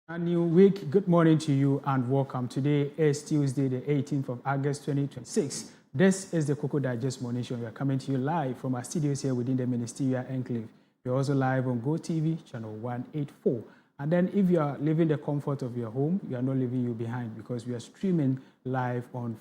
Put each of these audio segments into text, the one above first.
A new week. Good morning to you and welcome. Today is Tuesday, the 18th of August, 2026. This is the Koko Digest Morning Show. We are coming to you live from our studios here within the Ministerial Enclave. We're also live on GoTV, channel 184. And then if you are living the comfort of your home, we are not leaving you behind because we are streaming live on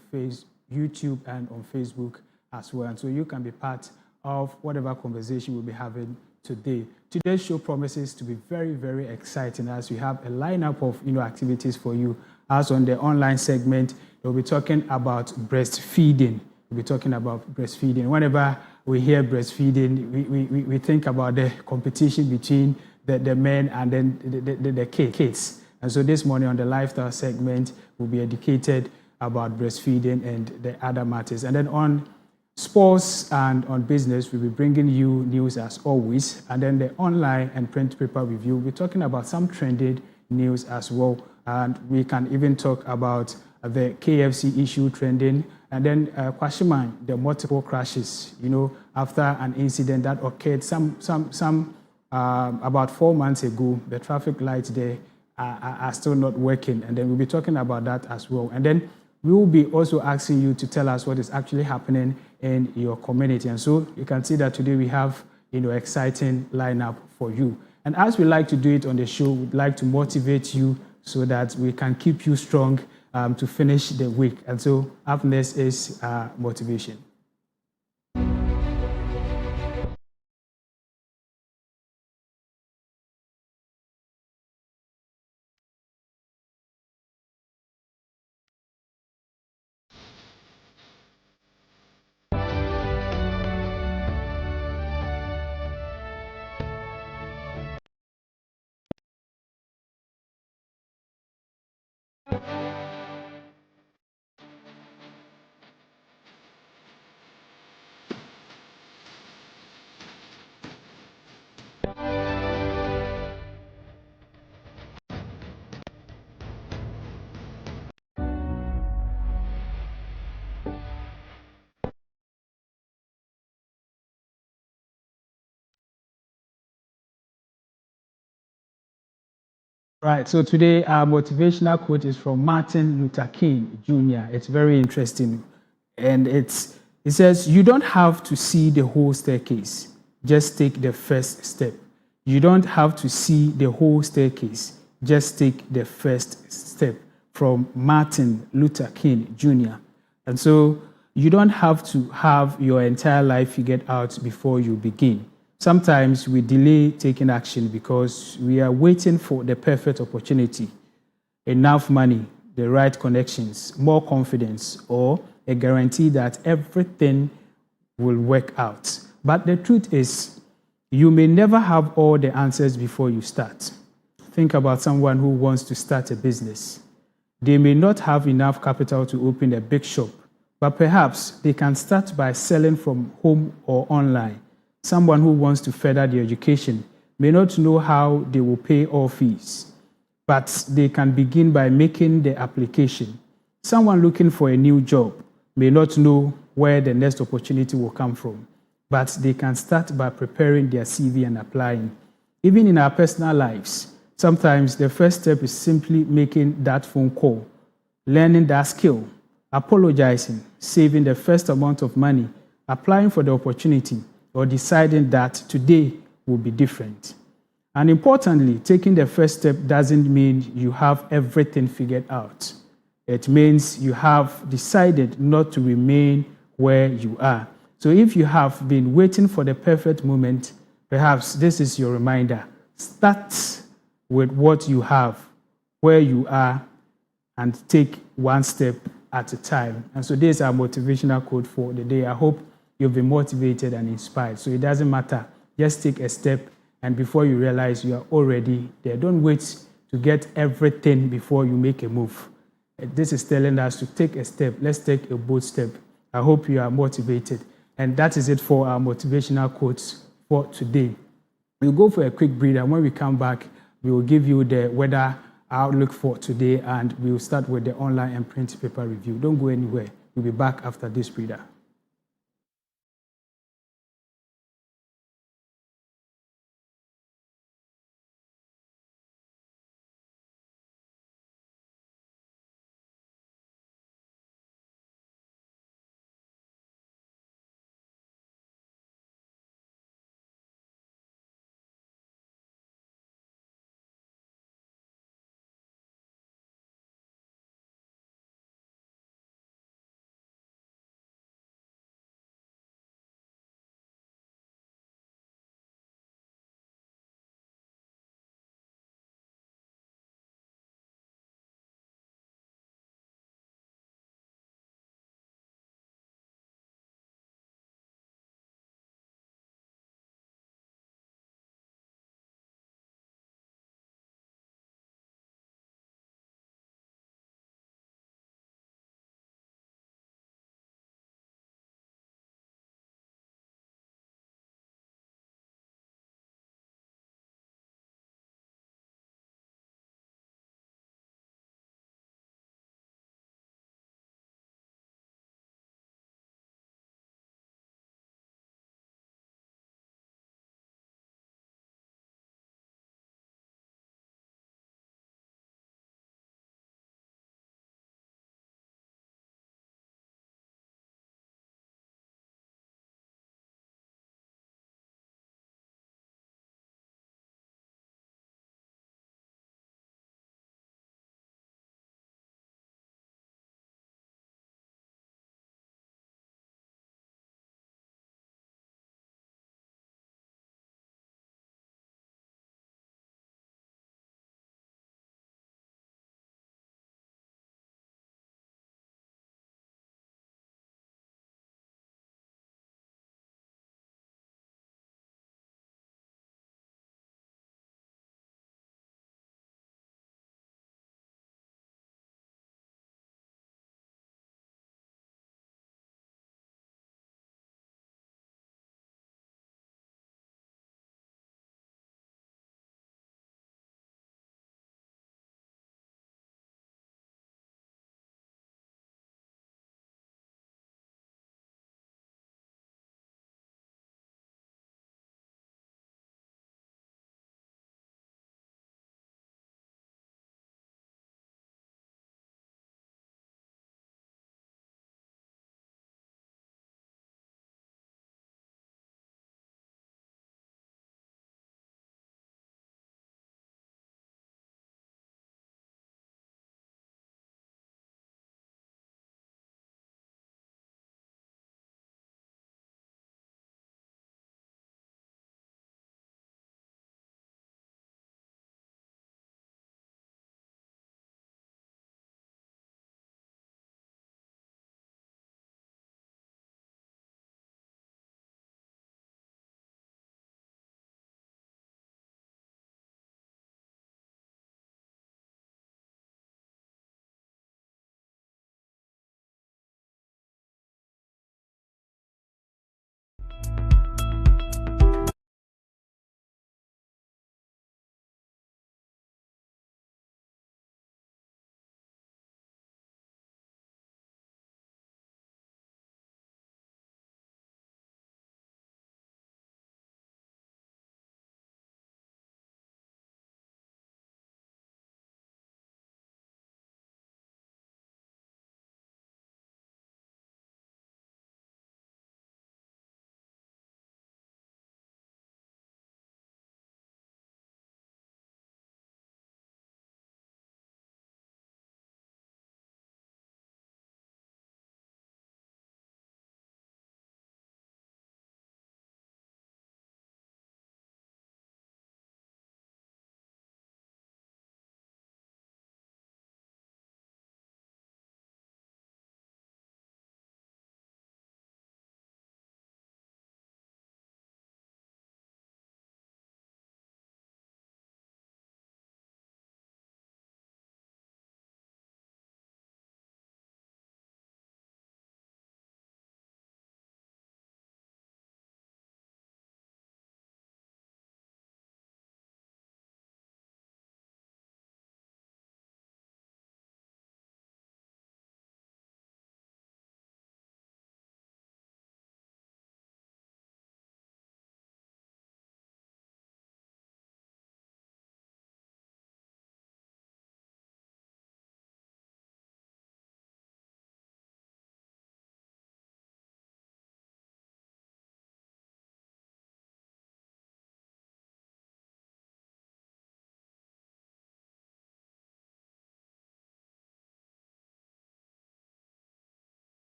YouTube and on Facebook as well. And so you can be part of whatever conversation we'll be having today. Today's show promises to be very, very exciting as we have a lineup of activities for you. As on the online segment, we'll be talking about breastfeeding. We'll be talking about breastfeeding. Whenever we hear breastfeeding, we think about the competition between the men and then the kids. And so this morning on the lifestyle segment, we'll be educated about breastfeeding and the other matters. And then on sports and on business, we'll be bringing you news as always. And then the online and print paper review, we're talking about some trended news as well. And we can even talk about the KFC issue trending. And then Kwashiman, the multiple crashes, after an incident that occurred about 4 months ago. The traffic lights there are still not working. And then we'll be talking about that as well. And then we will be also asking you to tell us what is actually happening in your community. And so you can see that today we have exciting lineup for you. And as we like to do it on the show, we'd like to motivate you so that we can keep you strong to finish the week. And so up next is motivation. Right, so today our motivational quote is from Martin Luther King Jr. It's very interesting. And it says, "You don't have to see the whole staircase, just take the first step." You don't have to see the whole staircase, just take the first step. From Martin Luther King Jr. And so you don't have to have your entire life figured out before you begin. Sometimes we delay taking action because we are waiting for the perfect opportunity, enough money, the right connections, more confidence, or a guarantee that everything will work out. But the truth is, you may never have all the answers before you start. Think about someone who wants to start a business. They may not have enough capital to open a big shop, but perhaps they can start by selling from home or online. Someone who wants to further their education may not know how they will pay all fees, but they can begin by making the application. Someone looking for a new job may not know where the next opportunity will come from, but they can start by preparing their CV and applying. Even in our personal lives, sometimes the first step is simply making that phone call, learning that skill, apologizing, saving the first amount of money, applying for the opportunity, or deciding that today will be different. And importantly, taking the first step doesn't mean you have everything figured out. It means you have decided not to remain where you are. So if you have been waiting for the perfect moment, perhaps this is your reminder. Start with what you have, where you are, and take one step at a time. And so this is our motivational quote for the day. I hope you've been motivated and inspired. So it doesn't matter. Just take a step, and before you realize you are already there. Don't wait to get everything before you make a move. This is telling us to take a step. Let's take a bold step. I hope you are motivated. And that is it for our motivational quotes for today. We'll go for a quick breather. When we come back, we will give you the weather outlook for today, and we'll start with the online and print paper review. Don't go anywhere. We'll be back after this breather.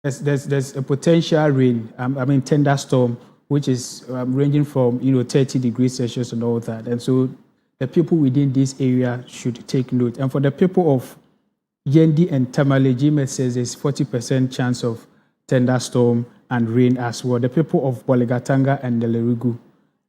there's a potential rain, thunderstorm, which is ranging from 30 degrees Celsius and all that. And so the people within this area should take note. And for the people of Yendi and Tamale, GMET says there's 40% chance of thunderstorm and rain as well. The people of Bolegatanga and Nelerugu,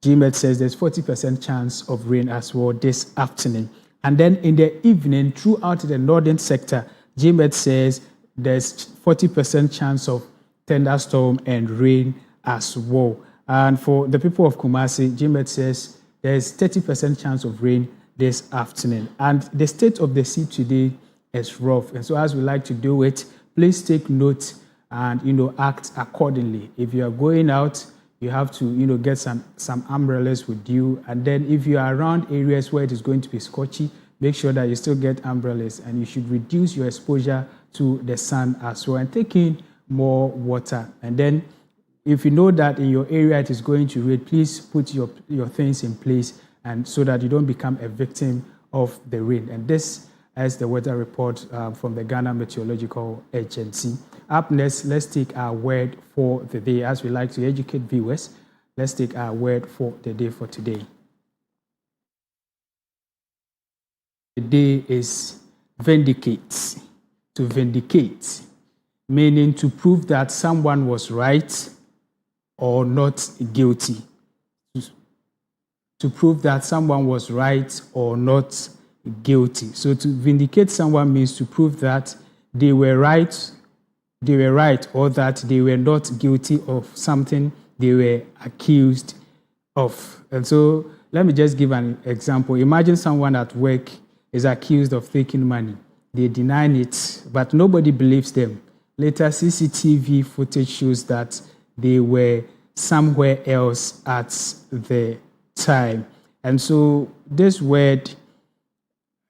GMET says there's 40% chance of rain as well this afternoon. And then in the evening, throughout the northern sector, GMET says there's 40% chance of thunderstorm and rain as well. And for the people of Kumasi, GMET says there's 30% chance of rain this afternoon. And the state of the sea today is rough. And so as we like to do it, please take note and act accordingly. If you are going out, you have to get some umbrellas with you. And then if you are around areas where it is going to be scorchy, make sure that you still get umbrellas, and you should reduce your exposure to the sun as well, and take in more water. And then if you know that in your area it is going to rain, please put your things in place, and so that you don't become a victim of the rain. And this is the weather report from the Ghana Meteorological Agency. Up next, let's take our word for the day. As we like to educate viewers, let's take our word for the day for today. The day is vindicate. To vindicate, meaning to prove that someone was right or not guilty. To prove that someone was right or not guilty. So to vindicate someone means to prove that they were right, or that they were not guilty of something they were accused of. And so let me just give an example. Imagine someone at work is accused of taking money. They deny it, but nobody believes them. Later, CCTV footage shows that they were somewhere else at the time. And so this word,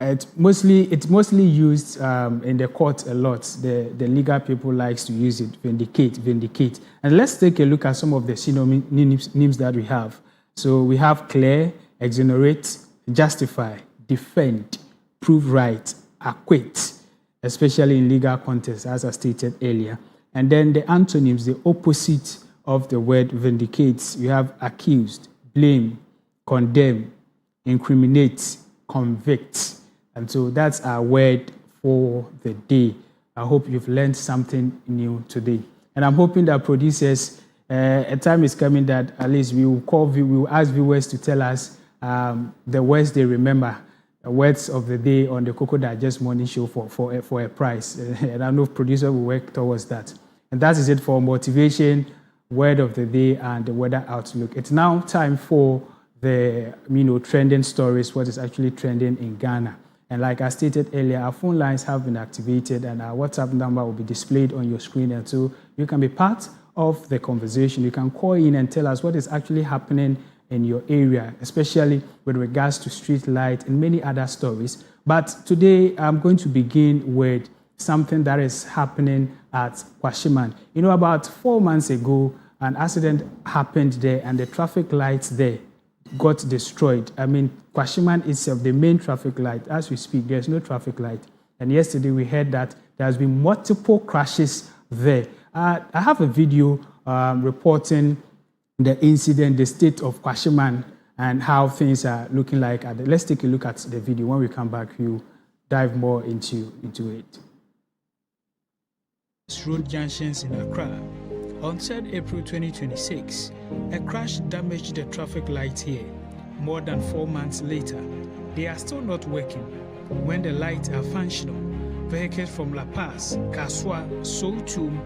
it's mostly used in the court a lot. The legal people likes to use it, vindicate. And let's take a look at some of the synonyms that we have. So we have clear, exonerate, justify, defend, prove right, acquit, especially in legal context, as I stated earlier. And then the antonyms, the opposite of the word vindicates, you have accused, blame, condemn, incriminate, convict. And so that's our word for the day. I hope you've learned something new today. And I'm hoping that producers, a time is coming that at least we will ask viewers to tell us the words they remember, words of the day on the Koko Digest Morning Show for a prize. And I know producer will work towards that. And that is it for motivation, word of the day, and the weather outlook. It's now time for the trending stories, what is actually trending in Ghana. And like I stated earlier, our phone lines have been activated, and our WhatsApp number will be displayed on your screen, and so you can be part of the conversation. You can call in and tell us what is actually happening in your area, especially with regards to street light and many other stories. But today I'm going to begin with something that is happening at Kwashiman. About 4 months ago, an accident happened there, and the traffic lights there got destroyed. Kwashiman itself, the main traffic light, as we speak, there's no traffic light. And yesterday we heard that there has been multiple crashes there. I have a video reporting the incident, the state of Kwashiman, and how things are looking like. Let's take a look at the video. When we come back, we'll dive more into it. Road junctions in Accra. On 3rd April 2026, a crash damaged the traffic lights here. More than 4 months later, they are still not working. When the lights are functional, vehicles from La Paz, Kaswa, Soutum,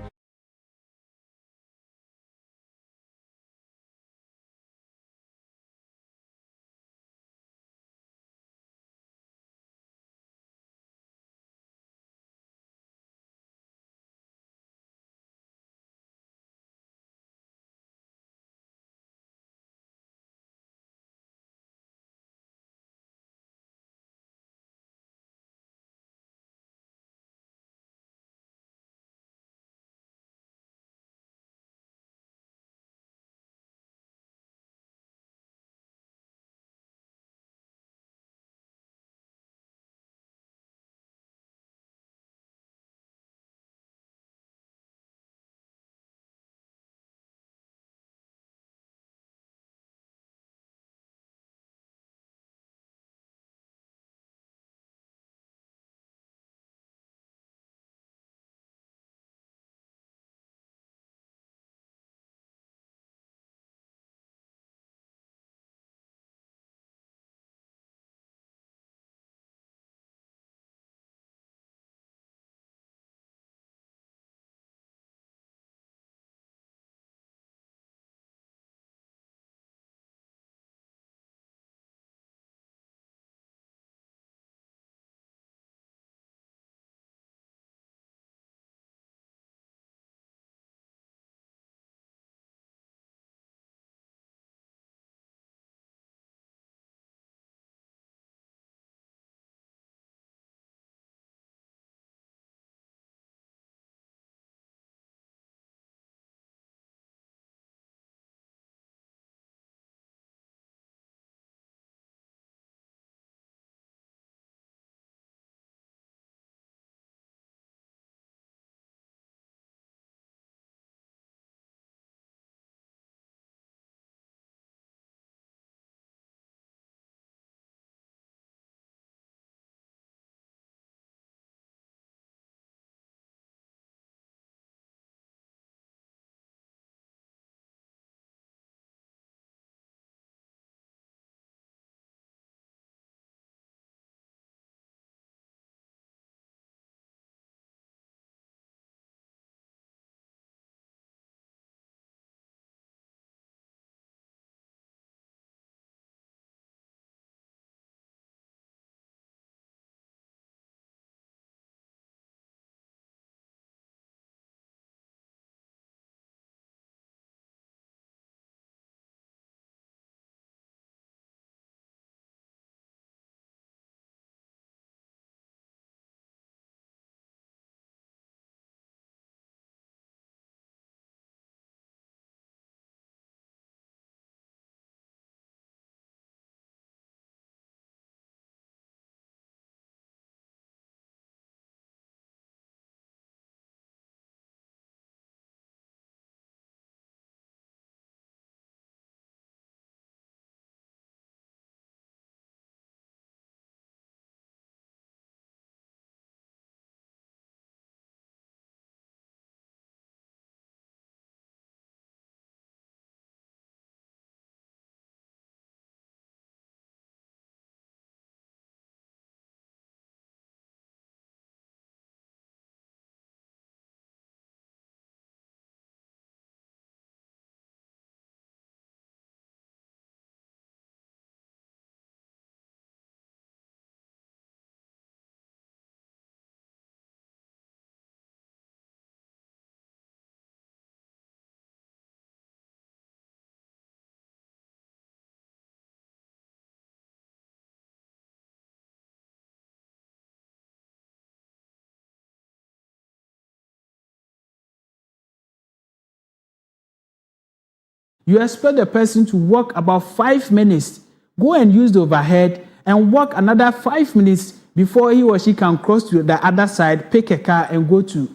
You expect the person to walk about 5 minutes, go and use the overhead, and walk another 5 minutes before he or she can cross to the other side, pick a car, and go to,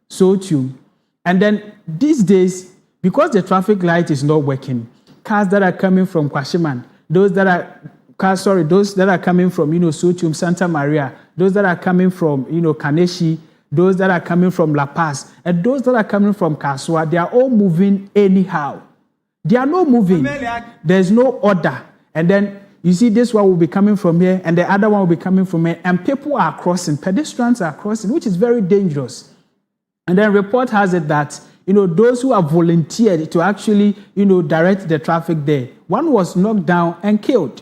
Sotium. And then these days, because the traffic light is not working, cars that are coming from Kwashiman, those that are coming from, Sotium, Santa Maria, those that are coming from, Kaneshi, those that are coming from La Paz, and those that are coming from Kaswa, they are all moving anyhow. They are not moving. There's no order. And then you see this one will be coming from here, and the other one will be coming from here, and people are crossing, pedestrians are crossing, which is very dangerous. And then report has it that, those who have volunteered to actually, direct the traffic there, one was knocked down and killed.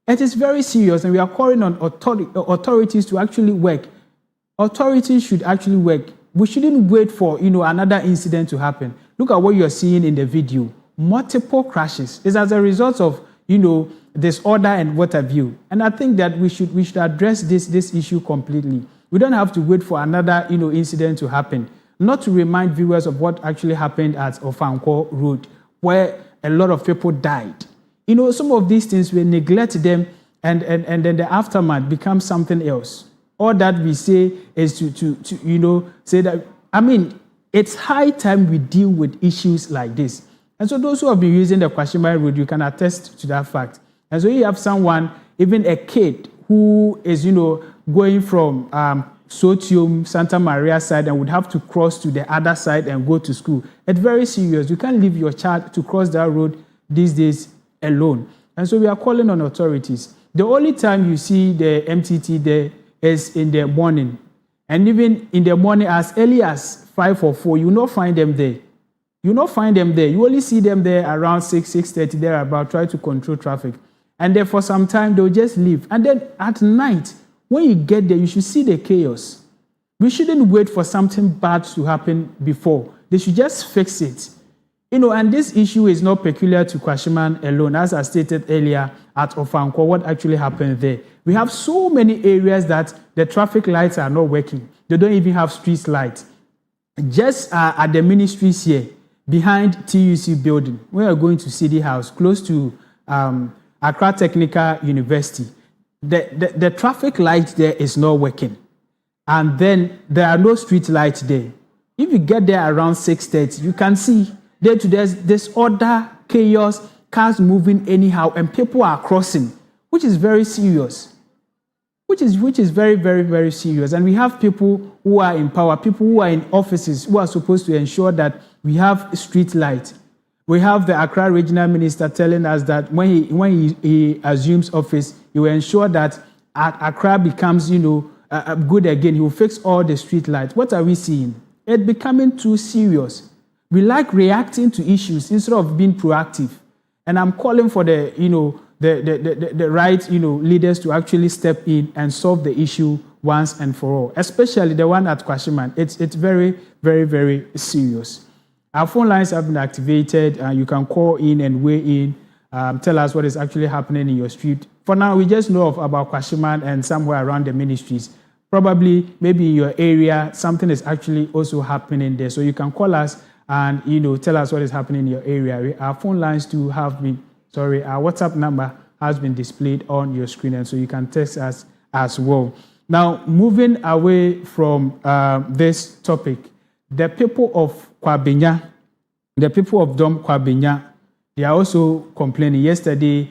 It is very serious, and we are calling on authorities to actually work. Authorities should actually work. We shouldn't wait for, another incident to happen. Look at what you're seeing in the video. Multiple crashes. It's as a result of, disorder and what have you. And I think that we should address this issue completely. We don't have to wait for another, incident to happen. Not to remind viewers of what actually happened at Ofanko Road, where a lot of people died. Some of these things, we neglect them, and then the aftermath becomes something else. All that we say is to say that, it's high time we deal with issues like this. And so those who have been using the Kwashima Road, you can attest to that fact. And so you have someone, even a kid, who is, going from Sotium, Santa Maria side, and would have to cross to the other side and go to school. It's very serious. You can't leave your child to cross that road these days alone. And so we are calling on authorities. The only time you see the MTT there is in the morning. And even in the morning, as early as 5 or 4, you will not find them there. You will not find them there. You only see them there around 6:30, there about, try to control traffic. And then for some time, they'll just leave. And then at night, when you get there, you should see the chaos. We shouldn't wait for something bad to happen before. They should just fix it. And this issue is not peculiar to Kwashiman alone. As I stated earlier at Ofanko, what actually happened there. We have so many areas that the traffic lights are not working. They don't even have street lights. Just at the ministries here, behind TUC building, we are going to City House, close to Accra Technical University. The traffic light there is not working. And then there are no street lights there. If you get there around 6:30, you can see there's disorder, chaos, cars moving anyhow, and people are crossing, which is very serious. Which is very, very, very serious. And we have people who are in power, people who are in offices, who are supposed to ensure that we have street light. We have the Accra Regional Minister telling us that when he assumes office, he will ensure that Accra becomes, good again. He will fix all the street lights. What are we seeing? It's becoming too serious. We like reacting to issues instead of being proactive. And I'm calling for the right, leaders to actually step in and solve the issue once and for all, especially the one at Kwashiman. It's very, very, very serious. Our phone lines have been activated. You can call in and weigh in, tell us what is actually happening in your street. For now, we just know about Kwashiman and somewhere around the ministries. Probably, maybe in your area, something is actually also happening there. So you can call us and, tell us what is happening in your area. Our phone lines too have been, our WhatsApp number has been displayed on your screen, and so you can text us as well. Now, moving away from this topic, the people of Kwabenya, the people of Dom Kwabenya, they are also complaining. Yesterday,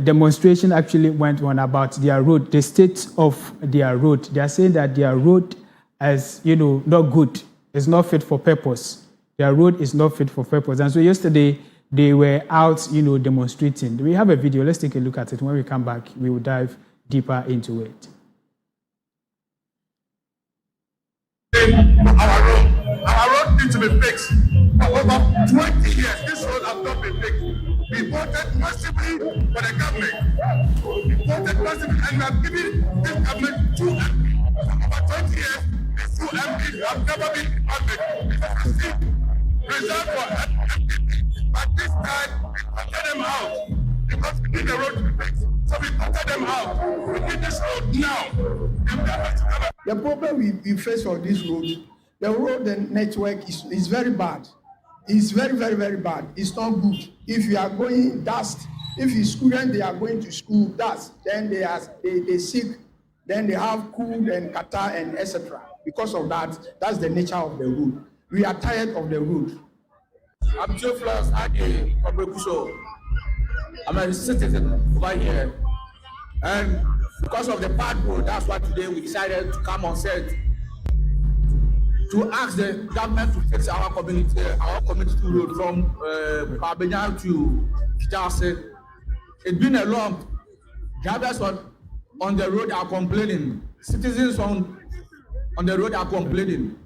demonstration actually went on about their road, the state of their road. They are saying that their road is, not good. It's not fit for purpose. Their road is not fit for purpose. And so yesterday, they were out, demonstrating. We have a video. Let's take a look at it. When we come back, we will dive deeper into it. Our road needs to be fixed. For over 20 years, this road has not been fixed. We voted massively for the government. We voted massively, and we have given this government 2 MPs. For over 20 years, these 2 MPs have never been funded. Reserved for MPs. But this time, we voted them out because we need the road to be fixed. So we voted them out. We need this road now. The problem we face on this road, the road and network is very bad. It's very, very, very bad. It's not good. If you are going dust, if you students they are going to school dust, then they sick, then they have cold and catarrh and etc. Because of that, that's the nature of the road. We are tired of the road. I'm Joe Flowers Adi from Brekuso. I'm a citizen over here. And because of the bad road, that's why today we decided to come on set to ask the government to fix our community road from Pabenya to Kitase. It's been a long. Drivers on the road are complaining. Citizens on the road are complaining.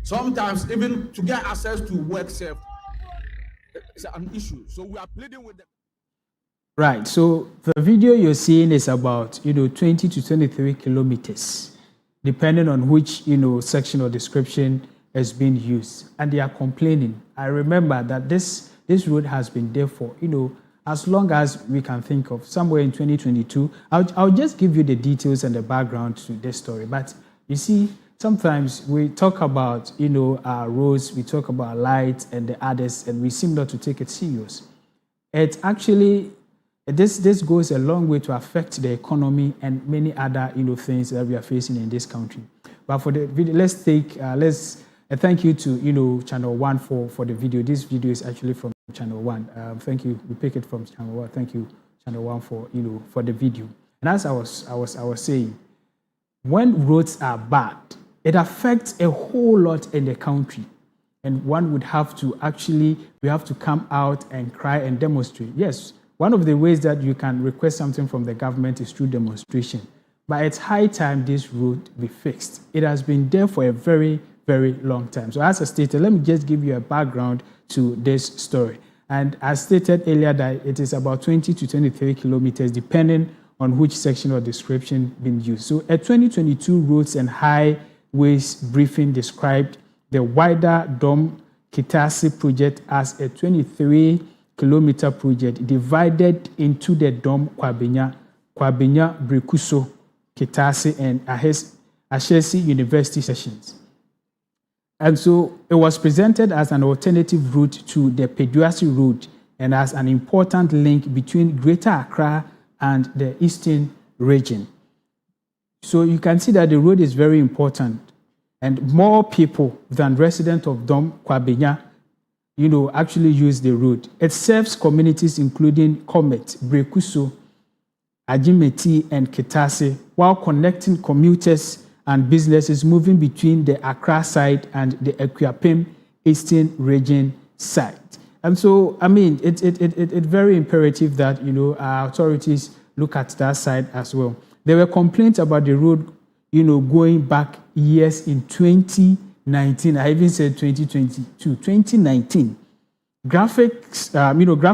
Sometimes even to get access to work safe is an issue. So we are pleading with them. Right. So the video you're seeing is about 20 to 23 kilometers, depending on which section or description is being used, and they are complaining. I remember that this road has been there for as long as we can think of, somewhere in 2022. I'll just give you the details and the background to this story. But you see, sometimes we talk about our roads, we talk about lights and the others, and we seem not to take it serious. It actually this goes a long way to affect the economy and many other things that we are facing in this country. But for the video, let's thank you to Channel 1 for the video. This video is actually from Channel 1. Thank you. We pick it from Channel 1. Thank you, Channel 1, for the video. And as I was saying, when roads are bad, it affects a whole lot in the country. And one would have to we have to come out and cry and demonstrate. Yes, one of the ways that you can request something from the government is through demonstration. But it's high time this road be fixed. It has been there for a very, very long time. So as I stated, let me just give you a background to this story. And as stated earlier, that it is about 20 to 23 kilometers, depending on which section or description being used. So a 2022 Roads and Highways briefing described the wider Dom Kitase project as a 23-kilometer project divided into the Dom Kwabenya, Brekuso, Kitase, and Ashesi University sections. And so it was presented as an alternative route to the Peduasi Road and as an important link between Greater Accra and the Eastern region. So you can see that the road is very important, and more people than residents of Dom Kwabenya, actually use the road. It serves communities including Comet, Brekuso, Ajimeti, and Kitase, while connecting commuters and businesses moving between the Accra side and the Akuapem Eastern region side. And so, it's very imperative that, our authorities look at that side as well. There were complaints about the road, going back years in 2019. I even said 2022, 2019. Graphic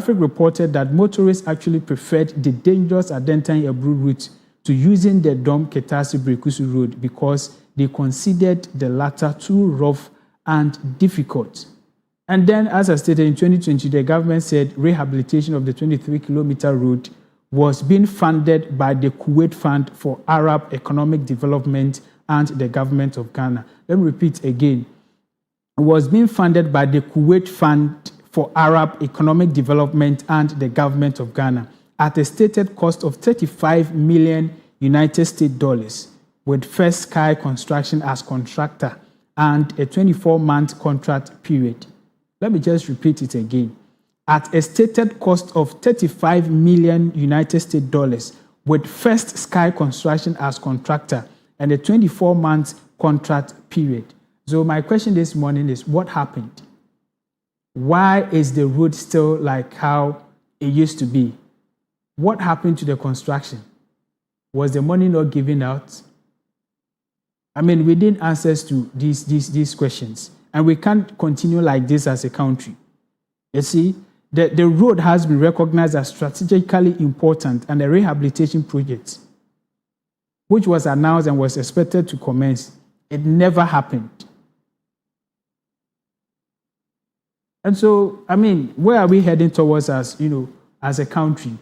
reported that motorists actually preferred the dangerous Adentan Ebru route to using the Dom Kitase Brekusu road because they considered the latter too rough and difficult. And then, as I stated, in 2020, the government said rehabilitation of the 23-kilometer road was being funded by the Kuwait Fund for Arab Economic Development and the government of Ghana. Let me repeat again. It was being funded by the Kuwait Fund for Arab Economic Development and the government of Ghana at a stated cost of $35 million United States dollars, with First Sky Construction as contractor and a 24-month contract period. Let me just repeat it again. At a stated cost of $35 million United States dollars, with First Sky Construction as contractor and a 24-month contract period. So my question this morning is, what happened? Why is the road still like how it used to be? What happened to the construction? Was the money not given out? We need answers to these questions. And we can't continue like this as a country. You see, the road has been recognized as strategically important and a rehabilitation project, which was announced and was expected to commence. It never happened. And so, where are we heading towards as a country?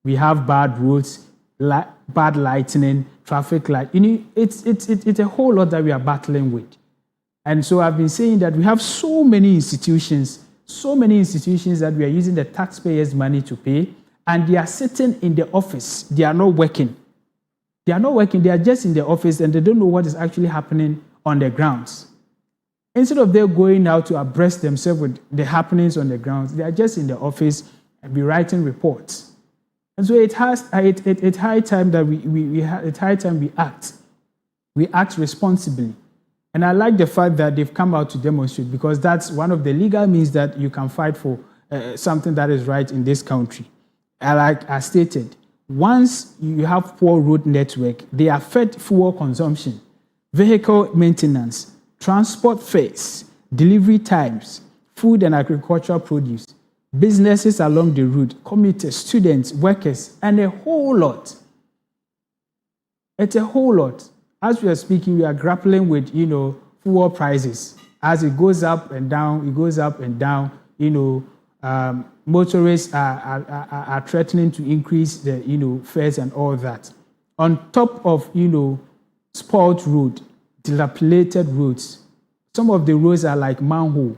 We have bad roads, bad lighting, traffic light. It's a whole lot that we are battling with. And so I've been saying that we have so many institutions, So many institutions that we are using the taxpayers' money to pay, and they are sitting in the office. They are not working. They are not working. They are just in the office, and they don't know what is actually happening on the grounds. Instead of them going out to abreast themselves with the happenings on the grounds, they are just in the office and be writing reports. And so it's high time that it's high time we act. We act responsibly. And I like the fact that they've come out to demonstrate, because that's one of the legal means that you can fight for something that is right in this country. Like I stated, once you have poor road network, they affect fuel consumption, vehicle maintenance, transport fares, delivery times, food and agricultural produce, businesses along the route, commuters, students, workers, and a whole lot. It's a whole lot. As we are speaking, we are grappling with, fuel prices. As it goes up and down, it goes up and down. Motorists are threatening to increase the, fares and all that. On top of, spoiled road, dilapidated roads. Some of the roads are like manhole,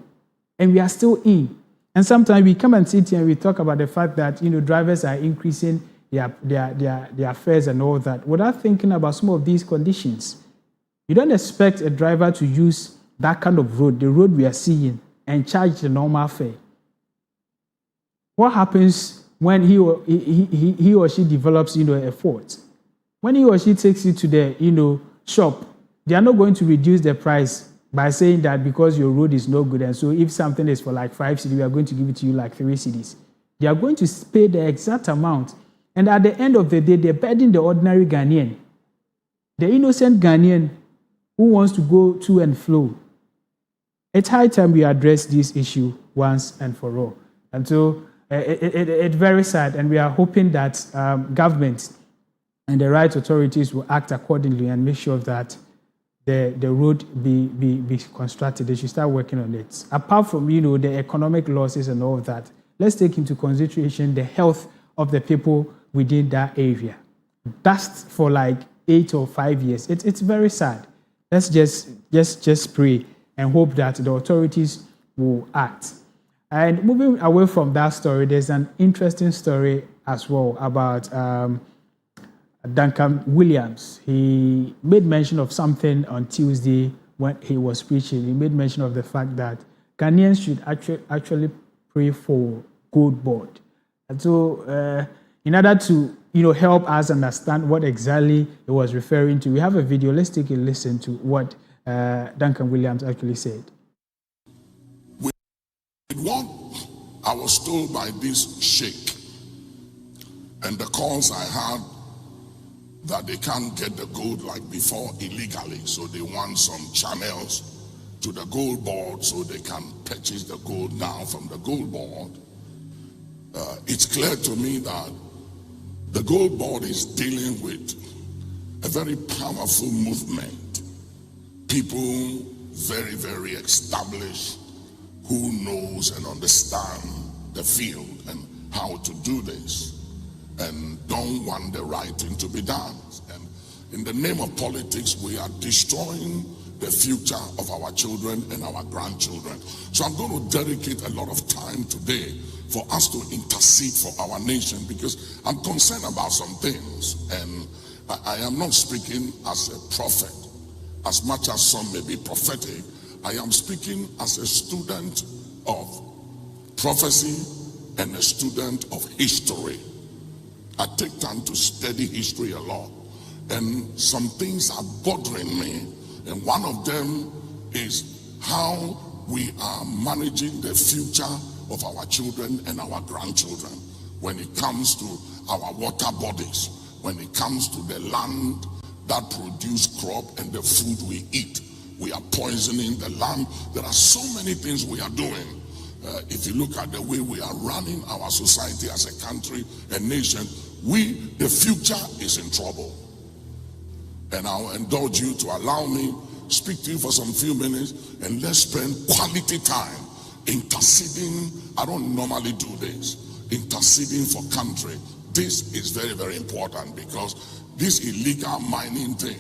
and we are still in. And sometimes we come and sit here and we talk about the fact that drivers are increasing their fares and all that without thinking about some of these conditions. You don't expect a driver to use that kind of road, the road we are seeing, and charge the normal fare. What happens when he or she develops a fault? When he or she takes it to the shop, they are not going to reduce the price by saying that because your road is no good, and so if something is for like 5 cedis, we are going to give it to you like 3 cedis. They are going to pay the exact amount. And at the end of the day, they're burdening the ordinary Ghanaian, the innocent Ghanaian who wants to go to and fro. It's high time we address this issue once and for all. And so it's very sad, and we are hoping that government and the right authorities will act accordingly and make sure that the road be constructed. They should start working on it. Apart from the economic losses and all of that, let's take into consideration the health of the people within that area. That's for like 8 or 5 years. It's very sad. Let's just pray and hope that the authorities will act. And moving away from that story, there's an interesting story as well about Duncan Williams. He made mention of something on Tuesday when he was preaching. He made mention of the fact that Ghanaians should actually pray for good board. And so in order to help us understand what exactly he was referring to, we have a video. Let's take a listen to what Duncan Williams actually said. With what I was told by this sheikh and the calls I had that they can't get the gold like before illegally, so they want some channels to the gold board so they can purchase the gold now from the gold board. It's clear to me that the gold board is dealing with a very powerful movement. People very, very established who knows and understand the field and how to do this and don't want the right thing to be done. And in the name of politics, we are destroying the future of our children and our grandchildren. So I'm going to dedicate a lot of time today for us to intercede for our nation, because I'm concerned about some things, and I am not speaking as a prophet, as much as some may be prophetic. I am speaking as a student of prophecy and a student of history. I take time to study history a lot, and some things are bothering me, and one of them is how we are managing the future of our children and our grandchildren when it comes to our water bodies, when it comes to the land that produce crop and the food we eat. We are poisoning the land. There are so many things we are doing. If you look at the way we are running our society as a country and nation, the future is in trouble. And I'll indulge you to allow me speak to you for some few minutes, and let's spend quality time interceding. I don't normally do this, interceding for country. This is very, very important, because this illegal mining thing,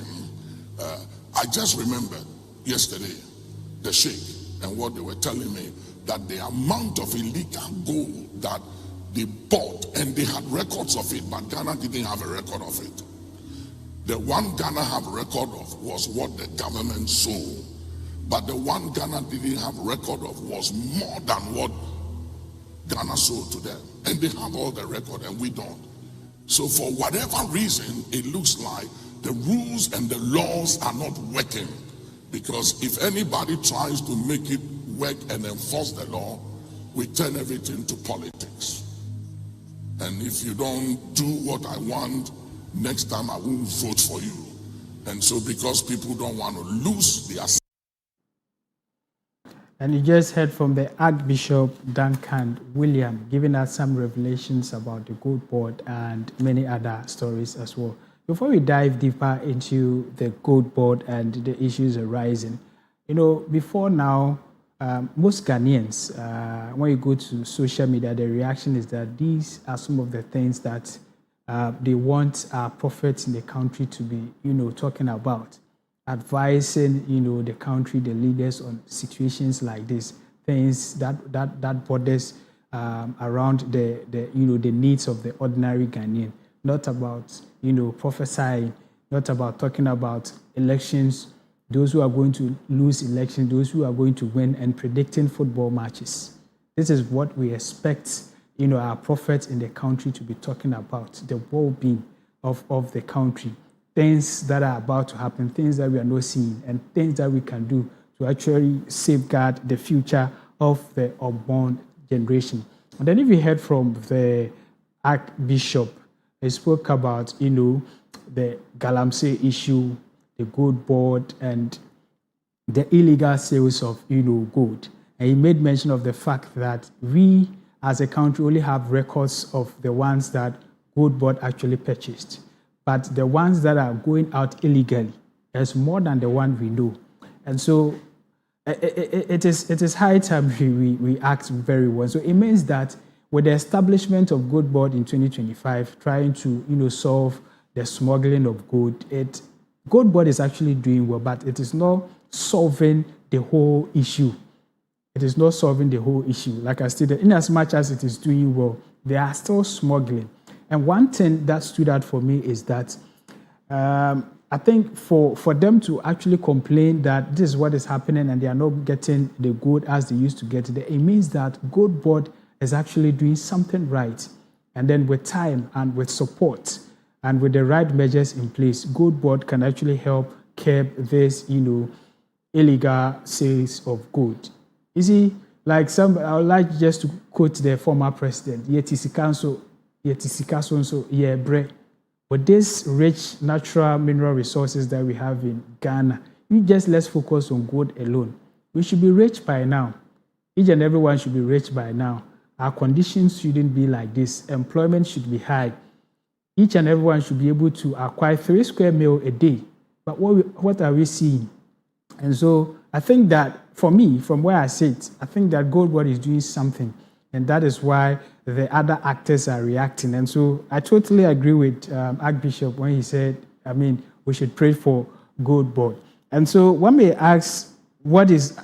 I just remembered yesterday the sheikh and what they were telling me, that the amount of illegal gold that they bought, and they had records of it, but Ghana didn't have a record of it. The one Ghana have a record of was what the government sold, but the one Ghana didn't have a record of was more than what Ghana sold to them. And they have all the record and we don't. So for whatever reason, it looks like the rules and the laws are not working, because if anybody tries to make it work and enforce the law, we turn everything to politics. And if you don't do what I want, next time I won't vote for you. And so because people don't want to lose their... And you just heard from the Archbishop Duncan William giving us some revelations about the Gold Board and many other stories as well. Before we dive deeper into the Gold Board and the issues arising, before now, most Ghanaians, when you go to social media, the reaction is that these are some of the things that they want our prophets in the country to be, talking about, advising, the country, the leaders on situations like this, things that borders around the needs of the ordinary Ghanaian, not about, prophesying, not about talking about elections, those who are going to lose elections, those who are going to win, and predicting football matches. This is what we expect, our prophets in the country to be talking about, the well-being of the country, things that are about to happen, things that we are not seeing, and things that we can do to actually safeguard the future of the unborn generation. And then if you heard from the Archbishop, he spoke about, the Galamsey issue, the Gold Board, and the illegal sales of, gold. And he made mention of the fact that we, as a country, only have records of the ones that Gold Board actually purchased. But the ones that are going out illegally is more than the one we know. And so it is high time we act very well. So it means that with the establishment of Gold Board in 2025, trying to solve the smuggling of gold, Gold Board is actually doing well, but it is not solving the whole issue. It is not solving the whole issue. Like I stated, in as much as it is doing well, they are still smuggling. And one thing that stood out for me is that I think for them to actually complain that this is what is happening and they are not getting the gold as they used to get it, it means that Gold Board is actually doing something right. And then with time and with support and with the right measures in place, Gold Board can actually help curb this, illegal sales of gold. You see, I would like just to quote the former president, with these rich natural mineral resources that we have in Ghana, let's focus on gold alone. We should be rich by now. Each and everyone should be rich by now. Our conditions shouldn't be like this. Employment should be high. Each and everyone should be able to acquire 3 square meals a day. But what are we seeing? And so I think that for me, from where I sit, I think that Gold Board is doing something. And that is why the other actors are reacting. And so I totally agree with Archbishop when he said, we should pray for Gold Board. And so when we ask, what is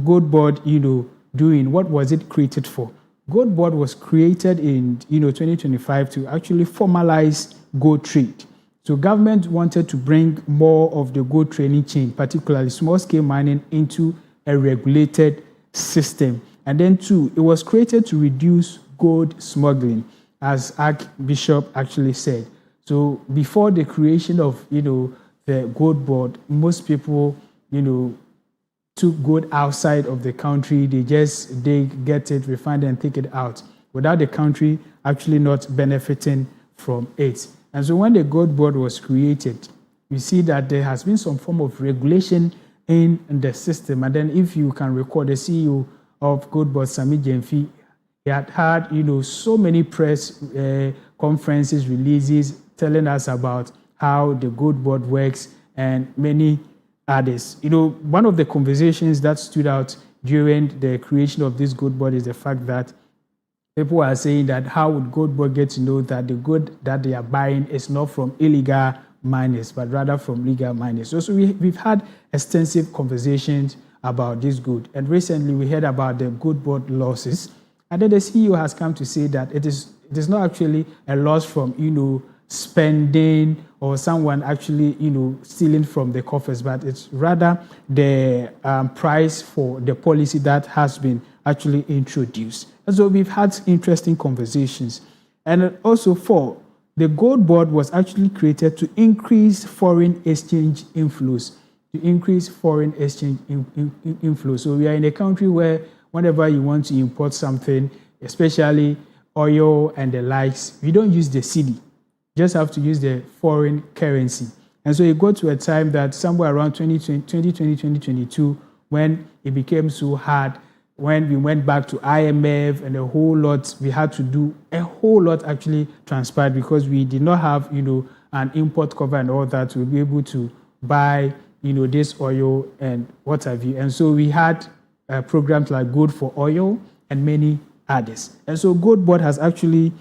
Gold Board, doing? What was it created for? Gold Board was created in 2025 to actually formalize gold trade. So government wanted to bring more of the gold trading chain, particularly small-scale mining, into a regulated system. And then 2, it was created to reduce gold smuggling, as Archbishop actually said. So before the creation of the Gold Board, most people took gold outside of the country. They get it, refine it, and take it out without the country actually not benefiting from it. And so when the Gold Board was created, you see that there has been some form of regulation in the system. And then if you can recall, the CEO of Gold Board, Sami Jemfi, he had so many press conferences, releases, telling us about how the Gold Board works and many others. One of the conversations that stood out during the creation of this Gold Board is the fact that people are saying that how would Gold Board get to know that the gold that they are buying is not from illegal miners, but rather from legal miners. So we've had extensive conversations about this good. And recently we heard about the gold board losses. And then the CEO has come to say that it is not actually a loss from, spending or someone actually, stealing from the coffers, but it's rather the price for the policy that has been actually introduced. And so we've had interesting conversations. And also the gold board was actually created to increase foreign exchange inflows, So we are in a country where whenever you want to import something, especially oil and the likes, we don't use the cedi. Just have to use the foreign currency. And so it got to a time that somewhere around 2022, when it became so hard, when we went back to IMF and a whole lot, we had to do a whole lot actually transpired because we did not have, an import cover and all that to be able to buy, this oil and what have you. And so we had programs like Gold for Oil and many others. And so Gold Board has actually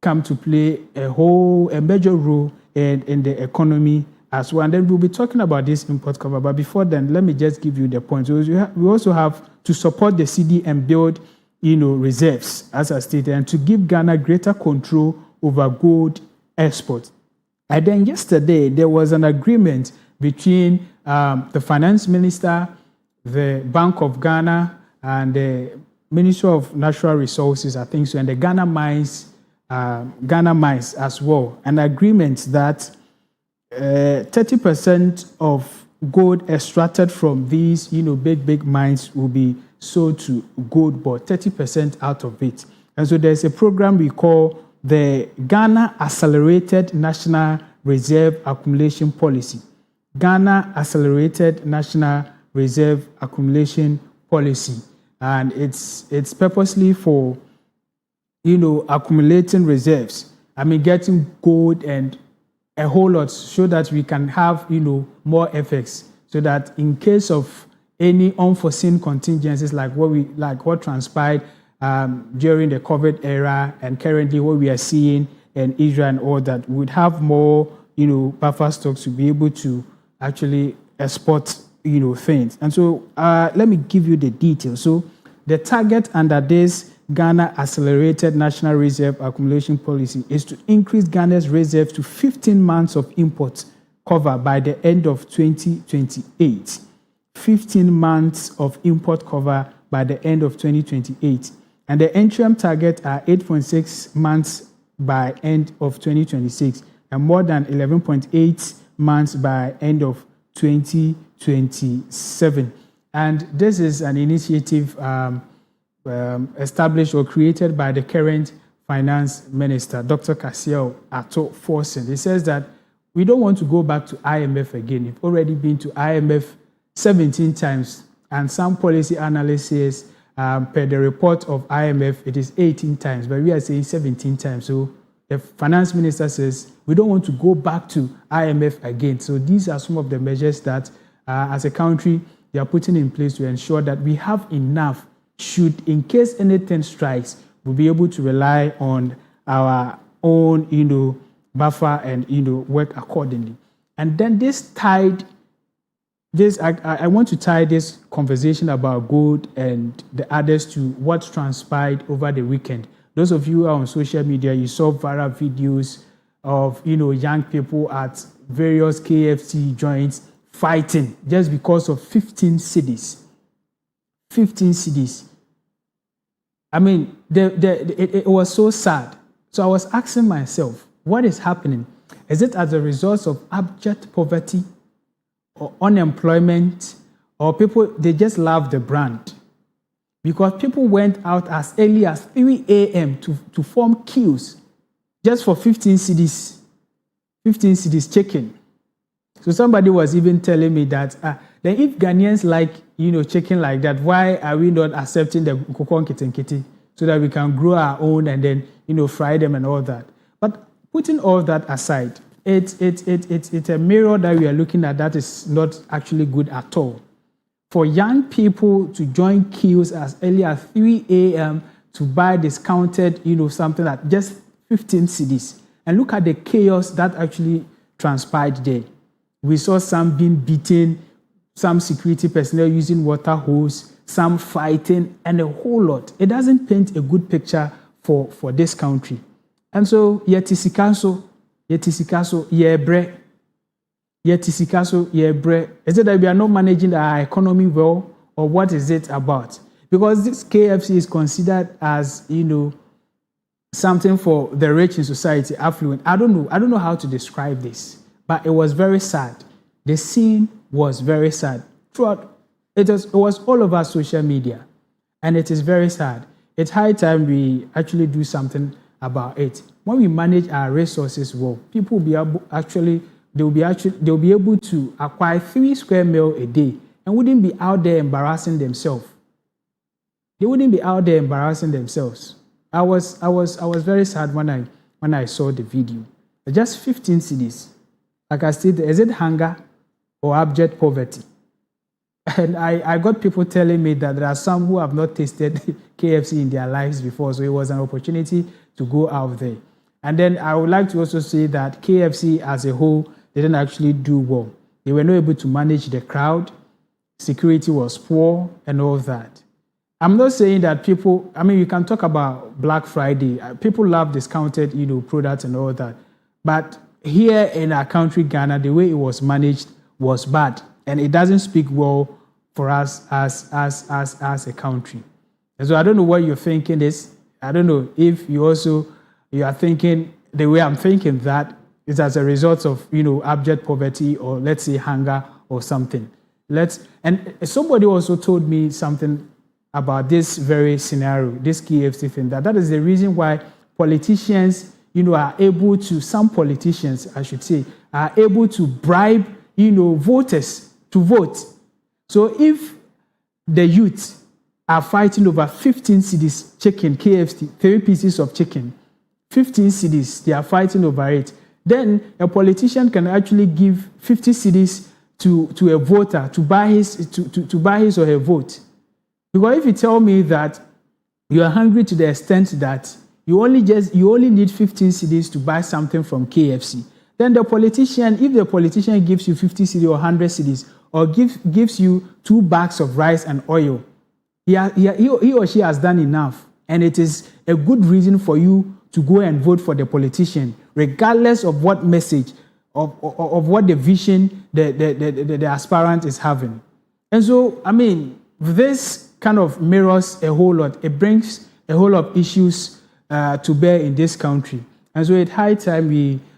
come to play a major role in the economy as well. And then we'll be talking about this import cover. But before then, let me just give you the points. We also have to support the cedi and build, reserves, as I stated, and to give Ghana greater control over gold exports. And then yesterday, there was an agreement between the finance minister, the Bank of Ghana, and the Ministry of Natural Resources, I think so, and the Ghana Mines as well. An agreement that 30% of gold extracted from these, big mines will be sold to Gold Board, 30% out of it. And so there's a program we call the Ghana Accelerated National Reserve Accumulation Policy. Ghana Accelerated National Reserve Accumulation Policy. And it's purposely for, accumulating reserves. Getting gold and a whole lot so that we can have, more effects, so that in case of any unforeseen contingencies like what transpired during the COVID era and currently what we are seeing in Israel and all that, we would have more, buffer stocks to be able to actually export, things. And so let me give you the details. So the target under this Ghana Accelerated National Reserve Accumulation Policy is to increase Ghana's reserves to 15 months of import cover by the end of 2028. 15 months of import cover by the end of 2028. And the interim target are 8.6 months by end of 2026 and more than 11.8 months by end of 2027. And this is an initiative established or created by the current finance minister, Dr. Kasiel Ato Forsen. He says that we don't want to go back to IMF again. We've already been to IMF 17 times, and some policy analysts says per the report of IMF, it is 18 times, but we are saying 17 times. So the finance minister says we don't want to go back to IMF again. So these are some of the measures that, as a country, they are putting in place to ensure that we have enough. Should, in case anything strikes, we'll be able to rely on our own, buffer and, work accordingly. And then I want to tie this conversation about gold and the others to what transpired over the weekend. Those of you who are on social media, you saw viral videos of, young people at various KFC joints fighting just because of 15 cedis. 15 cedis. It was so sad. So I was asking myself, what is happening? Is it as a result of abject poverty or unemployment, or people, they just love the brand? Because people went out as early as 3 a.m. to form queues just for 15 cedis chicken. So somebody was even telling me that then if Ghanaians like, chicken like that, why are we not accepting the Koko and Kitty so that we can grow our own and then, fry them and all that? But putting all that aside, it's a mirror that we are looking at that is not actually good at all. For young people to join queues as early as 3 a.m. to buy discounted, something at just 15 cedis. And look at the chaos that actually transpired there. We saw some being beaten, some security personnel using water hose, some fighting, and a whole lot. It doesn't paint a good picture for this country. And so, yetisikaso, yebre. Is it that we are not managing our economy well, or what is it about? Because this KFC is considered as, something for the rich in society, affluent. I don't know how to describe this, but it was very sad. The scene was very sad. Throughout, it was all over social media, and it is very sad. It's high time we actually do something about it. When we manage our resources well, people will be able they'll be able to acquire 3 square meals a day and wouldn't be out there embarrassing themselves. They wouldn't be out there embarrassing themselves. I was very sad when I saw the video. Just 15 cedis. Like I said, is it hunger or abject poverty? And I got people telling me that there are some who have not tasted KFC in their lives before, so it was an opportunity to go out there. And then I would like to also say that KFC as a whole didn't actually do well. They were not able to manage the crowd. Security was poor and all that. I'm not saying that people, you can talk about Black Friday. People love discounted, products and all that. But here in our country, Ghana, the way it was managed was bad. And it doesn't speak well for us as a country. And so I don't know what you're thinking is. I don't know if you are thinking the way I'm thinking, that is as a result of, abject poverty, or let's say hunger or something. And somebody also told me something about this very scenario, this KFC thing, that is the reason why politicians, are able to, some politicians, I should say, are able to bribe, voters to vote. So if the youth are fighting over 15 cedis chicken, KFC, 3 pieces of chicken, 15 cedis, they are fighting over it, then a politician can actually give 50 cedis to a voter to buy his or her vote. Because if you tell me that you are hungry to the extent that you only need 15 cedis to buy something from KFC, then if the politician gives you 50 cedis or 100 cedis, or gives you 2 bags of rice and oil, he or she has done enough, and it is a good reason for you to go and vote for the politician, regardless of what message of what the vision the aspirant is having. And so, this kind of mirrors a whole lot. It brings a whole lot of issues to bear in this country. And so it's high time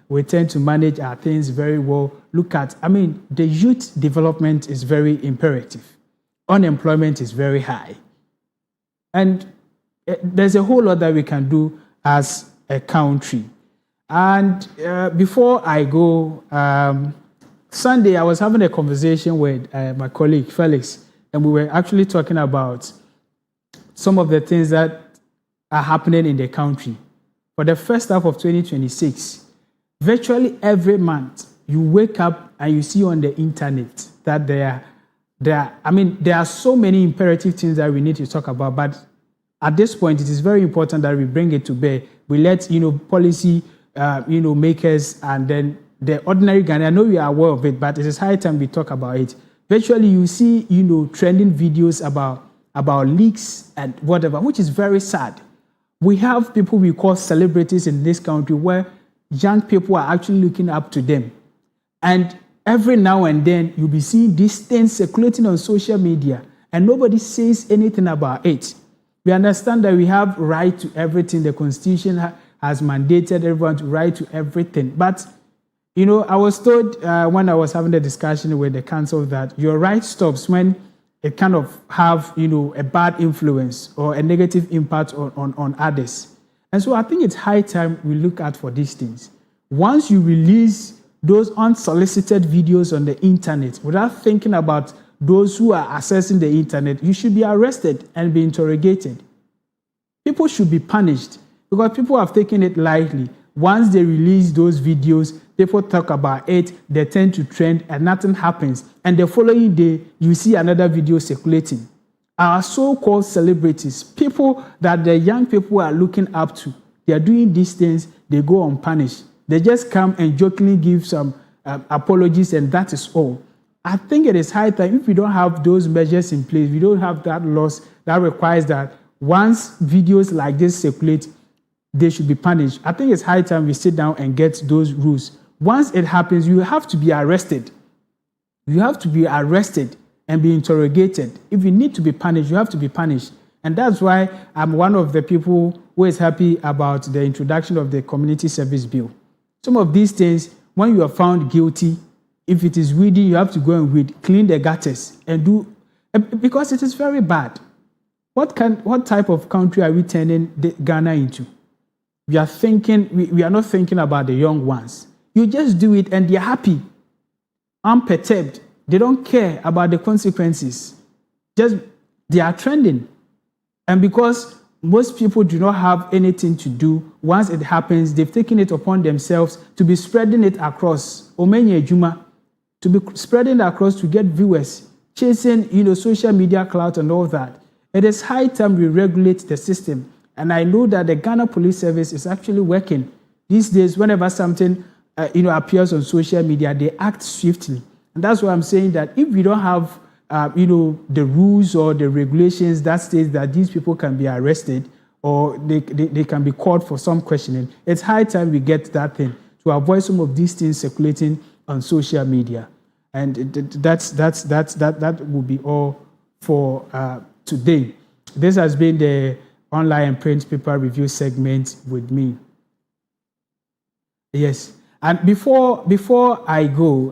we tend to manage our things very well. Look at, the youth development is very imperative. Unemployment is very high. And there's a whole lot that we can do as a country. And before I go, Sunday I was having a conversation with my colleague Felix, and we were actually talking about some of the things that are happening in the country. For the first half of 2026, virtually every month you wake up and you see on the internet that there are so many imperative things that we need to talk about, but at this point it is very important that we bring it to bear. We let policy makers and then the ordinary Ghanaian, I know we are aware of it, but it is high time we talk about it. Virtually you see trending videos about leaks and whatever, which is very sad. We have people we call celebrities in this country where young people are actually looking up to them. And every now and then you'll be seeing these things circulating on social media and nobody says anything about it. We understand that we have right to everything. The Constitution has mandated everyone to right to everything. But, I was told when I was having a discussion with the council that your right stops when it kind of have, a bad influence or a negative impact on others. And so I think it's high time we look out for these things. Once you release those unsolicited videos on the internet without thinking about those who are accessing the internet, you should be arrested and be interrogated. People should be punished because people have taken it lightly. Once they release those videos, people talk about it, they tend to trend and nothing happens. And the following day, you see another video circulating. Our so-called celebrities, people that the young people are looking up to, they are doing these things, they go unpunished. They just come and jokingly give some apologies and that is all. I think it is high time, if we don't have those measures in place, we don't have that laws that requires that once videos like this circulate, they should be punished. I think it's high time we sit down and get those rules. Once it happens, you have to be arrested. You have to be arrested and be interrogated. If you need to be punished, you have to be punished. And that's why I'm one of the people who is happy about the introduction of the community service bill. Some of these things, when you are found guilty, if it is weeding, you have to go and weed, clean the gutters, and do, because it is very bad. What type of country are we turning Ghana into? We are not thinking about the young ones. You just do it and they're happy, unperturbed. They don't care about the consequences. Just, they are trending. And because most people do not have anything to do, once it happens, they've taken it upon themselves to be spreading it across. Omenye Juma, to be spreading it across to get viewers, chasing, social media clout and all that. It is high time we regulate the system. And I know that the Ghana Police Service is actually working. These days, whenever something appears on social media, they act swiftly. And that's why I'm saying that if we don't have the rules or the regulations that states that these people can be arrested or they can be called for some questioning, it's high time we get that thing to avoid some of these things circulating on social media. And that will be all for today. This has been the online and print paper review segment with me. Yes. And before I go,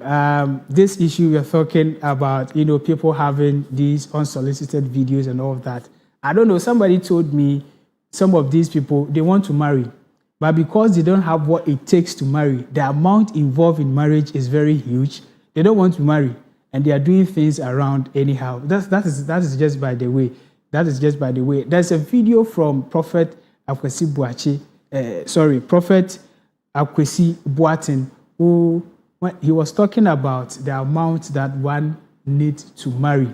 this issue we're talking about, people having these unsolicited videos and all of that. I don't know, somebody told me some of these people, they want to marry, but because they don't have what it takes to marry, the amount involved in marriage is very huge. They don't want to marry, and they are doing things around anyhow. That is just by the way. That is just by the way. There's a video from Prophet Akwesi Boateng, who he was talking about the amount that one needs to marry,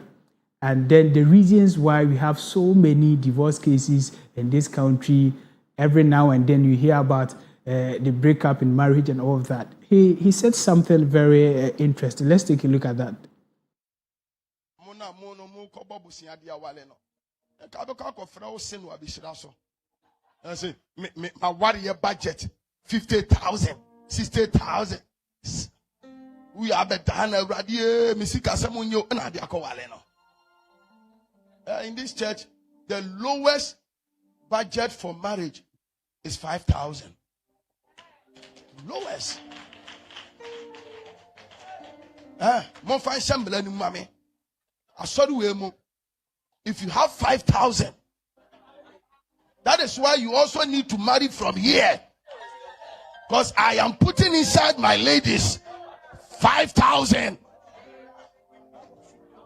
and then the reasons why we have so many divorce cases in this country. Every now and then you hear about the breakup in marriage and all of that. He said something very interesting. Let's take a look at that. My warrior budget 50,000, 60,000. We are better in this church. The lowest budget for marriage is 5,000. Lowest. If you have 5,000, that is why you also need to marry from here. Because I am putting inside my ladies 5,000.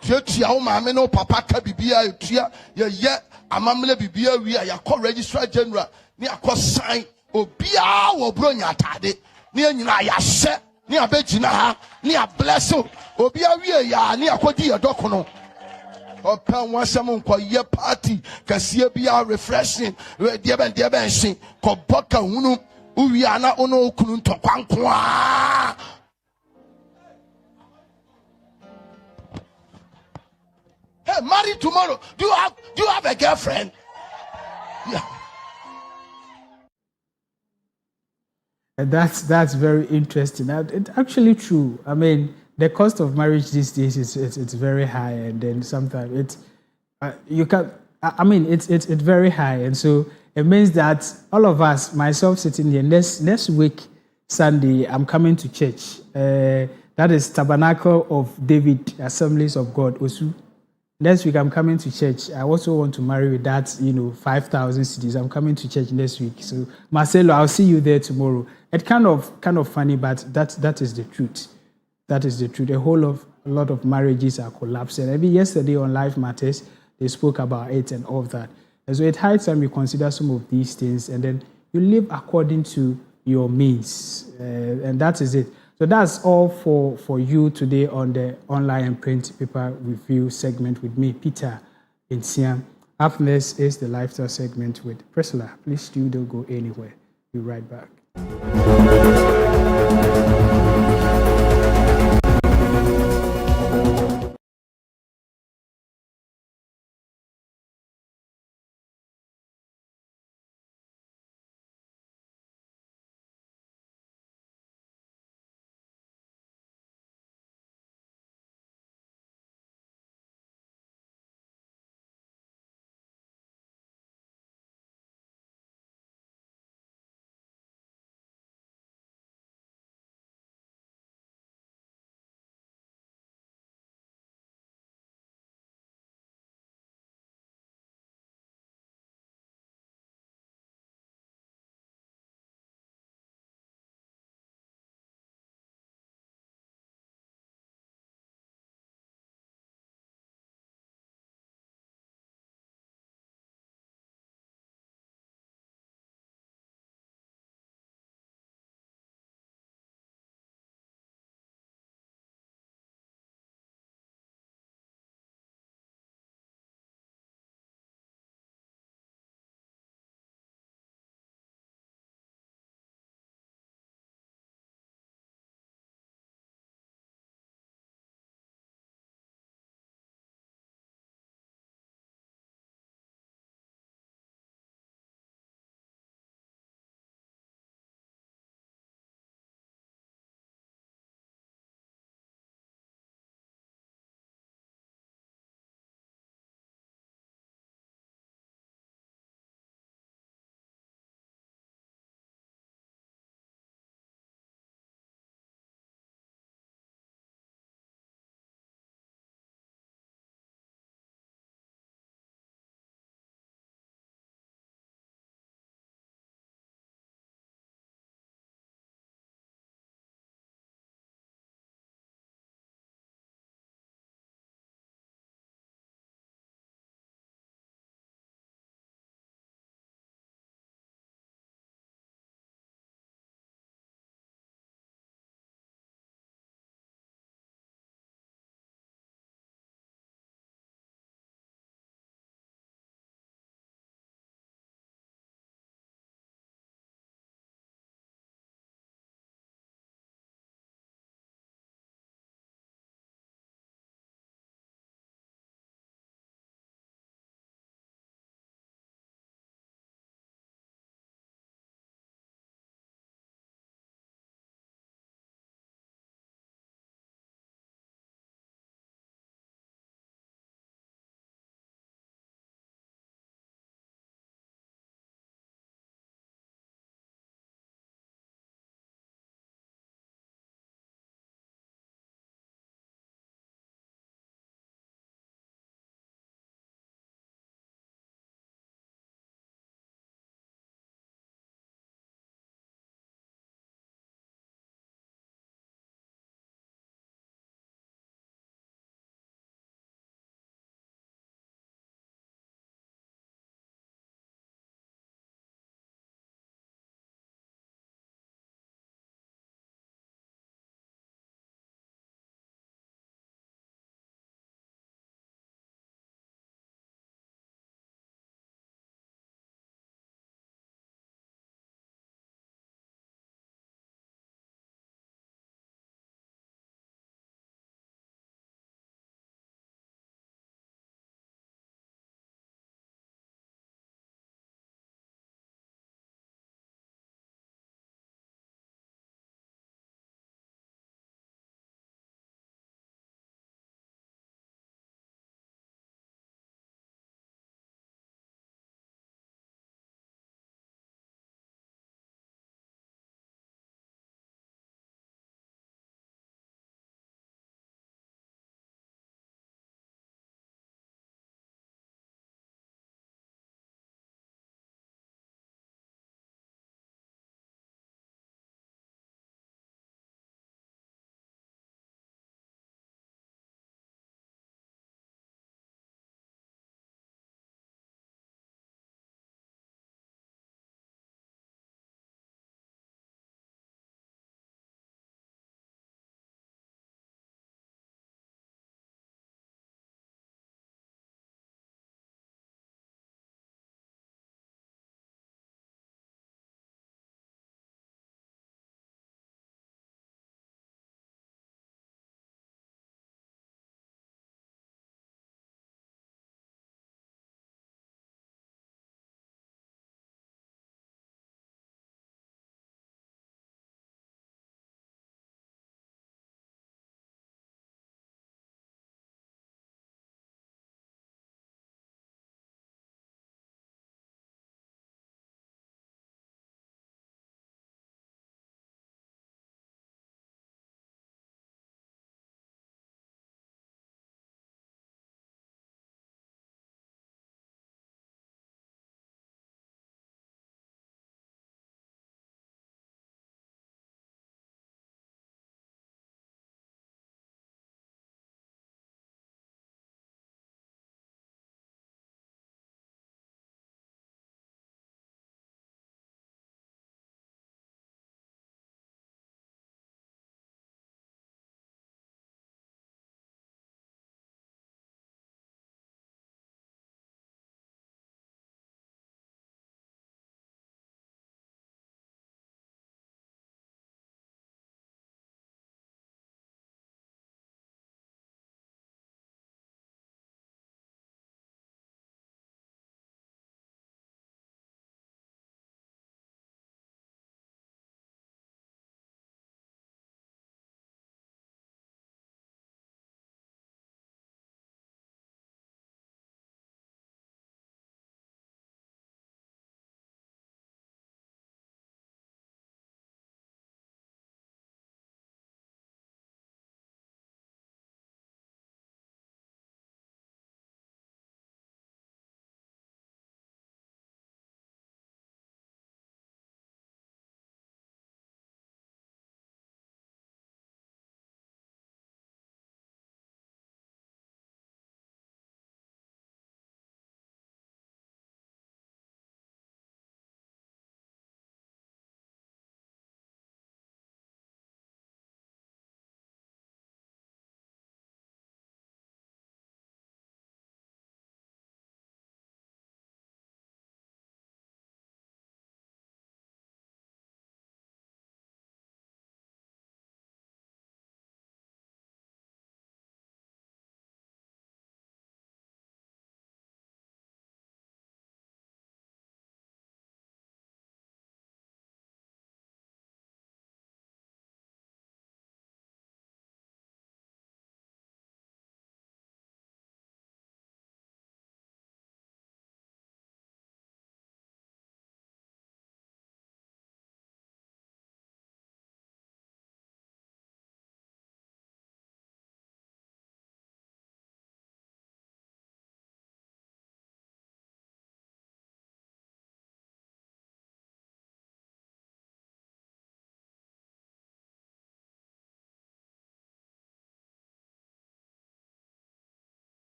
Papa kabibia ya amamle bibia wi ya call registrar general ni akọ sign obia wo bro nya atade ni anyina ya hye ni abegina ha ni bless obia wi ya ni akodi yedokono open wasem nko ye party kase bia refreshing de ben shin ko boka hunu uwi ana ono okunu ntokwanko a. Hey, marry tomorrow. Do you have a girlfriend? Yeah. And that's very interesting. It's actually true. I mean, the cost of marriage these days it's very high, and then sometimes it's it's very high, and so it means that all of us, myself sitting here, next week Sunday, I'm coming to church. That is Tabernacle of David Assemblies of God, Osu. Next week, I'm coming to church. I also want to marry with that, 5,000 CDs. I'm coming to church next week. So, Marcelo, I'll see you there tomorrow. It's kind of funny, but that is the truth. That is the truth. A lot of marriages are collapsing. Maybe yesterday on Life Matters, they spoke about it and all of that. And so, it's high time we consider some of these things, and then you live according to your means, and that is it. So that's all for you today on the online and print paper review segment with me, Peter Insiam. Up next is the lifestyle segment with Priscilla. Please don't go anywhere. Be right back.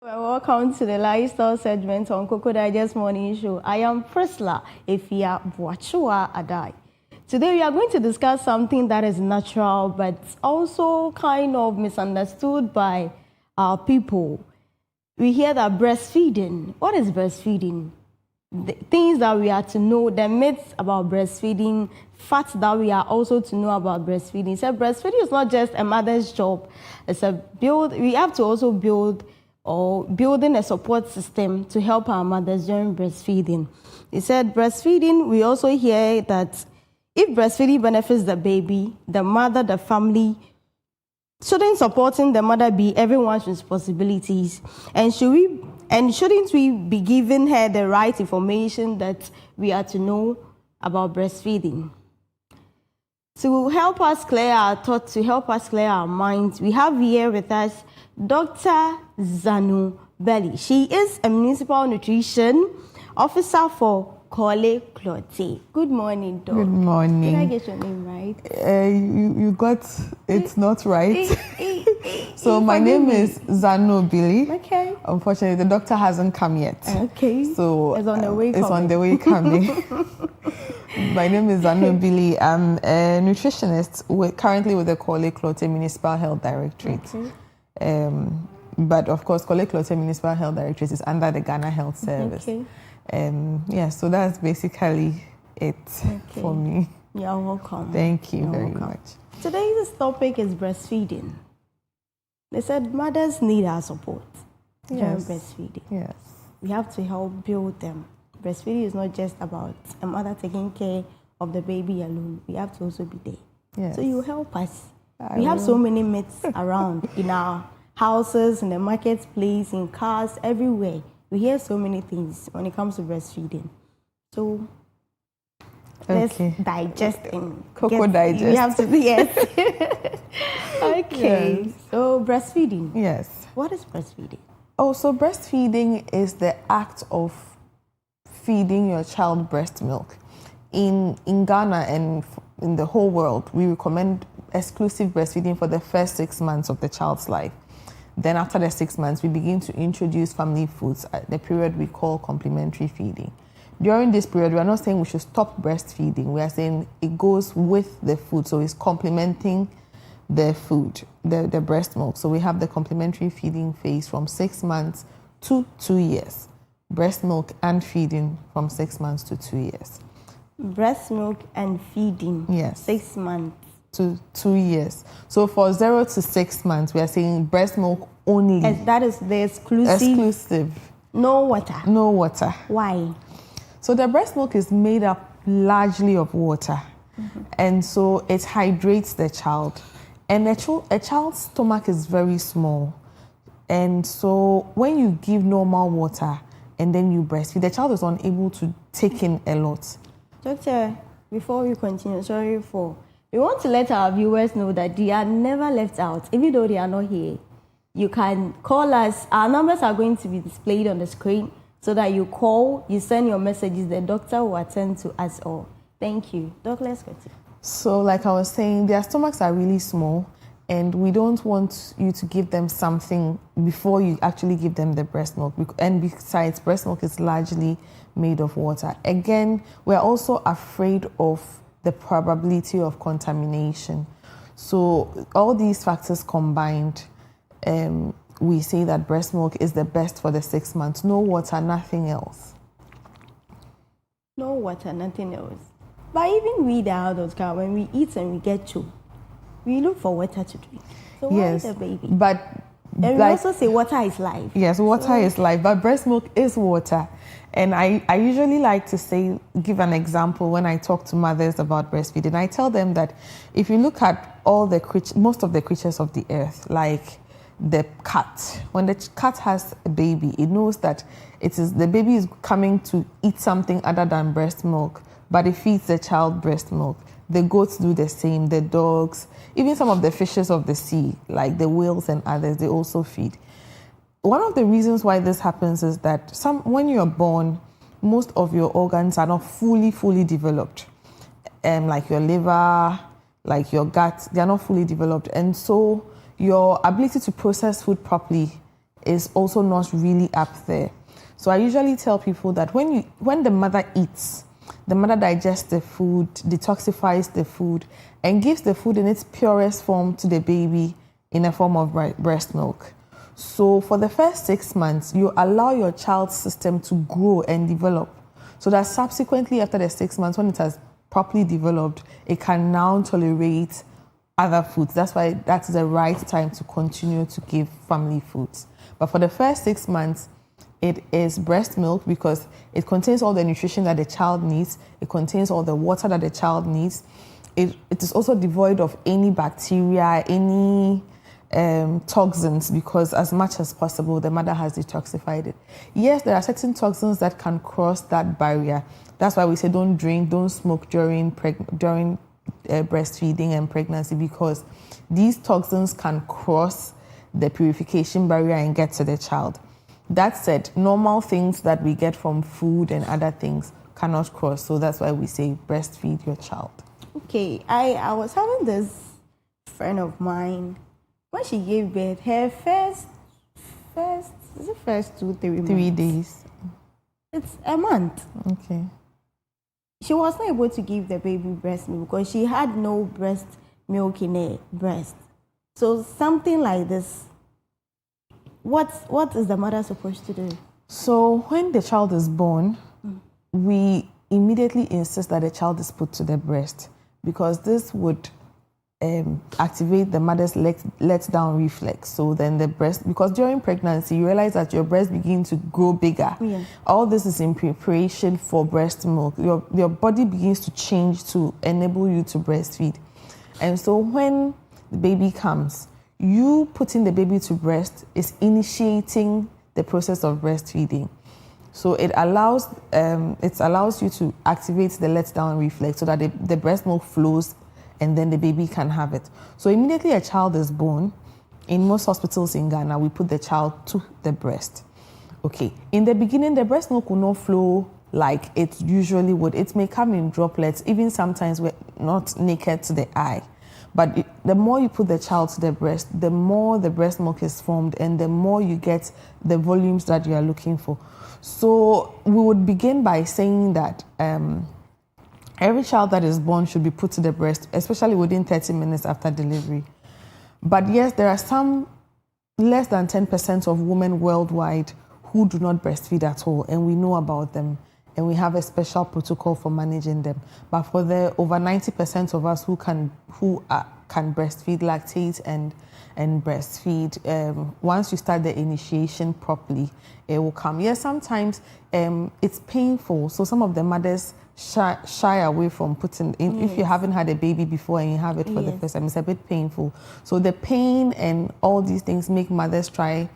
Well, welcome to the lifestyle segment on Koko Digest Morning Show. I am Priscilla Efia Boachua Adai. Today we are going to discuss something that is natural but also kind of misunderstood by our people. We hear that breastfeeding. What is breastfeeding? The things that we are to know, the myths about breastfeeding, facts that we are also to know about breastfeeding. So breastfeeding is not just a mother's job. It's a build. We have to also building a support system to help our mothers during breastfeeding. He said breastfeeding, we also hear that if breastfeeding benefits the baby, the mother, the family, shouldn't supporting the mother be everyone's responsibilities? And shouldn't we be giving her the right information that we are to know about breastfeeding? To help us clear our thoughts, to help us clear our minds, we have here with us Dr. Zanu Belly. She is a municipal nutrition officer for Kole Clote. Good morning, Doc. Good morning. Did I get your name right? You got it not right. So my name is Zanu Billy. Okay. Unfortunately, the doctor hasn't come yet. Okay. So it's on the way it's coming. on the way coming. My name is Zanu Billy. I'm a nutritionist currently with the Kole Clote Municipal Health Directorate. Okay. But of course, Kole Clote Municipal Health Directorate is under the Ghana Health Service. Okay. Yeah, so that's basically it for me. You're welcome. Thank you very much. Today's topic is breastfeeding. They said mothers need our support during breastfeeding. Yes. We have to help build them. Breastfeeding is not just about a mother taking care of the baby alone. We have to also be there. Yes. So you help us. We have so many myths around in our houses, in the marketplace, in cars, everywhere. We hear so many things when it comes to breastfeeding. So let's digest and Koko digest. You have to be, yes. Okay. Yes. So breastfeeding. Yes. What is breastfeeding? Oh, so breastfeeding is the act of feeding your child breast milk. In Ghana and in the whole world, we recommend exclusive breastfeeding for the first 6 months of the child's life. Then after the 6 months, we begin to introduce family foods at the period we call complementary feeding. During this period, we are not saying we should stop breastfeeding. We are saying it goes with the food, so it's complementing the food, the breast milk. So we have the complementary feeding phase from 6 months to 2 years. Breast milk and feeding from 6 months to 2 years. Breast milk and feeding. Yes. 6 months. To 2 years. So for 0 to 6 months, we are saying breast milk only. And that is the exclusive. Exclusive. No water. No water. Why? So the breast milk is made up largely of water. Mm-hmm. And so it hydrates the child. And a child's stomach is very small. And so when you give normal water and then you breastfeed, the child is unable to take in a lot. Doctor, before we continue, we want to let our viewers know that they are never left out, even though they are not here. You can call us. Our numbers are going to be displayed on the screen so that you call, you send your messages, the doctor will attend to us all. Thank you. Doc, let's continue. So like I was saying, their stomachs are really small and we don't want you to give them something before you actually give them the breast milk. And besides, breast milk is largely made of water. Again, we're also afraid of the probability of contamination. So all these factors combined, we say that breast milk is the best for the 6 months. No water, nothing else. No water, nothing else. But even we, the adults, when we eat and we get choked, we look for water to drink. So why the baby? And we also say water is life. Yes, water is life, but breast milk is water. And I usually like to give an example when I talk to mothers about breastfeeding. I tell them that if you look at most of the creatures of the earth, like the cat, when the cat has a baby, it knows that the baby is coming to eat something other than breast milk, but it feeds the child breast milk. The goats do the same, the dogs, even some of the fishes of the sea, like the whales and others, they also feed. One of the reasons why this happens is that when you're born, most of your organs are not fully developed. Like your liver, like your gut, they are not fully developed. And so your ability to process food properly is also not really up there. So I usually tell people that when the mother eats, the mother digests the food, detoxifies the food, and gives the food in its purest form to the baby in a form of breast milk. So for the first 6 months, you allow your child's system to grow and develop, so that subsequently after the 6 months, when it has properly developed, it can now tolerate other foods. That's why that's the right time to continue to give family foods. But for the first 6 months, it is breast milk because it contains all the nutrition that the child needs. It contains all the water that the child needs. It is also devoid of any bacteria, any toxins, because as much as possible, the mother has detoxified it. Yes, there are certain toxins that can cross that barrier. That's why we say don't drink, don't smoke during breastfeeding and pregnancy, because these toxins can cross the purification barrier and get to the child. That said, normal things that we get from food and other things cannot cross. So that's why we say breastfeed your child. Okay, I was having this friend of mine. When she gave birth, her first 2-3 months? 3 days. It's a month. Okay. She was not able to give the baby breast milk because she had no breast milk in her breast. So something like this, what is the mother supposed to do? So when the child is born, we immediately insist that the child is put to the breast, because this would activate the mother's let down reflex. So then the breast, because during pregnancy you realize that your breast begins to grow bigger. Yeah. All this is in preparation for breast milk. Your body begins to change to enable you to breastfeed. And so when the baby comes, you putting the baby to breast is initiating the process of breastfeeding. So it allows you to activate the let down reflex so that the breast milk flows and then the baby can have it. So immediately a child is born, in most hospitals in Ghana, we put the child to the breast. Okay, in the beginning, the breast milk will not flow like it usually would. It may come in droplets, even sometimes we're not naked to the eye. But the more you put the child to the breast, the more the breast milk is formed and the more you get the volumes that you are looking for. So we would begin by saying that every child that is born should be put to the breast, especially within 30 minutes after delivery. But yes, there are some less than 10% of women worldwide who do not breastfeed at all, and we know about them, and we have a special protocol for managing them. But for the over 90% of us who can breastfeed, lactate, and breastfeed, once you start the initiation properly, it will come. Yes, sometimes it's painful, so some of the mothers shy away from putting in. If you haven't had a baby before and you have it for the first time, it's a bit painful. So the pain and all these things make mothers try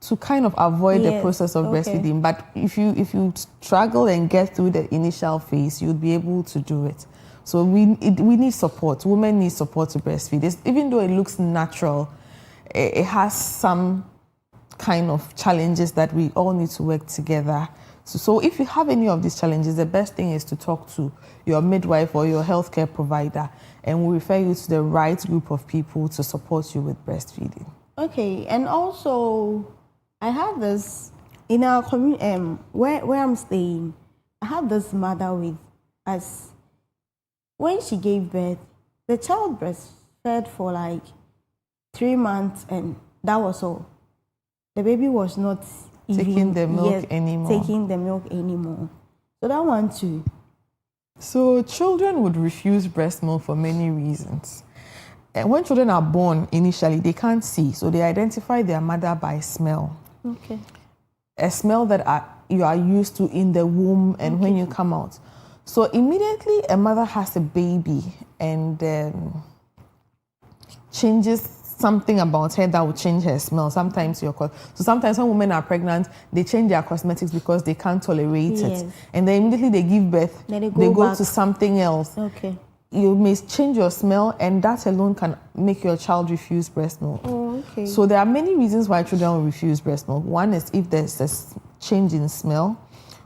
to kind of avoid the process of breastfeeding. But if you struggle and get through the initial phase, you'll be able to do it. So we need support. Women need support to breastfeed. Even though it looks natural, it has some kind of challenges that we all need to work together. So if you have any of these challenges, the best thing is to talk to your midwife or your healthcare provider, and we'll refer you to the right group of people to support you with breastfeeding. Okay, and also I have this in our community where I'm staying. I have this mother with us. When she gave birth, the child breastfed for like 3 months, and that was all. The baby was not taking the milk anymore. So that one too. So children would refuse breast milk for many reasons. And when children are born initially, they can't see, so they identify their mother by smell. Okay. A smell that you are used to in the womb and when you come out. So immediately a mother has a baby and changes something about her that will change her smell. Sometimes sometimes when women are pregnant, they change their cosmetics because they can't tolerate it. And then immediately they give birth, then they go to something else. Okay. You may change your smell, and that alone can make your child refuse breast milk. Oh, okay. So there are many reasons why children will refuse breast milk. One is if there's a change in smell.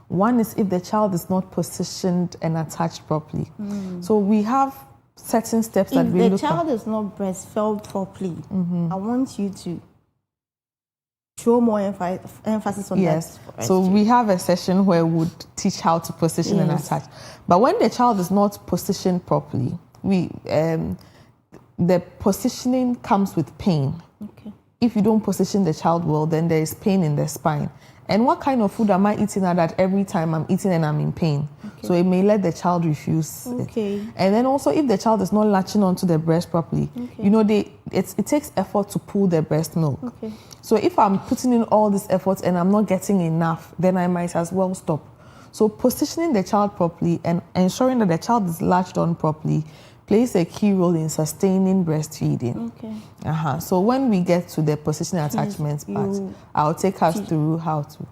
One is if the child is not positioned and attached properly. So we have certain steps that we look at. If the child is not breastfed properly, I want you to throw more emphasis on yes. that. So we have a session where we would teach how to position and attach. But when the child is not positioned properly, the positioning comes with pain. Okay. If you don't position the child well, then there is pain in the spine. And what kind of food am I eating now that every time I'm eating and I'm in pain? Okay. So it may let the child refuse. Okay. And then also if the child is not latching onto the breast properly, okay. you know, it takes effort to pull the breast milk. Okay. So if I'm putting in all this effort and I'm not getting enough, then I might as well stop. So positioning the child properly and ensuring that the child is latched on properly plays a key role in sustaining breastfeeding. Okay. So when we get to the position attachments part, I'll take us through how to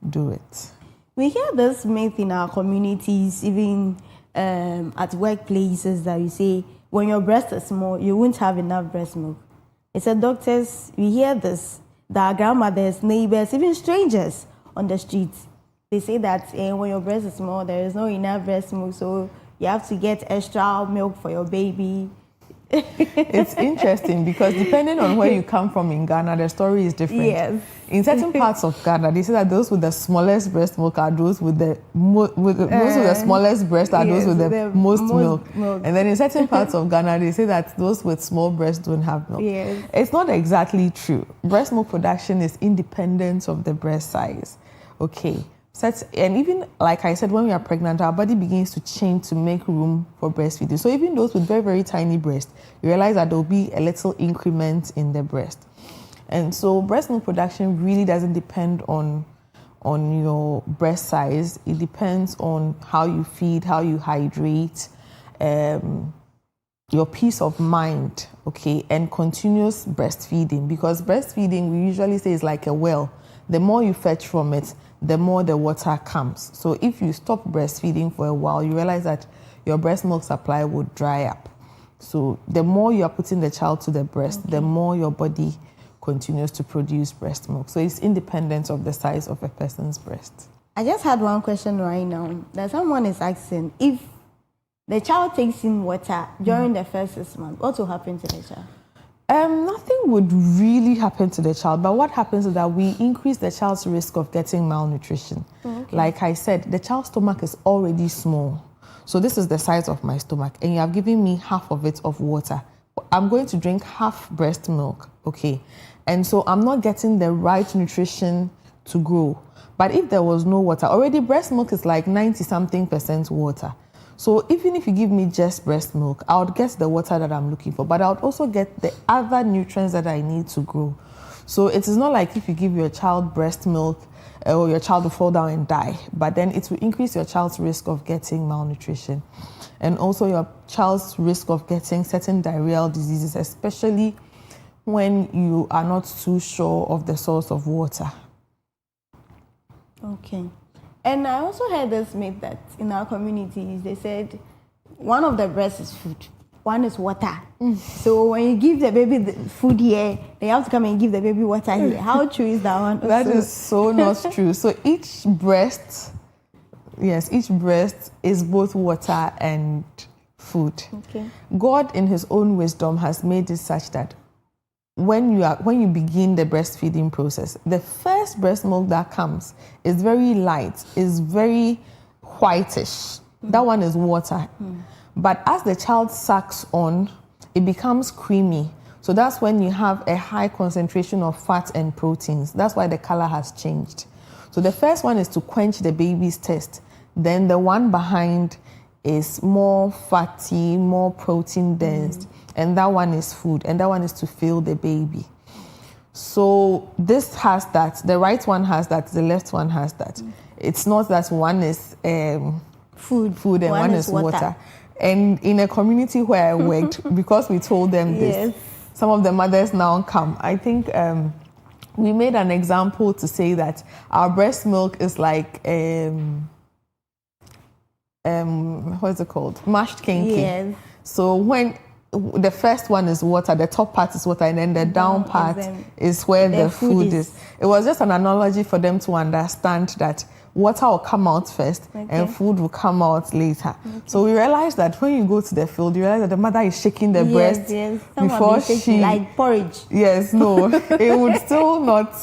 do it. We hear this myth in our communities, even at workplaces, that you say, when your breast is small, you won't have enough breast milk. It's a doctors, we hear this, that our grandmothers, neighbors, even strangers on the streets, they say that when your breast is small, there is no enough breast milk, so you have to get extra milk for your baby. It's interesting because depending on where you come from in Ghana, the story is different. Yes. In certain parts of Ghana, they say that those with the smallest breast milk are those with the those with the smallest breast are those with the most milk. And then in certain parts of Ghana, they say that those with small breasts don't have milk. Yes. It's not exactly true. Breast milk production is independent of the breast size. Okay. And even, like I said, when we are pregnant, our body begins to change to make room for breastfeeding. So even those with very, very tiny breasts, you realize that there will be a little increment in the breast. And so breast milk production really doesn't depend on your breast size. It depends on how you feed, how you hydrate, your peace of mind, okay, and continuous breastfeeding. Because breastfeeding, we usually say, is like a well. The more you fetch from it, the more the water comes. So if you stop breastfeeding for a while, you realize that your breast milk supply would dry up. So the more you are putting the child to the breast, the more your body continues to produce breast milk. So it's independent of the size of a person's breast. I just had one question right now. That someone is asking, if the child takes in water during the first 6 months, what will happen to the child? Nothing would really happen to the child, but what happens is that we increase the child's risk of getting malnutrition. Okay. Like I said, the child's stomach is already small. So this is the size of my stomach, and you have given me half of it of water. I'm going to drink half breast milk, okay? And so I'm not getting the right nutrition to grow. But if there was no water, already breast milk is like 90-something% water. So even if you give me just breast milk, I would get the water that I'm looking for, but I would also get the other nutrients that I need to grow. So it is not like if you give your child breast milk, or your child will fall down and die, but then it will increase your child's risk of getting malnutrition. And also your child's risk of getting certain diarrheal diseases, especially when you are not too sure of the source of water. Okay. And I also heard this myth that in our communities, they said one of the breasts is food, one is water. So when you give the baby the food here, they have to come and give the baby water here. How true is that one? That is so not true. So each breast is both water and food. Okay. God, in His own wisdom, has made it such that when you begin the breastfeeding process, the first breast milk that comes is very light, is very whitish. That one is water. But as the child sucks on, it becomes creamy. So that's when you have a high concentration of fat and proteins. That's why the color has changed. So the first one is to quench the baby's thirst. Then the one behind is more fatty, more protein dense. And that one is food, and that one is to fill the baby. So this has that, the right one has that, the left one has that. It's not that one is food and one is water. And in a community where I worked, because we told them this, some of the mothers now come. I think we made an example to say that our breast milk is like, what's it called? Mashed kenkey. Yes. So when the first one is water, the top part is water, and then the down part is where the food is. It was just an analogy for them to understand that water will come out first and food will come out later. So we realized that when you go to the field, you realize that the mother is shaking the breast before she... Like porridge. Yes, no, it would still not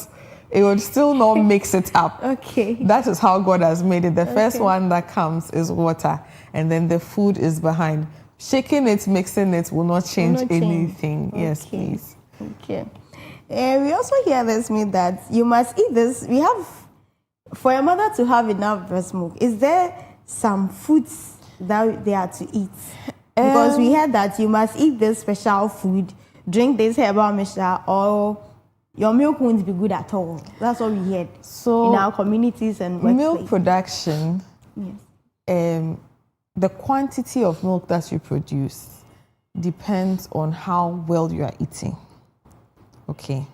it would still not mix it up. Okay. That is how God has made it. The first one that comes is water, and then the food is behind. Shaking it, mixing it will not change anything. Yes, please. Okay. We also hear this myth that you must eat this. We have, for a mother to have enough breast milk, is there some foods that they are to eat? Because we heard that you must eat this special food, drink this herbal mixture, or your milk won't be good at all. That's what we heard in our communities and workplace. Milk production, the quantity of milk that you produce depends on how well you are eating. Okay.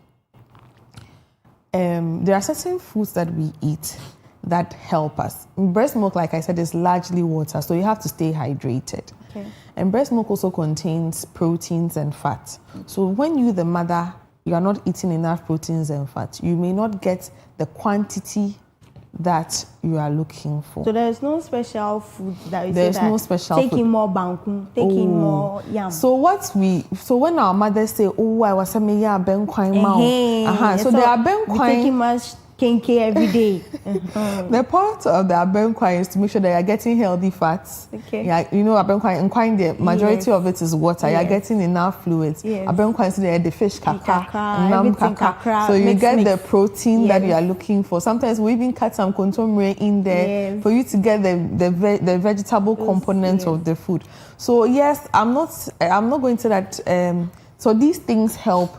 There are certain foods that we eat that help us. Breast milk, like I said, is largely water, so you have to stay hydrated. Okay. And breast milk also contains proteins and fat. So when you, the mother, you are not eating enough proteins and fat, you may not get the quantity that you are looking for. So there is no special food that you There's say that no special taking food. more banku, taking more yam. So when our mothers say, oh, I was saying yeah, ben kwai mao. So there are ben kwai. Taking much kenke every day. The part of the abenkwai is to make sure that you're getting healthy fats. Okay. Yeah, you know abenkwai, the majority of it is water. You're getting enough fluids. Yes. Abenkwai is the fish kakra, everything kakra, so you get the protein that Yes. you are looking for. Sometimes we even cut some kontomire in there for you to get the vegetable component of the food. So yes, I'm not going to that. So these things help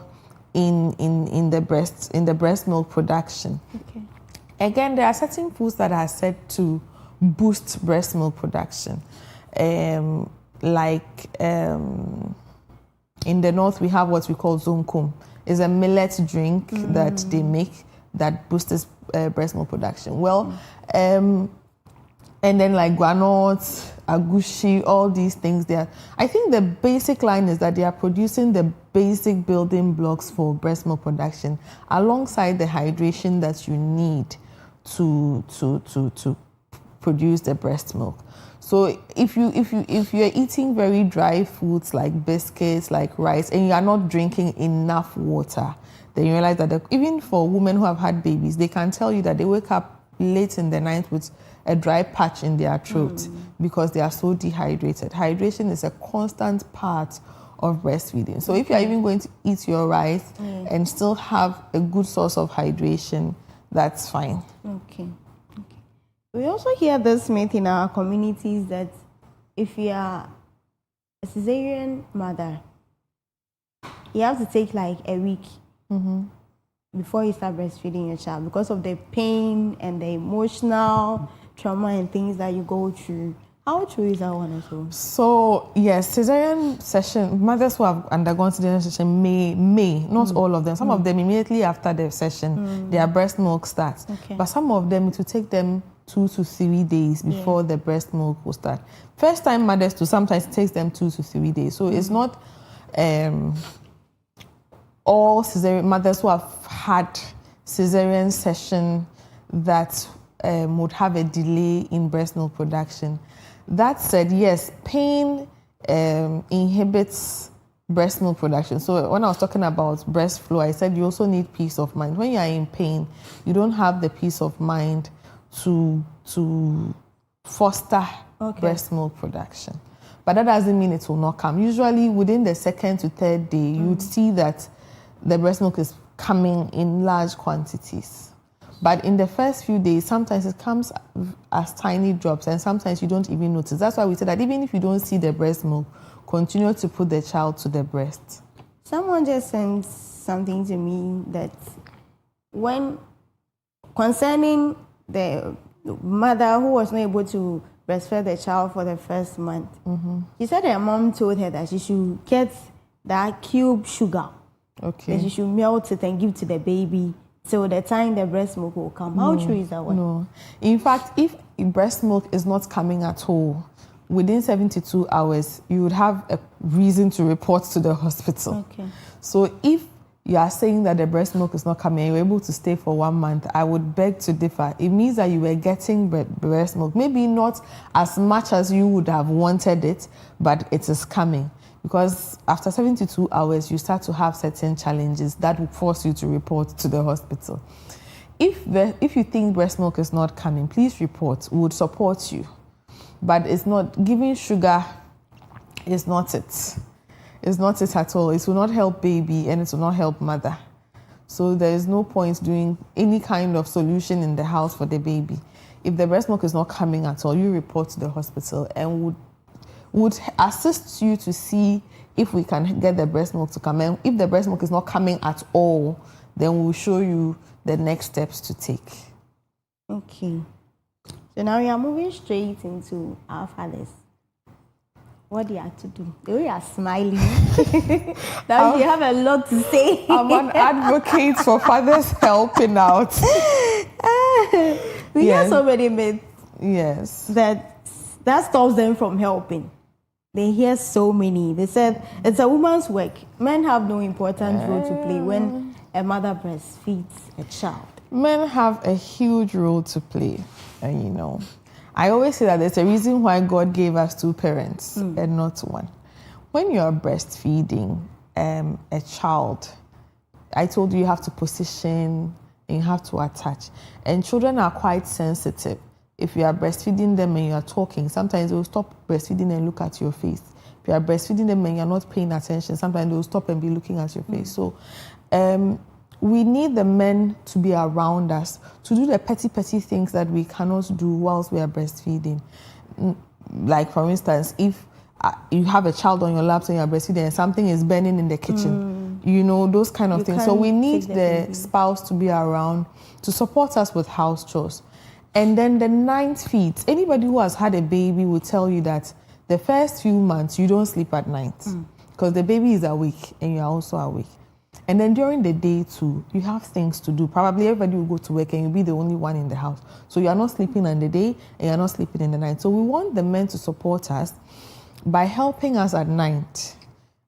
in the breast milk production. Okay. Again, there are certain foods that are said to boost breast milk production. In the north, we have what we call zonkum. It's a millet drink that they make that boosts breast milk production. Well, and then like granules, agushi, all these things there. I think the basic line is that they are producing the basic building blocks for breast milk production alongside the hydration that you need to produce the breast milk. So if you're eating very dry foods like biscuits, like rice, and you are not drinking enough water, then you realize that even for women who have had babies, they can tell you that they wake up late in the night with a dry patch in their throat because they are so dehydrated. Hydration is a constant part of breastfeeding. So if you're even going to eat your rice and still have a good source of hydration, that's fine. Okay. We also hear this myth in our communities that if you are a cesarean mother, you have to take like a week before you start breastfeeding your child because of the pain and the emotional trauma and things that you go through. How true is that one as well? So yes, cesarean section, mothers who have undergone cesarean section may, not all of them. Some of them immediately after the session, their breast milk starts. Okay. But some of them, it will take them 2 to 3 days before the breast milk will start. First time mothers too, sometimes it takes them 2 to 3 days. So it's not all cesarean mothers who have had cesarean session that would have a delay in breast milk production. That said, yes, pain inhibits breast milk production. So when I was talking about breast flow, I said you also need peace of mind. When you are in pain, you don't have the peace of mind to foster breast milk production. But that doesn't mean it will not come. Usually within the 2nd to 3rd day, you would see that the breast milk is coming in large quantities. But in the first few days, sometimes it comes as tiny drops and sometimes you don't even notice. That's why we say that even if you don't see the breast milk, continue to put the child to the breast. Someone just sent something to me that when concerning the mother who was not able to breastfeed the child for the first month, she said her mom told her that she should get that cube sugar. Okay. And she should melt it and give to the baby till the time the breast milk will come. How true is that one? No. In fact, if breast milk is not coming at all, within 72 hours, you would have a reason to report to the hospital. Okay. So if you are saying that the breast milk is not coming and you're able to stay for 1 month, I would beg to differ. It means that you were getting breast milk. Maybe not as much as you would have wanted it, but it is coming. Because after 72 hours, you start to have certain challenges that will force you to report to the hospital. if you think breast milk is not coming, please report. We would support you. But it's not, giving sugar is not it. It's not it at all. It will not help baby and it will not help mother. So there is no point doing any kind of solution in the house for the baby. If the breast milk is not coming at all, you report to the hospital and would assist you to see if we can get the breast milk to come. And if the breast milk is not coming at all, then we'll show you the next steps to take. Okay. So now we are moving straight into our fathers. What do you have to do? The way you are smiling. Now you have a lot to say. I'm an advocate for fathers helping out. We have so many myths. Yes. That stops them from helping. They hear so many. They said it's a woman's work. Men have no important role to play when a mother breastfeeds a child. Men have a huge role to play. And I always say that there's a reason why God gave us two parents and not one. When you are breastfeeding a child, I told you have to position and you have to attach. And children are quite sensitive. If you are breastfeeding them and you are talking, sometimes they will stop breastfeeding and look at your face. If you are breastfeeding them and you're not paying attention, sometimes they will stop and be looking at your face. So we need the men to be around us to do the petty things that we cannot do whilst we are breastfeeding. Like, for instance, if you have a child on your lap and you're breastfeeding and something is burning in the kitchen, those kind of things. So we need the spouse to be around to support us with house chores. And then the 9th feet, anybody who has had a baby will tell you that the first few months you don't sleep at night because the baby is awake and you are also awake. And then during the day too, you have things to do. Probably everybody will go to work and you'll be the only one in the house. So you are not sleeping in the day and you're not sleeping in the night. So we want the men to support us by helping us at night.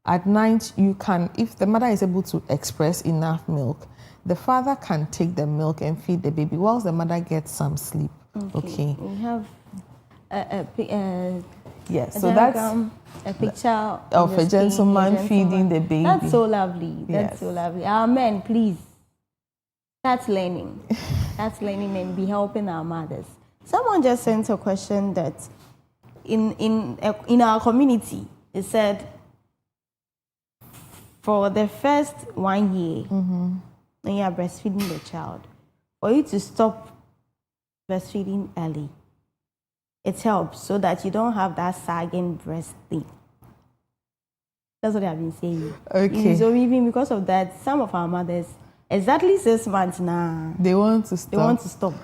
At night, you can, if the mother is able to express enough milk, the father can take the milk and feed the baby whilst the mother gets some sleep. Okay. We have yes, so that's a picture of a gentleman feeding the baby. That's so lovely. That's Yes. so lovely. Our men, please, start learning. Start learning and be helping our mothers. Someone just sent a question that in our community, it said for the first 1 year, when you are breastfeeding the child, for you to stop breastfeeding early, it helps so that you don't have that sagging breast thing. That's what I've been saying. Okay. So even because of that, some of our mothers, exactly 6 months now, They want to stop. they want to stop.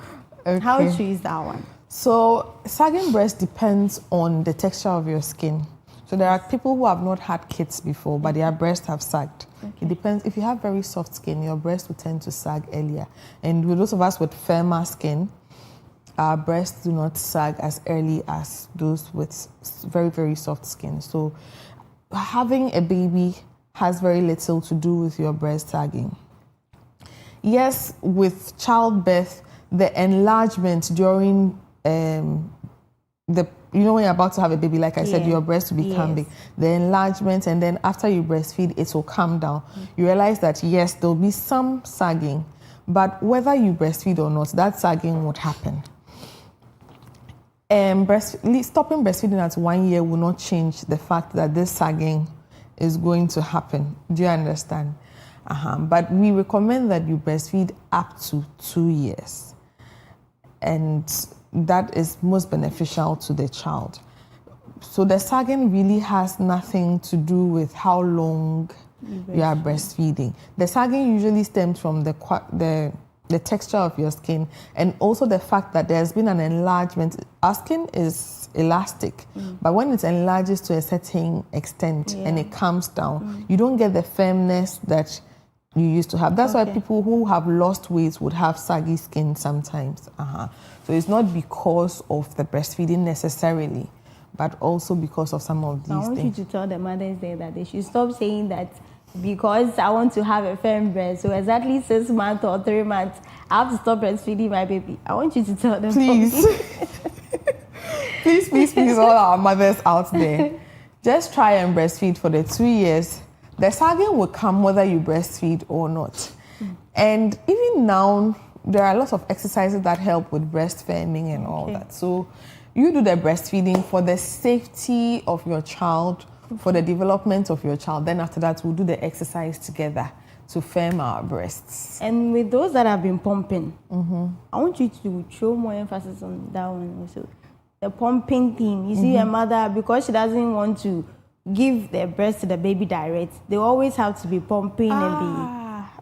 Okay. How true is that one? So sagging breast depends on the texture of your skin. So there are people who have not had kids before, but their breasts have sagged. It depends. If you have very soft skin, your breast will tend to sag earlier. And with those of us with firmer skin, our breasts do not sag as early as those with very, very soft skin. So having a baby has very little to do with your breast sagging. Yes, with childbirth, the enlargement during when you're about to have a baby, like I said, your breast will become big. The enlargement, and then after you breastfeed, it will calm down. You realize that, yes, there'll be some sagging, but whether you breastfeed or not, that sagging would happen. Stopping breastfeeding at 1 year will not change the fact that this sagging is going to happen. Do you understand? But we recommend that you breastfeed up to 2 years. And that is most beneficial to the child. So the sagging really has nothing to do with how long you are breastfeeding. The sagging usually stems from the texture of your skin and also the fact that there's been an enlargement. Our skin is elastic, but when it enlarges to a certain extent and it comes down, you don't get the firmness that you used to have. That's why people who have lost weight would have saggy skin sometimes. So it's not because of the breastfeeding necessarily, but also because of some of these things. I want you to tell the mothers there that they should stop saying that because I want to have a firm breast, so exactly 6 months or 3 months, I have to stop breastfeeding my baby. I want you to tell them. Please. please, all our mothers out there. Just try and breastfeed for the 2 years. The sagging will come whether you breastfeed or not. And even now, there are lots of exercises that help with breast firming and all that. So you do the breastfeeding for the safety of your child, for the development of your child. Then after that, we'll do the exercise together to firm our breasts. And with those that have been pumping, I want you to show more emphasis on that one also. The pumping thing. You see, a mother, because she doesn't want to give the breast to the baby direct, they always have to be pumping and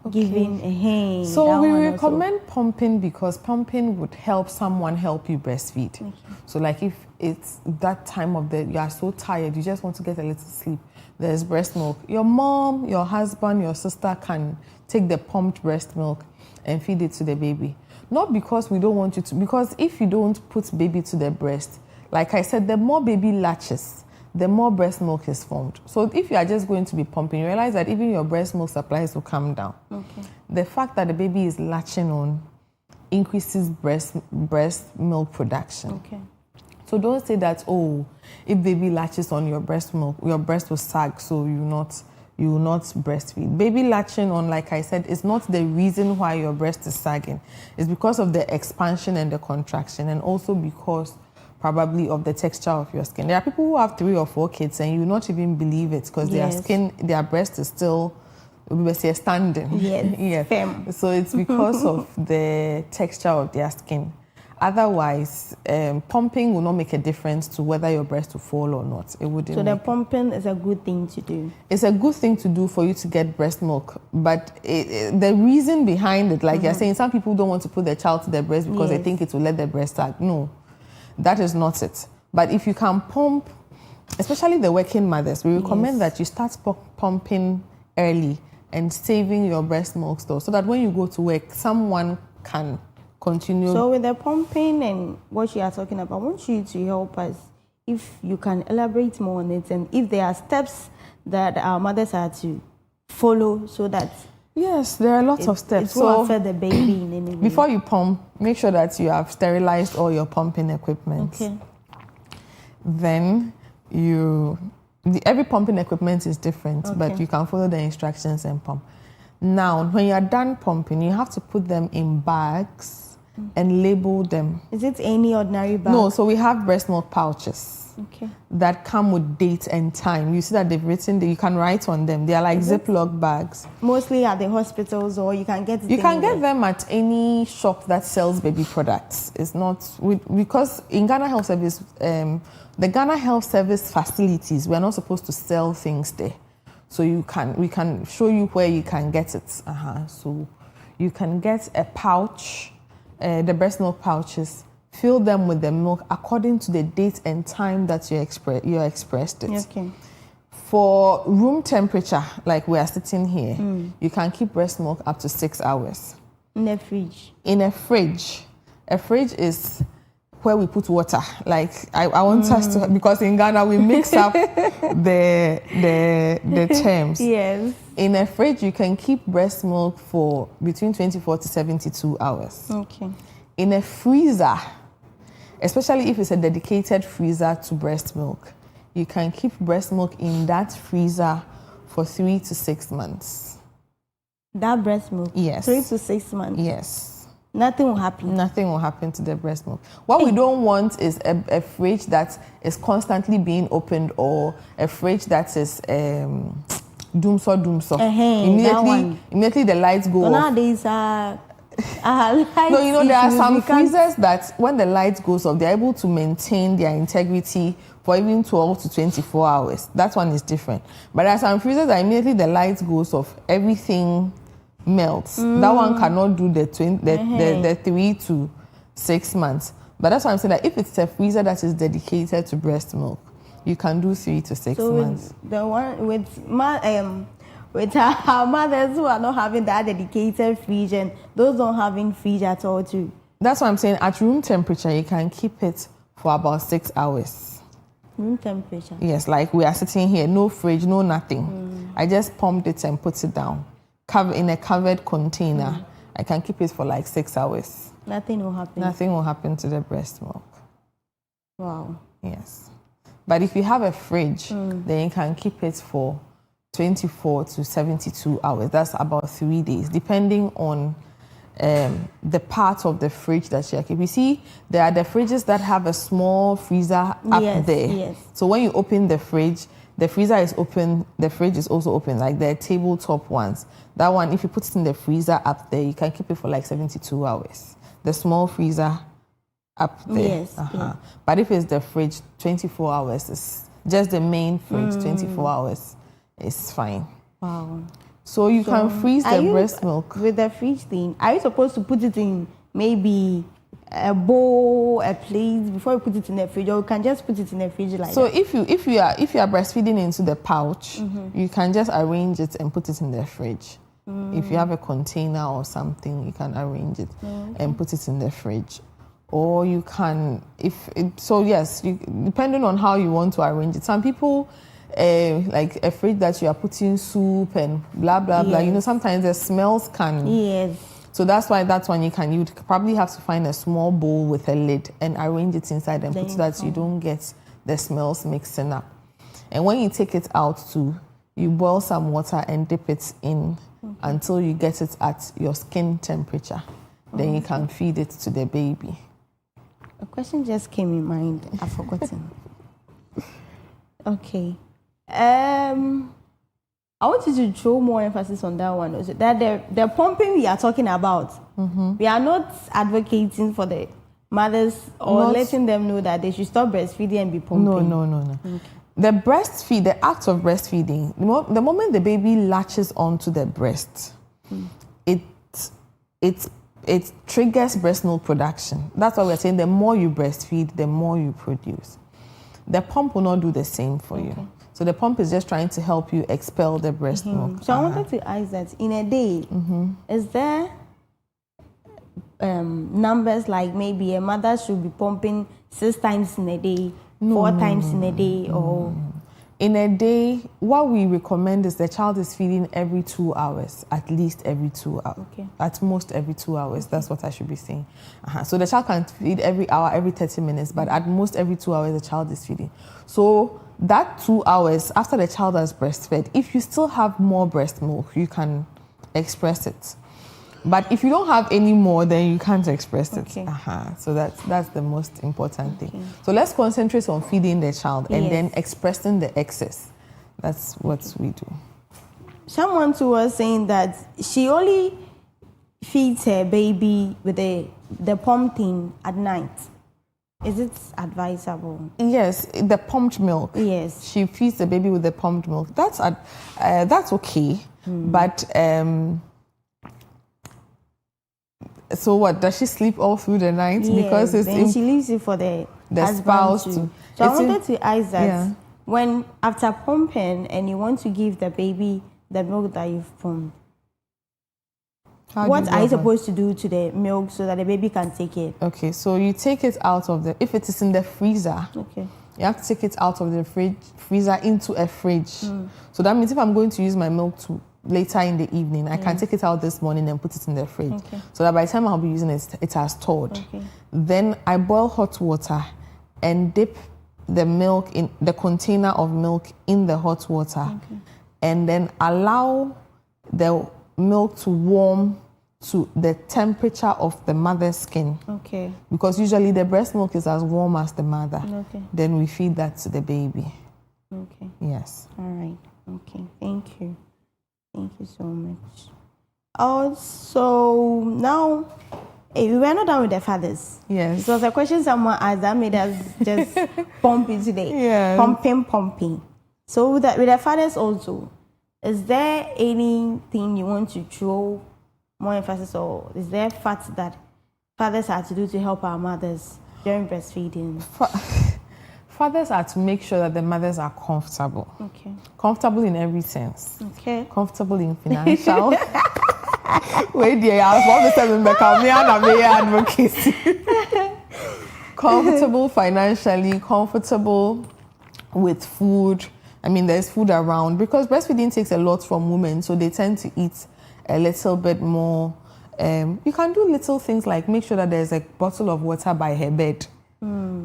be giving a hand. So we recommend pumping because pumping would help someone help you breastfeed. Okay. So like if it's that time of the, you are so tired, you just want to get a little sleep, there's breast milk. Your mom, your husband, your sister can take the pumped breast milk and feed it to the baby. Not because we don't want you to, because if you don't put baby to the breast, like I said, the more baby latches, the more breast milk is formed. So if you are just going to be pumping, you realize that even your breast milk supplies will come down. Okay. The fact that the baby is latching on increases breast milk production. Okay. So don't say that, oh, if baby latches on your breast milk, your breast will sag, so you will not breastfeed. Baby latching on, like I said, is not the reason why your breast is sagging. It's because of the expansion and the contraction, and also because probably of the texture of your skin. There are people who have 3 or 4 kids and you will not even believe it because their skin, their breast is still, we will say, standing. Yes. Yes. So it's because of the texture of their skin. Otherwise, pumping will not make a difference to whether your breast will fall or not. It wouldn't. So the pumping is a good thing to do. It's a good thing to do for you to get breast milk, but the reason behind it, like you're saying, some people don't want to put their child to their breast because they think it will let their breast sag. No. That is not it. But if you can pump, especially the working mothers, we recommend that you start pumping early and saving your breast milk store so that when you go to work, someone can continue. So with the pumping and what you are talking about, I want you to help us, if you can elaborate more on it, and if there are steps that our mothers are to follow so that... Yes, there are lots of steps. It won't affect the baby in any way. Before you pump, make sure that you have sterilized all your pumping equipment. Okay. Then every pumping equipment is different, but you can follow the instructions and pump. Now, when you are done pumping, you have to put them in bags and label them. Is it any ordinary bag? No, so we have breast milk pouches. Okay. That come with date and time. You see that they've written that you can write on them. They are like Ziploc bags. Mostly at the hospitals, or you can get it. You can get them at any shop that sells baby products. It's not because in Ghana Health Service, the Ghana Health Service facilities, we are not supposed to sell things there. So we can show you where you can get it. So you can get a pouch, the breast milk pouches. Fill them with the milk according to the date and time that you expressed it. Okay. For room temperature, like we are sitting here, you can keep breast milk up to 6 hours. In a fridge? In a fridge. A fridge is where we put water. Like I want us to, because in Ghana we mix up the terms. Yes. In a fridge, you can keep breast milk for between 24 to 72 hours. Okay. In a freezer, especially if it's a dedicated freezer to breast milk, you can keep breast milk in that freezer for 3 to 6 months. That breast milk? Yes. 3 to 6 months? Yes. Nothing will happen? Nothing will happen to the breast milk. What we don't want is a fridge that is constantly being opened, or a fridge that is doomso. Immediately the lights go off. Nowadays, no, you know, there are some freezers that when the light goes off, they're able to maintain their integrity for even 12 to 24 hours. That one is different. But there are some freezers that immediately the light goes off, everything melts. That one cannot do the 3 to 6 months. But that's why I'm saying that if it's a freezer that is dedicated to breast milk, you can do 3 to 6 months. The one with our mothers who are not having that dedicated fridge, and those don't having fridge at all too. That's why I'm saying at room temperature, you can keep it for about 6 hours. Room temperature? Yes, like we are sitting here, no fridge, no nothing. I just pumped it and put it down. In a covered container. I can keep it for like 6 hours. Nothing will happen? Nothing will happen to the breast milk. Wow. Yes. But if you have a fridge, then you can keep it for 24 to 72 hours. That's about 3 days, depending on the part of the fridge that you're keeping. You see, there are the fridges that have a small freezer up there. Yes. So when you open the fridge, the freezer is open, the fridge is also open, like the tabletop ones. That one, if you put it in the freezer up there, you can keep it for like 72 hours. The small freezer up there. Yes. Yeah. But if it's the fridge, 24 hours is just the main fridge, 24 hours is fine. Wow. So you can freeze the breast milk. With the fridge thing, are you supposed to put it in maybe a bowl, a plate before you put it in the fridge, or you can just put it in the fridge like so that? if you are breastfeeding into the pouch, you can just arrange it and put it in the fridge. If you have a container or something, you can arrange it and put it in the fridge. Or you can, depending on how you want to arrange it. Some people, like a fridge that you are putting soup and blah, blah, blah. You know, sometimes the smells can... Yes. So that's why that one you'd probably have to find a small bowl with a lid and arrange it inside and put it so that you don't get the smells mixing up. And when you take it out too, you boil some water and dip it in until you get it at your skin temperature. Then you can feed it to the baby. A question just came in mind. I've forgotten. Okay. I want you to throw more emphasis on that one. Also, that the pumping we are talking about, we are not advocating for the mothers or letting them know that they should stop breastfeeding and be pumping. No. Okay. The act of breastfeeding, the moment the baby latches onto the breast, it triggers breast milk production. That's why we're saying the more you breastfeed, the more you produce. The pump will not do the same for you. So the pump is just trying to help you expel the breast milk. So I wanted to ask that in a day, is there numbers like maybe a mother should be pumping 6 times in a day, 4 times in a day, or... In a day, what we recommend is the child is feeding every 2 hours, at least every 2 hours. Okay. At most every 2 hours, that's what I should be saying. So the child can feed every hour, every 30 minutes, but at most every 2 hours the child is feeding. So that 2 hours after the child has breastfed, if you still have more breast milk, you can express it. But if you don't have any more, then you can't express it. So that's the most important thing. So let's concentrate on feeding the child and then expressing the excess. That's what we do. Someone too was saying that she only feeds her baby with the pump thing at night. Is it advisable? Yes, the pumped milk. Yes. She feeds the baby with the pumped milk. That's okay. But so what? Does she sleep all through the night? Yes, because then she leaves it for the spouse too. to. So I wanted to ask that when after pumping and you want to give the baby the milk that you've pumped, what are you supposed to do to the milk so that the baby can take it? Okay, so you take it out of if it is in the freezer. Okay. You have to take it out of the freezer into a fridge. So that means if I'm going to use my milk later in the evening, I can take it out this morning and put it in the fridge. Okay. So that by the time I'll be using it, it has thawed. Okay. Then I boil hot water and dip the milk in the container of milk in the hot water. And then allow the milk to warm to the temperature of the mother's skin. Okay. Because usually the breast milk is as warm as the mother. Okay. Then we feed that to the baby. Okay. Yes. All right. Okay. Thank you. Thank you so much. Also, now, we were not done with the fathers. Yes. It was a question someone asked that made us just pumping today. Yes. Pumping. So with the fathers also, is there anything you want to throw more emphasis, or is there facts that fathers have to do to help our mothers during breastfeeding? Fathers are to make sure that the mothers are comfortable. Okay. Comfortable in every sense. Okay. Comfortable in financial. Wait there, I was advocacy. Comfortable financially, comfortable with food. I mean, there's food around because breastfeeding takes a lot from women, so they tend to eat a little bit more. You can do little things like make sure that there's a bottle of water by her bed.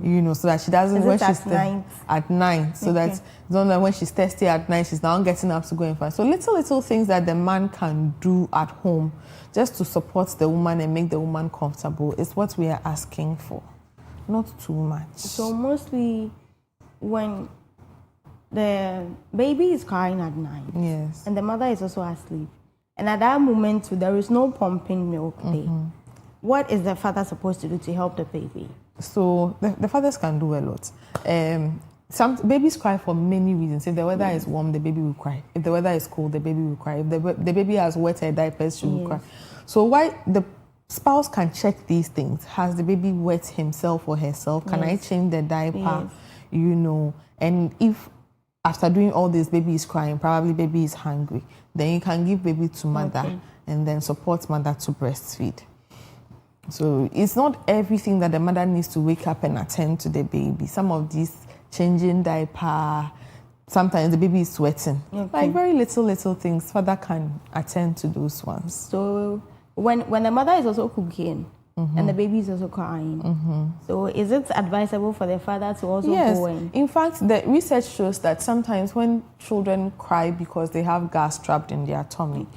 you know, so that she doesn't Is when it she's at night? At night, so Okay. that don't know when she's thirsty at night, she's now getting up to go and find. So little things that the man can do at home just to support the woman and make the woman comfortable is what we are asking for, not too much. So mostly when the baby is crying at night, Yes. and the mother is also asleep, and at that moment too, there is no pumping milk there. What is the father supposed to do to help the baby? So the fathers can do a lot. Some babies cry for many reasons. If the weather is warm, the baby will cry. If the weather is cold, the baby will cry. If the baby has wet her diapers, she will cry. So why the spouse can check these things? Has the baby wet himself or herself? Can I change the diaper? Yes. You know, and if after doing all this, baby is crying, probably baby is hungry, then you can give baby to mother and then support mother to breastfeed. So it's not everything that the mother needs to wake up and attend to the baby. Some of these changing diaper, sometimes the baby is sweating. Like very little things, father can attend to those ones. So when the mother is also cooking and the baby is also crying, so is it advisable for the father to also go in? In fact, the research shows that sometimes when children cry because they have gas trapped in their tummy,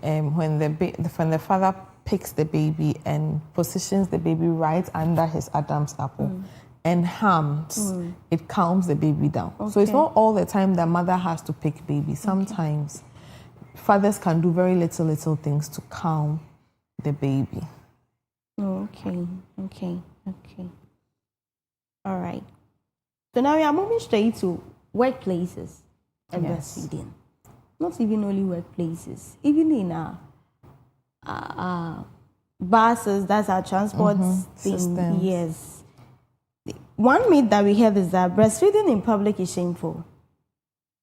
when the father picks the baby and positions the baby right under his Adam's apple and hums, it calms the baby down. So it's not all the time that mother has to pick baby. Sometimes fathers can do very little things to calm the baby. Okay. All right. So now we are moving straight to workplaces and breastfeeding. Not even only workplaces, even in buses, that's our transport thing. Systems. Yes. One myth that we heard is that breastfeeding in public is shameful.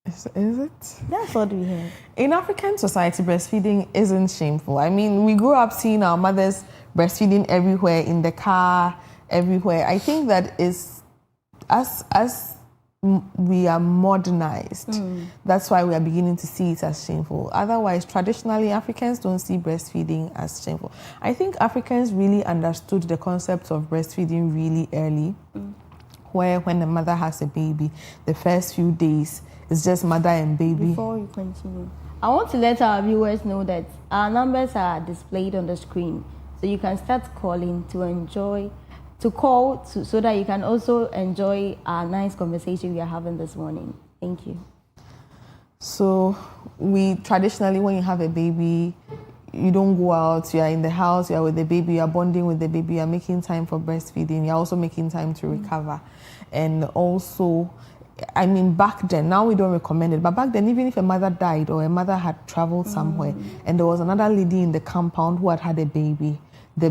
Is it? That's what we heard. In African society, breastfeeding isn't shameful. I mean, we grew up seeing our mothers breastfeeding everywhere, in the car, everywhere. I think that is, as we are modernized, that's why we are beginning to see it as shameful. Otherwise, traditionally, Africans don't see breastfeeding as shameful. I think Africans really understood the concept of breastfeeding really early, where when the mother has a baby, the first few days, it's just mother and baby. Before we continue, I want to let our viewers know that our numbers are displayed on the screen. So you can start calling so that you can also enjoy our nice conversation we are having this morning. Thank you. So we traditionally, when you have a baby, you don't go out, you are in the house, you are with the baby, you are bonding with the baby, you are making time for breastfeeding, you're also making time to recover. And also, I mean, back then, now we don't recommend it, but back then, even if a mother died or a mother had traveled somewhere and there was another lady in the compound who had a baby, the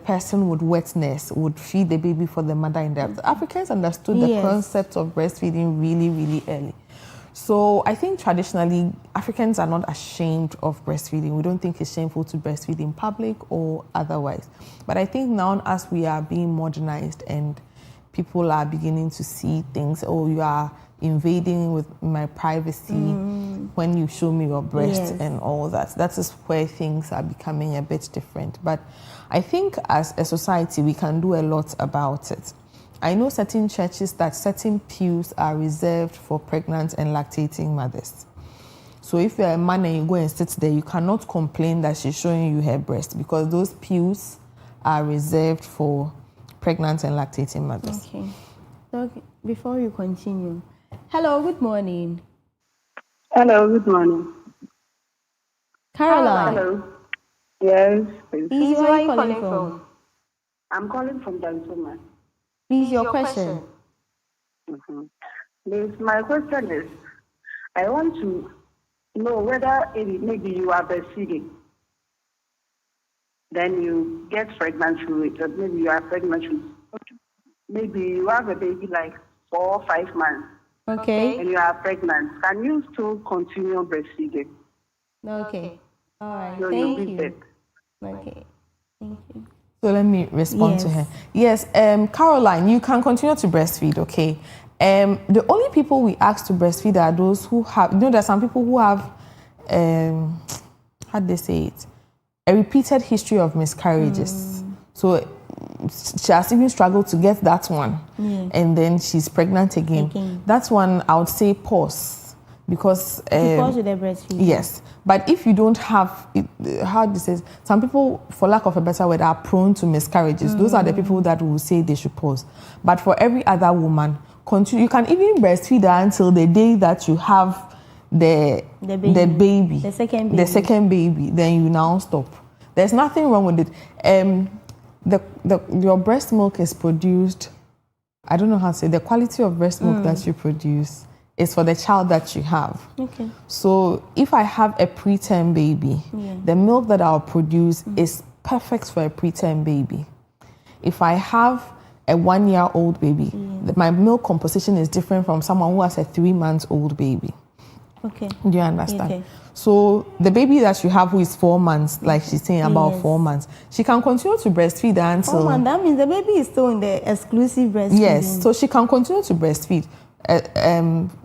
person would wet nurse, would feed the baby for the mother in there. Africans understood the concept of breastfeeding really, really early. So I think traditionally, Africans are not ashamed of breastfeeding. We don't think it's shameful to breastfeed in public or otherwise. But I think now as we are being modernized and people are beginning to see things, oh, you are invading with my privacy when you show me your breast and all that. That is where things are becoming a bit different. But I think as a society, we can do a lot about it. I know certain churches that certain pews are reserved for pregnant and lactating mothers. So if you're a man and you go and sit there, you cannot complain that she's showing you her breast because those pews are reserved for pregnant and lactating mothers. Okay. So before you continue, hello, good morning. Hello, good morning. Caroline. Hello. Yes, please. Please, where are you calling from? I'm calling from Dantoma. Please, your question. Please, my question is, I want to know whether maybe you are breastfeeding, then you get pregnant through it, or maybe you are pregnant through maybe you have a baby like 4 or 5 months. Okay. And you are pregnant. Can you still continue breastfeeding? Okay. All right. So Thank you. you. Okay. Thank you. So let me respond to her. Yes, Caroline, you can continue to breastfeed, okay? The only people we ask to breastfeed are those who have, you know, there are some people who have, how do they say it? A repeated history of miscarriages. So she has even struggled to get that one, and then she's pregnant again. That's one I would say pause, because pause with the breastfeeding. Yes, but if you don't have it, how this is, some people, for lack of a better word, are prone to miscarriages. Those are the people that will say they should pause. But for every other woman, continue. You can even breastfeed her until the day that you have the baby, the second baby. Then you now stop. There's nothing wrong with it. Your breast milk is produced, I don't know how to say, the quality of breast milk that you produce is for the child that you have. Okay. So if I have a preterm baby, the milk that I'll produce is perfect for a preterm baby. If I have a 1-year-old baby, my milk composition is different from someone who has a 3-month-old baby. Okay. Do you understand? Okay. So the baby that you have who is 4 months, like she's saying about 4 months, she can continue to breastfeed until... 4 months, that means the baby is still in the exclusive breastfeeding. Yes, so she can continue to breastfeed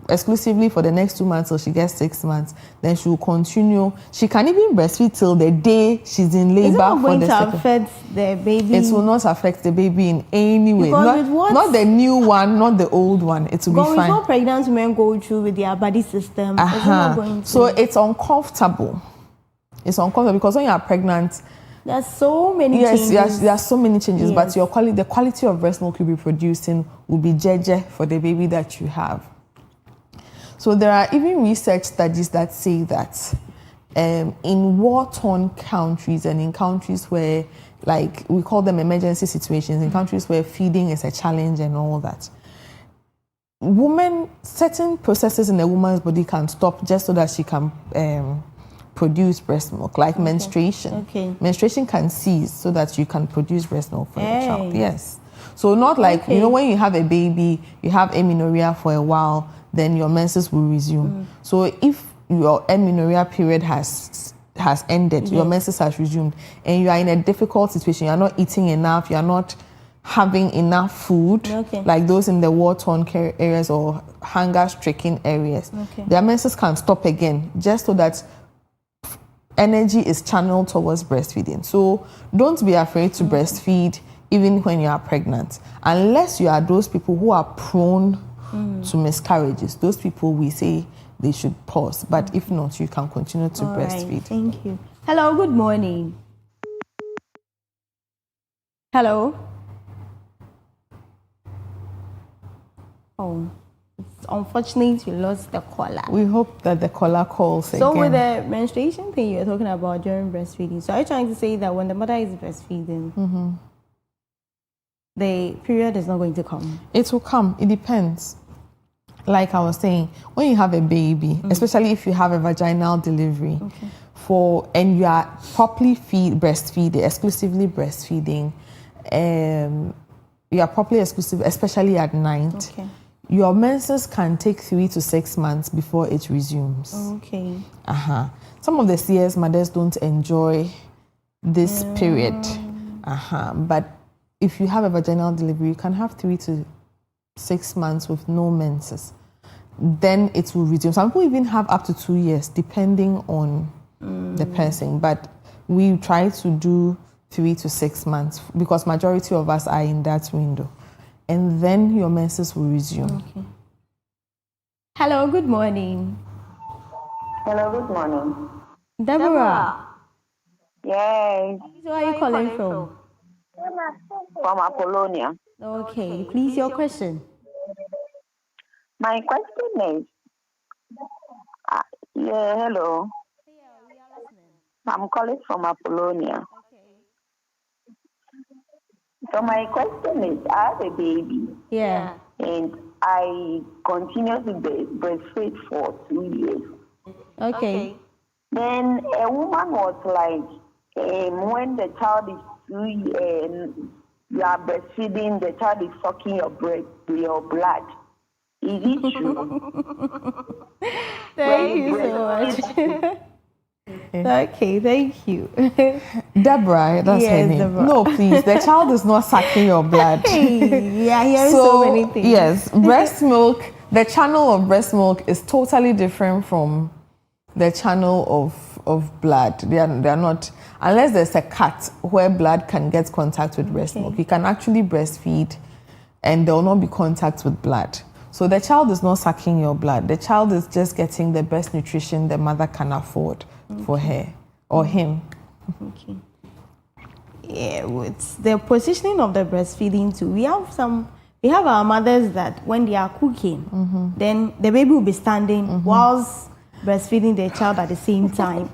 exclusively for the next 2 months till she gets 6 months. Then she will continue. She can even breastfeed till the day she's in labor. Is it not for going the to second. affect the baby? It will not affect the baby in any way. Because Not the new one, not the old one. It will be fine. What pregnant women go through with their body system, it's not going to... So it's uncomfortable. It's uncomfortable because when you are pregnant, there's so many changes. Yes, there are so many changes, but the quality of breast milk you'll be producing will be jeje for the baby that you have. So there are even research studies that say that in war-torn countries and in countries where, like, we call them emergency situations, in countries where feeding is a challenge and all that, certain processes in a woman's body can stop just so that she can produce breast milk, like menstruation. Okay. Menstruation can cease so that you can produce breast milk for your child. Yes. So not like, when you have a baby, you have amenorrhea for a while, then your menses will resume. So if your amenorrhea period has ended, your menses has resumed, and you are in a difficult situation, you're not eating enough, you're not having enough food, like those in the war-torn areas or hunger-stricken areas, their menses can stop again, just so that energy is channeled towards breastfeeding. So don't be afraid to breastfeed even when you are pregnant, unless you are those people who are prone to miscarriages. Those people, we say they should pause, but if not, you can continue to breastfeed. Right, thank you. Hello, good morning. Hello. Oh, it's unfortunate you lost the caller. We hope that the caller calls again. So with the menstruation thing you were talking about during breastfeeding, so are you trying to say that when the mother is breastfeeding, the period is not going to come? It will come. It depends. Like I was saying, when you have a baby, especially if you have a vaginal delivery, and you are properly exclusively breastfeeding, you are properly exclusive, especially at night. Your menses can take 3 to 6 months before it resumes. Some of the CS mothers don't enjoy this period. But if you have a vaginal delivery, you can have 3 to 6 months with no menses. Then it will resume. Some people even have up to 2 years, depending on the person. But we try to do 3 to 6 months because majority of us are in that window. And then your menses will resume. Hello, good morning. Hello, good morning. Deborah. Yes. Where are you calling from? From Apollonia. Okay, please, your question. My question is, hello. I'm calling from Apollonia. So my question is, I have a baby. And I continue to breastfeed for 2 years. Then a woman was like, when the child is 2 years, you are breastfeeding, the child is sucking your blood. Is it true? Thank you so much. Okay, thank you. Deborah, that's her name. Deborah. No, please, the child is not sucking your blood. Hearing so many things. Yes, breast milk, the channel of breast milk is totally different from the channel of of blood. They are not, unless there's a cut where blood can get contact with breast milk. You can actually breastfeed and there will not be contact with blood. So the child is not sucking your blood. The child is just getting the best nutrition the mother can afford for her or him. Okay. Yeah, with the positioning of the breastfeeding too, we have our mothers that when they are cooking, then the baby will be standing whilst breastfeeding the child at the same time.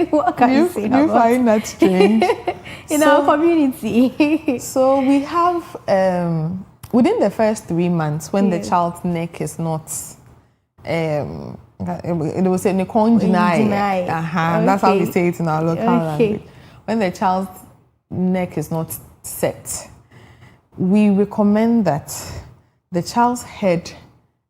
What can you say about? You find that strange? In our community. So we have within the first 3 months when the child's neck is not it was a deny. That's how we say it in our local language. When the child's neck is not set, we recommend that the child's head,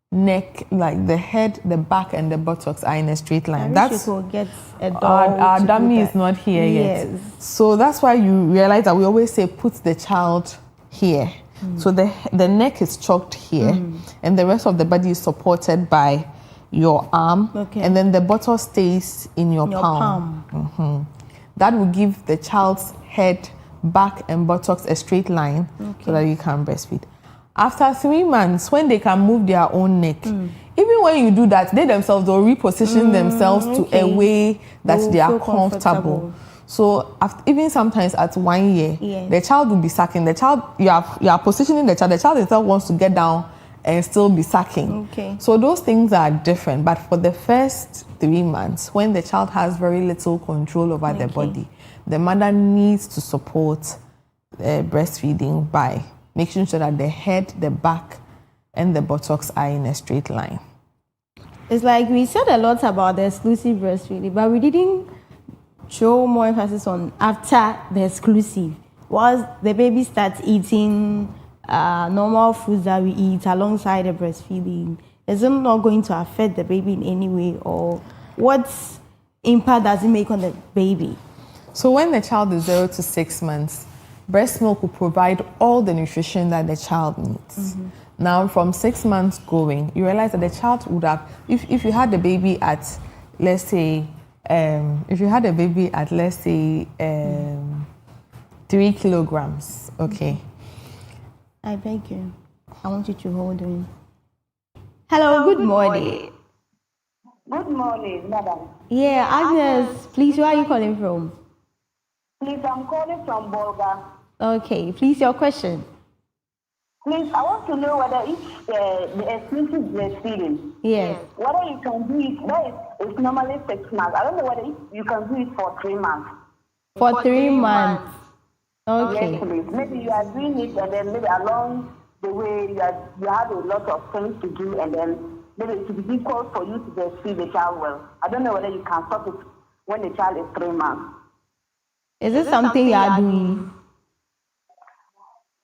neck, like the head, the back, and the buttocks are in a straight line. That's get a doll. Our dummy is not here yet. So that's why you realize that we always say put the child here. So the neck is chalked here, and the rest of the body is supported by your arm, and then the buttock stays in your palm. That will give the child's head, back, and buttocks a straight line so that you can breastfeed. After 3 months, when they can move their own neck, even when you do that, they themselves will reposition themselves to a way that they are comfortable. So even sometimes at 1 year, the child will be sucking. The child, you are positioning the child. The child itself wants to get down and still be sucking. So those things are different. But for the first 3 months, when the child has very little control over the body, the mother needs to support breastfeeding by making sure that the head, the back, and the buttocks are in a straight line. It's like we said a lot about the exclusive breastfeeding, but we didn't show more emphasis on after the exclusive. Once the baby starts eating normal foods that we eat alongside the breastfeeding, is it not going to affect the baby in any way, or what impact does it make on the baby? So when the child is 0 to 6 months, breast milk will provide all the nutrition that the child needs. Now from 6 months going, you realize that the child would have, if you had the baby at, let's say, 3 kilograms, okay. I beg you. I want you to hold on. Hello, good morning. Good morning, madam. Yeah, Agnes, please, where are you calling from? Please, I'm calling from Bolga. Okay, please, your question. Please, I want to know whether it's the exclusive breastfeeding. Yes. Whether you can do it, it's normally 6 months. I don't know whether you can do it for 3 months. For 3 months. Okay. Yes, please. Maybe you are doing it and then maybe along the way you have a lot of things to do and then maybe it will be difficult for you to breastfeed the child well. I don't know whether you can stop it when the child is 3 months. Is this something you are doing?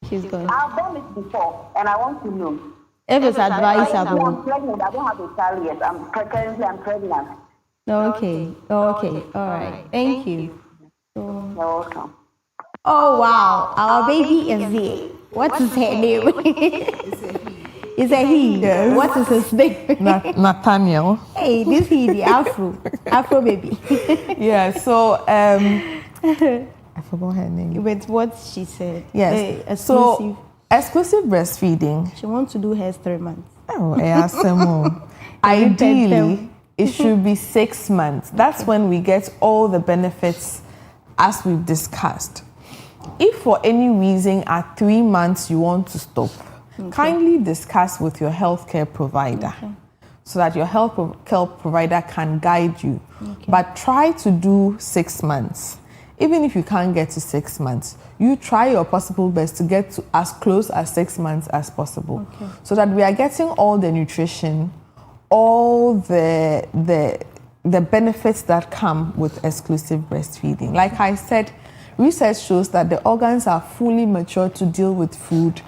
She's going. I've done it before and I want to know. If it's advisable. I'm pregnant. I don't have a child yet. Currently I'm pregnant. Okay. All right. Thank you. You're welcome. Oh wow, our baby is here. What is her name? It's a he. Yes. What is his name? Nathaniel. Hey, this he the Afro baby. Yeah. So I forgot her name. With what she said. Yes. Exclusive. So exclusive breastfeeding. She wants to do hers 3 months. Oh, ideally, it should be 6 months. That's when we get all the benefits as we've discussed. If for any reason at 3 months you want to stop, kindly discuss with your healthcare provider so that your healthcare provider can guide you. But try to do 6 months. Even if you can't get to 6 months, you try your possible best to get to as close as 6 months as possible, so that we are getting all the nutrition, all the benefits that come with exclusive breastfeeding. Like I said, research shows that the organs are fully mature to deal with food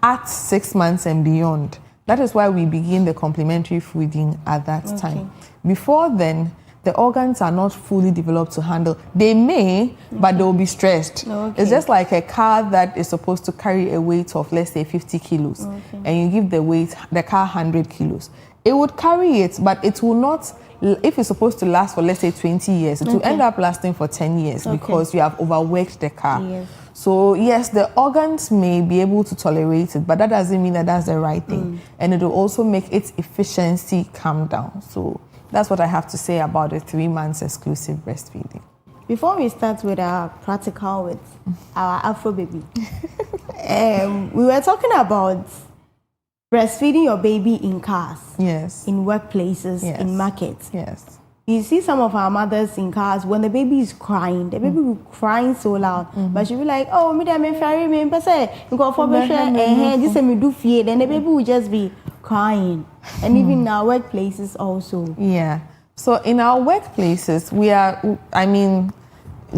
at 6 months and beyond. That is why we begin the complementary feeding at that time. Before then, the organs are not fully developed to handle. They may, but they will be stressed. It's just like a car that is supposed to carry a weight of, let's say, 50 kilos, and you give the car 100 kilos. It would carry it, but it will not if it's supposed to last for, let's say, 20 years, it will end up lasting for 10 years because you have overworked the car. Yes. So yes, the organs may be able to tolerate it, but that doesn't mean that that's the right thing. And it will also make its efficiency come down. So that's what I have to say about the 3 months exclusive breastfeeding. Before we start with our practical with our Afro baby, we were talking about breastfeeding your baby in cars, yes, in workplaces, yes, in markets. Yes. You see some of our mothers in cars, when the baby is crying, the baby will crying so loud, but she'll be like, oh, me ferry me, you go for just me do fear, then the baby will just be crying. And even in our workplaces also. Yeah. So in our workplaces,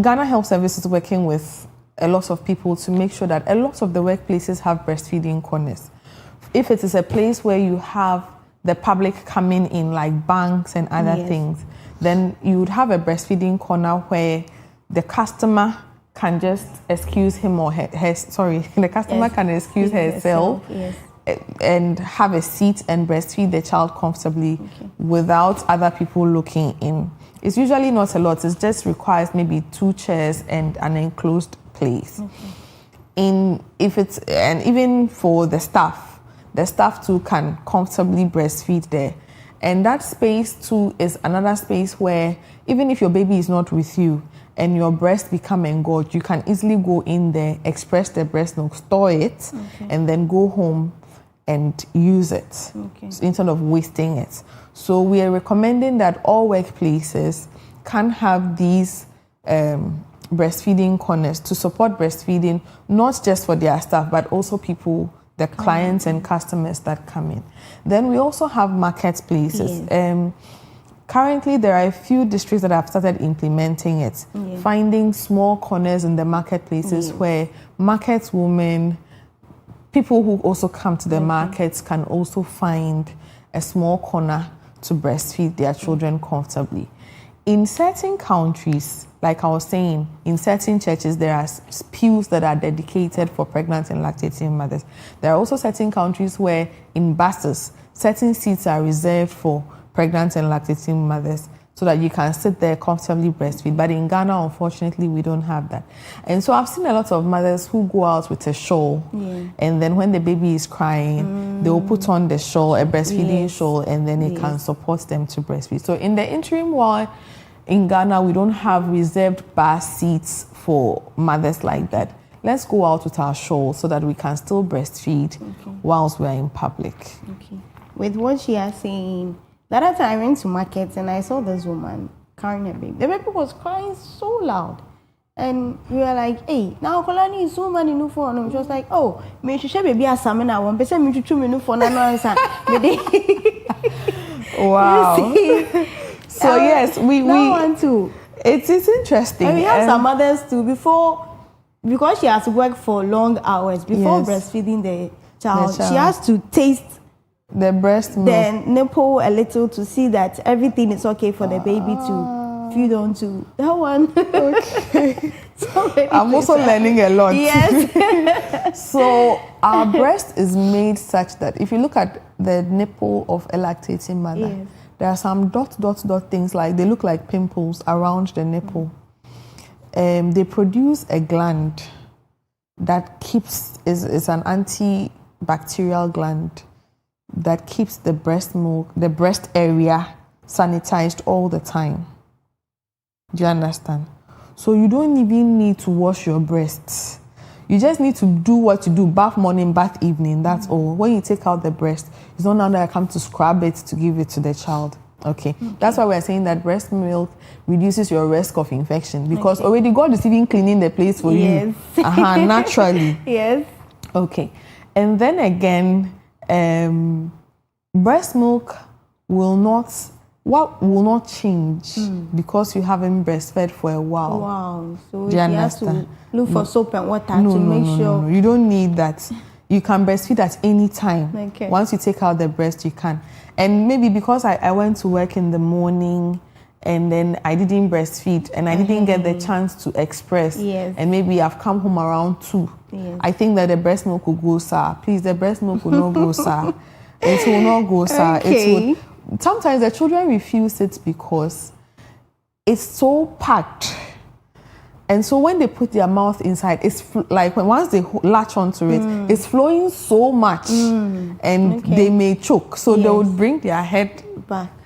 Ghana Health Service is working with a lot of people to make sure that a lot of the workplaces have breastfeeding corners. If it is a place where you have the public coming in, like banks and other things, then you would have a breastfeeding corner where the customer can just excuse him or the customer can excuse herself. And have a seat and breastfeed the child comfortably without other people looking in. It's usually not a lot. It just requires maybe 2 chairs and an enclosed place. Even for the staff too can comfortably breastfeed there. And that space too is another space where even if your baby is not with you and your breast become engorged, you can easily go in there, express the breast milk, store it, and then go home and use it instead of wasting it. So we are recommending that all workplaces can have these breastfeeding corners to support breastfeeding, not just for their staff, but also people, the clients and customers that come in. Then we also have marketplaces. Currently, there are a few districts that have started implementing it, finding small corners in the marketplaces where market women, people who also come to the markets can also find a small corner to breastfeed their children comfortably. In certain countries, like I was saying, in certain churches, there are pews that are dedicated for pregnant and lactating mothers. There are also certain countries where in buses, certain seats are reserved for pregnant and lactating mothers so that you can sit there comfortably breastfeed. But in Ghana, unfortunately, we don't have that. And so I've seen a lot of mothers who go out with a shawl, and then when the baby is crying, they will put on the shawl, a breastfeeding shawl, and then it can support them to breastfeed. So in the interim while in Ghana, we don't have reserved bus seats for mothers like that. Let's go out with our shawl so that we can still breastfeed whilst we're in public. With what she is saying, the other time I went to market and I saw this woman carrying a baby. The baby was crying so loud. And we were like, hey, now Kolani is so many new phone. And she was like, oh, me should baby a salmon. I want to me to me new phone. Wow. So yes, we want to. It's interesting. And we have some mothers too because she has to work for long hours before breastfeeding the child. She has to taste the breast milk, the nipple a little to see that everything is okay for the baby to feed on to. That one. Okay. I'm also learning a lot. Yes. So our breast is made such that if you look at the nipple of a lactating mother, there are some dot things like they look like pimples around the nipple. They produce a gland that is an antibacterial gland that keeps the breast milk, the breast area sanitized all the time. Do you understand? So you don't even need to wash your breasts. You just need to do what you do, bath morning, bath evening, that's all. When you take out the breast, it's not now that I come to scrub it to give it to the child. Okay. That's why we're saying that breast milk reduces your risk of infection because already God is even cleaning the place for you. Naturally. Yes. Okay. And then again, breast milk will not change because you haven't breastfed for a while. Wow. So you have to look for soap and water to make sure. No, you don't need that. You can breastfeed at any time. Once you take out the breast, you can. And maybe because I went to work in the morning and then I didn't breastfeed and I didn't get the chance to express. And maybe I've come home around 2. I think that the breast milk will go, sir. Please, the breast milk will not go, sir. It will not go, sir. It will. sometimes the children refuse it because it's so packed. And so when they put their mouth inside, it's like once they latch onto it, it's flowing so much and they may choke. So they would bring their head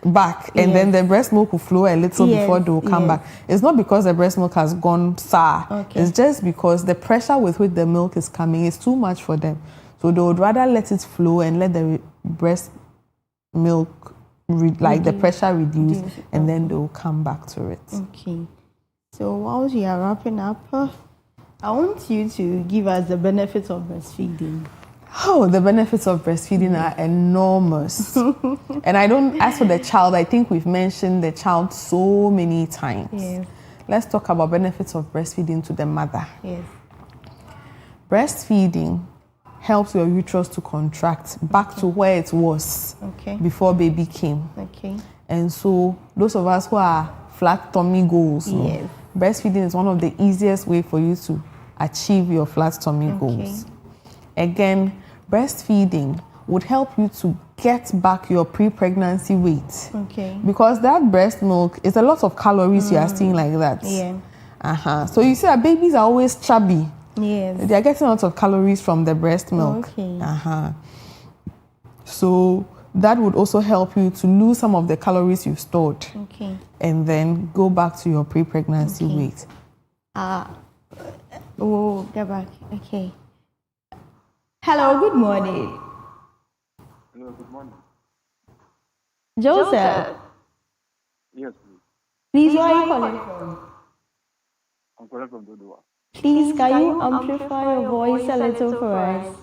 back and then the breast milk will flow a little before they will come back. It's not because the breast milk has gone sour. It's just because the pressure with which the milk is coming is too much for them. So they would rather let it flow and let the breast milk, the pressure reduce, and then they will come back to it. Okay. So while we are wrapping up, I want you to give us the benefits of breastfeeding. Oh, the benefits of breastfeeding are enormous. And I don't, as for the child, I think we've mentioned the child so many times. Yes. Let's talk about benefits of breastfeeding to the mother. Yes. Breastfeeding helps your uterus to contract back to where it was before baby came. Okay. And so those of us who are flat tummy goals, breastfeeding is one of the easiest way for you to achieve your flat tummy goals. Again, breastfeeding would help you to get back your pre-pregnancy weight. Because that breast milk is a lot of calories you are seeing like that. So you see that babies are always chubby. They are getting a lot of calories from the breast milk. So that would also help you to lose some of the calories you've stored. And then go back to your pre-pregnancy weight. Get back. Okay. Hello, good morning. Hello, good morning. Joseph. Yes, please. Please, where are you calling from? I'm calling from Dodua. Please, can you amplify your voice a little for us?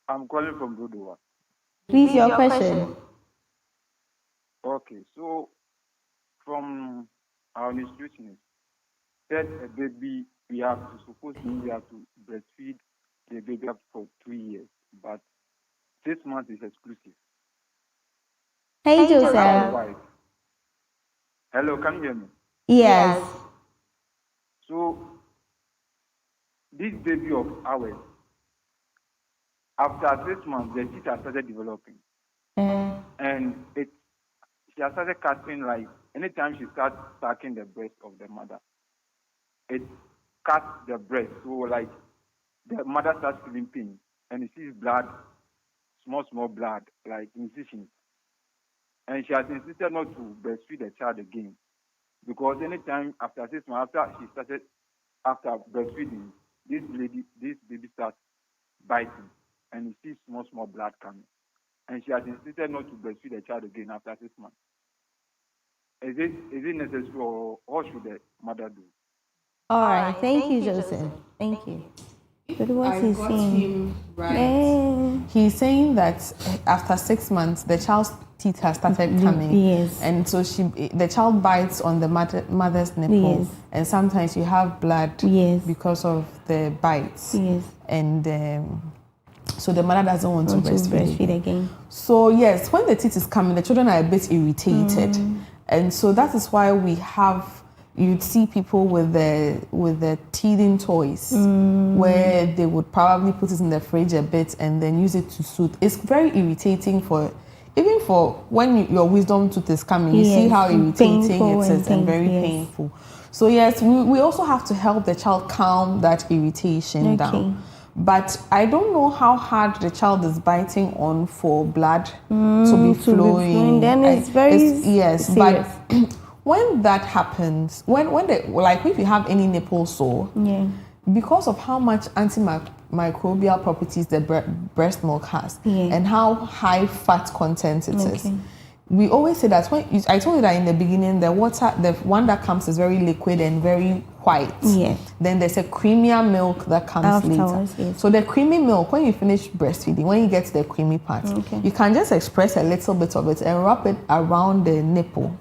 I'm calling from Dodua. Please, your question. Okay, so from our nutritionist, said a baby we have to breastfeed the baby up for 3 years, but 6 months is exclusive. Hey, Joseph. Hello, can you hear me? Yes. So this baby of ours, after 6 months, the teeth have started developing, and she has started cutting. Like anytime she starts sucking the breast of the mother, it cuts the breast. So like the mother starts feeling pain, and it sees blood, small blood, like incisions. And she has insisted not to breastfeed the child again, because anytime after 6 months, after breastfeeding, this baby starts biting, and you see small blood coming. And she has insisted not to breastfeed the child again after 6 months. Is it necessary, or what should the mother do? All right, thank you, Joseph. Thank you. But what he's saying, he's saying that after 6 months, the child's teeth have started coming, and so the child bites on the mother's nipple, and sometimes you have blood because of the bites, and so the mother doesn't want to breastfeed again. So yes, when the teeth is coming, the children are a bit irritated, and so that is why you'd see people with the teething toys, where they would probably put it in the fridge a bit and then use it to soothe. It's very irritating even for when your wisdom tooth is coming. You see how irritating it is and very painful. So yes, we also have to help the child calm that irritation down. But I don't know how hard the child is biting on for blood to be flowing. Then it's very serious. But when that happens, if you have any nipple sore, because of how much antimicrobial properties the breast milk has and how high fat content it is, we always say that I told you that in the beginning, the one that comes is very liquid and very white. Then there's a creamier milk that comes later. So the creamy milk, when you finish breastfeeding, when you get to the creamy part, you can just express a little bit of it and wrap it around the nipple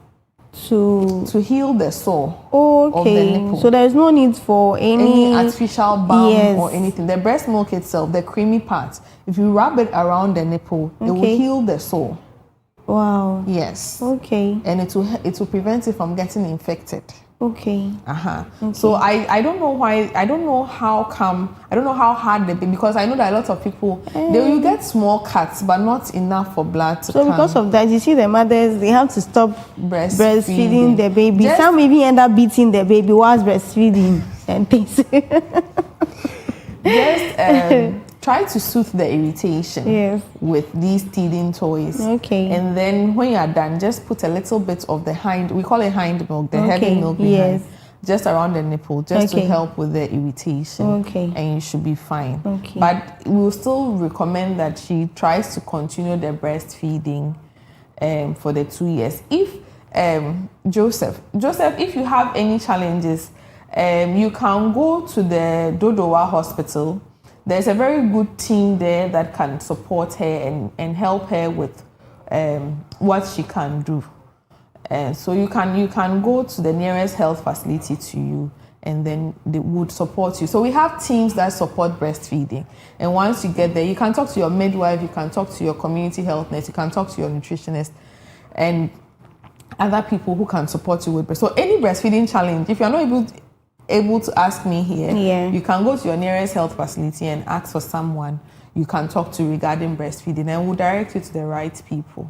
to heal the sore of the nipple. So there's no need for any artificial balm or anything. The breast milk itself, the creamy part, if you wrap it around the nipple, it will heal the sore. Wow. Yes. Okay. And it will prevent it from getting infected. Okay. Okay. So I don't know why, I don't know how hard they be, because I know that a lot of people, they will get small cuts, but not enough for blood to come. So because of that, you see the mothers, they have to stop breastfeeding the baby. Some even end up beating the baby whilst breastfeeding and things. Just try to soothe the irritation with these teething toys. Okay. And then when you are done, just put a little bit of the we call it hind milk, the heavy milk behind, just around the nipple, just to help with the irritation. Okay. And you should be fine. Okay. But we'll still recommend that she tries to continue the breastfeeding for the 2 years. If Joseph, if you have any challenges, you can go to the Dodowa Hospital. There's a very good team there that can support her and help her with what she can do. So you can go to the nearest health facility to you, and then they would support you. So we have teams that support breastfeeding. And once you get there, you can talk to your midwife, you can talk to your community health nurse, you can talk to your nutritionist, and other people who can support you with breast. So any breastfeeding challenge, if you're not able to ask me here, you can go to your nearest health facility and ask for someone you can talk to regarding breastfeeding, and we'll direct you to the right people.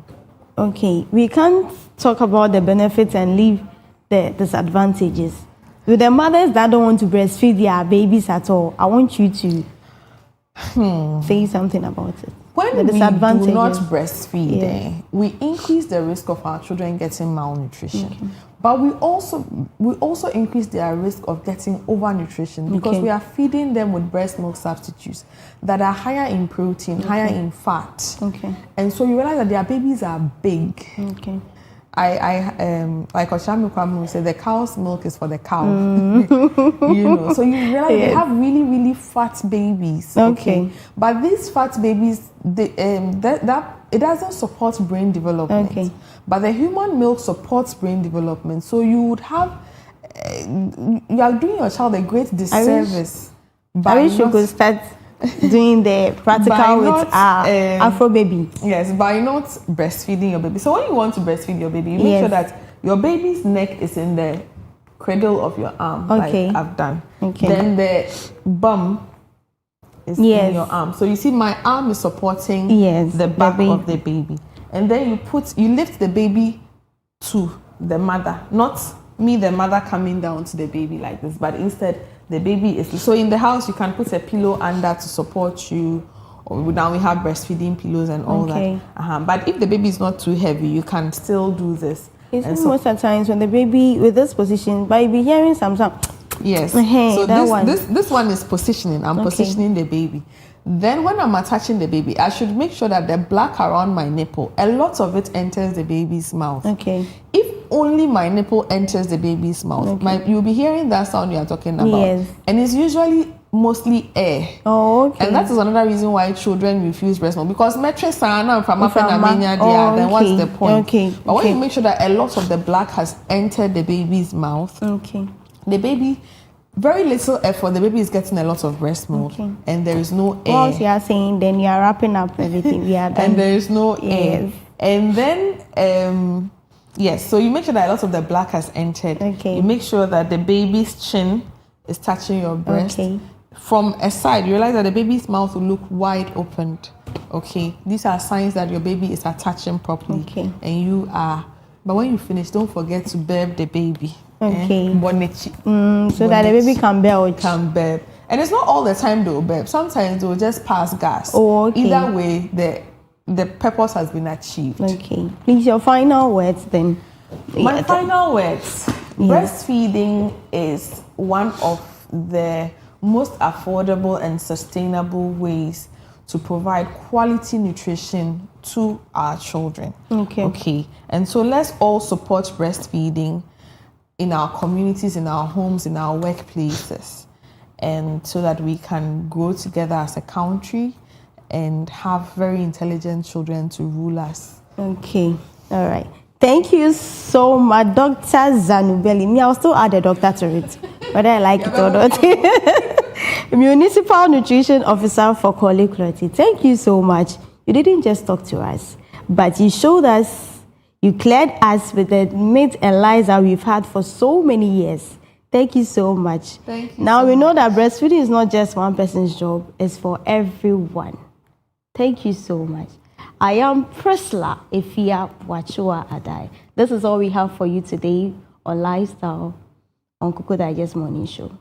Okay, we can't talk about the benefits and leave the disadvantages. With the mothers that don't want to breastfeed their babies at all, I want you to say something about it. When we do not breastfeed, we increase the risk of our children getting malnutrition. But we also increase their risk of getting overnutrition, because we are feeding them with breast milk substitutes that are higher in protein, higher in fat. And so you realize that their babies are big. Like Oshami Kwame said, the cow's milk is for the cow. So you realize they have really, really fat babies. But these fat babies, it doesn't support brain development. But the human milk supports brain development. So you would have, you are doing your child a great disservice. I wish you could start doing the practical with Afro baby. Yes, by not breastfeeding your baby. So when you want to breastfeed your baby, you make sure that your baby's neck is in the cradle of your arm, like I've done. Then the bum is in your arm. So you see, my arm is supporting the back of the baby. And then you lift the baby to the mother, not me, the mother, coming down to the baby like this, but instead the baby is. So in the house, you can put a pillow under to support you. Or now we have breastfeeding pillows and all that. But if the baby is not too heavy, you can still do this. It's most of the times when the baby with this position, but you'll be hearing some sound. Yes. So this one is positioning. I'm positioning the baby. Then when I'm attaching the baby, I should make sure that the black around my nipple, a lot of it enters the baby's mouth. If only my nipple enters the baby's mouth, you'll be hearing that sound you are talking about. And it's usually mostly air. And that is another reason why children refuse breast milk, because mattress are now from then what's the point? But when you make sure that a lot of the black has entered the baby's mouth, the baby, very little effort, the baby is getting a lot of breast milk, and there is no air. Once you are saying, then you are wrapping up everything. We are done. And there is no air. And then, so you make sure that a lot of the black has entered. You make sure that the baby's chin is touching your breast. From a side, you realize that the baby's mouth will look wide opened. These are signs that your baby is attaching properly. And you are. But when you finish, don't forget to burp the baby. So that the baby can belch. And it's not all the time they'll burp. Sometimes they'll just pass gas. Either way, the purpose has been achieved. Please, your final words then. My final words. Breastfeeding is one of the most affordable and sustainable ways to provide quality nutrition to our children. And so let's all support breastfeeding in our communities, in our homes, in our workplaces, and so that we can grow together as a country and have very intelligent children to rule us. All right. Thank you so much, Dr. Zanubeli. Me, I'll still add a doctor to it, whether I like it or not. Municipal Nutrition Officer for Korle Kloti. Thank you so much. You didn't just talk to us, but you showed us You cleared us with the myths and lies that we've had for so many years. Thank you so much. Thank you. Now we know that breastfeeding is not just one person's job, it's for everyone. Thank you so much. I am Priscilla Efia Wachua Adai. This is all we have for you today on Lifestyle on Koko Digest Morning Show.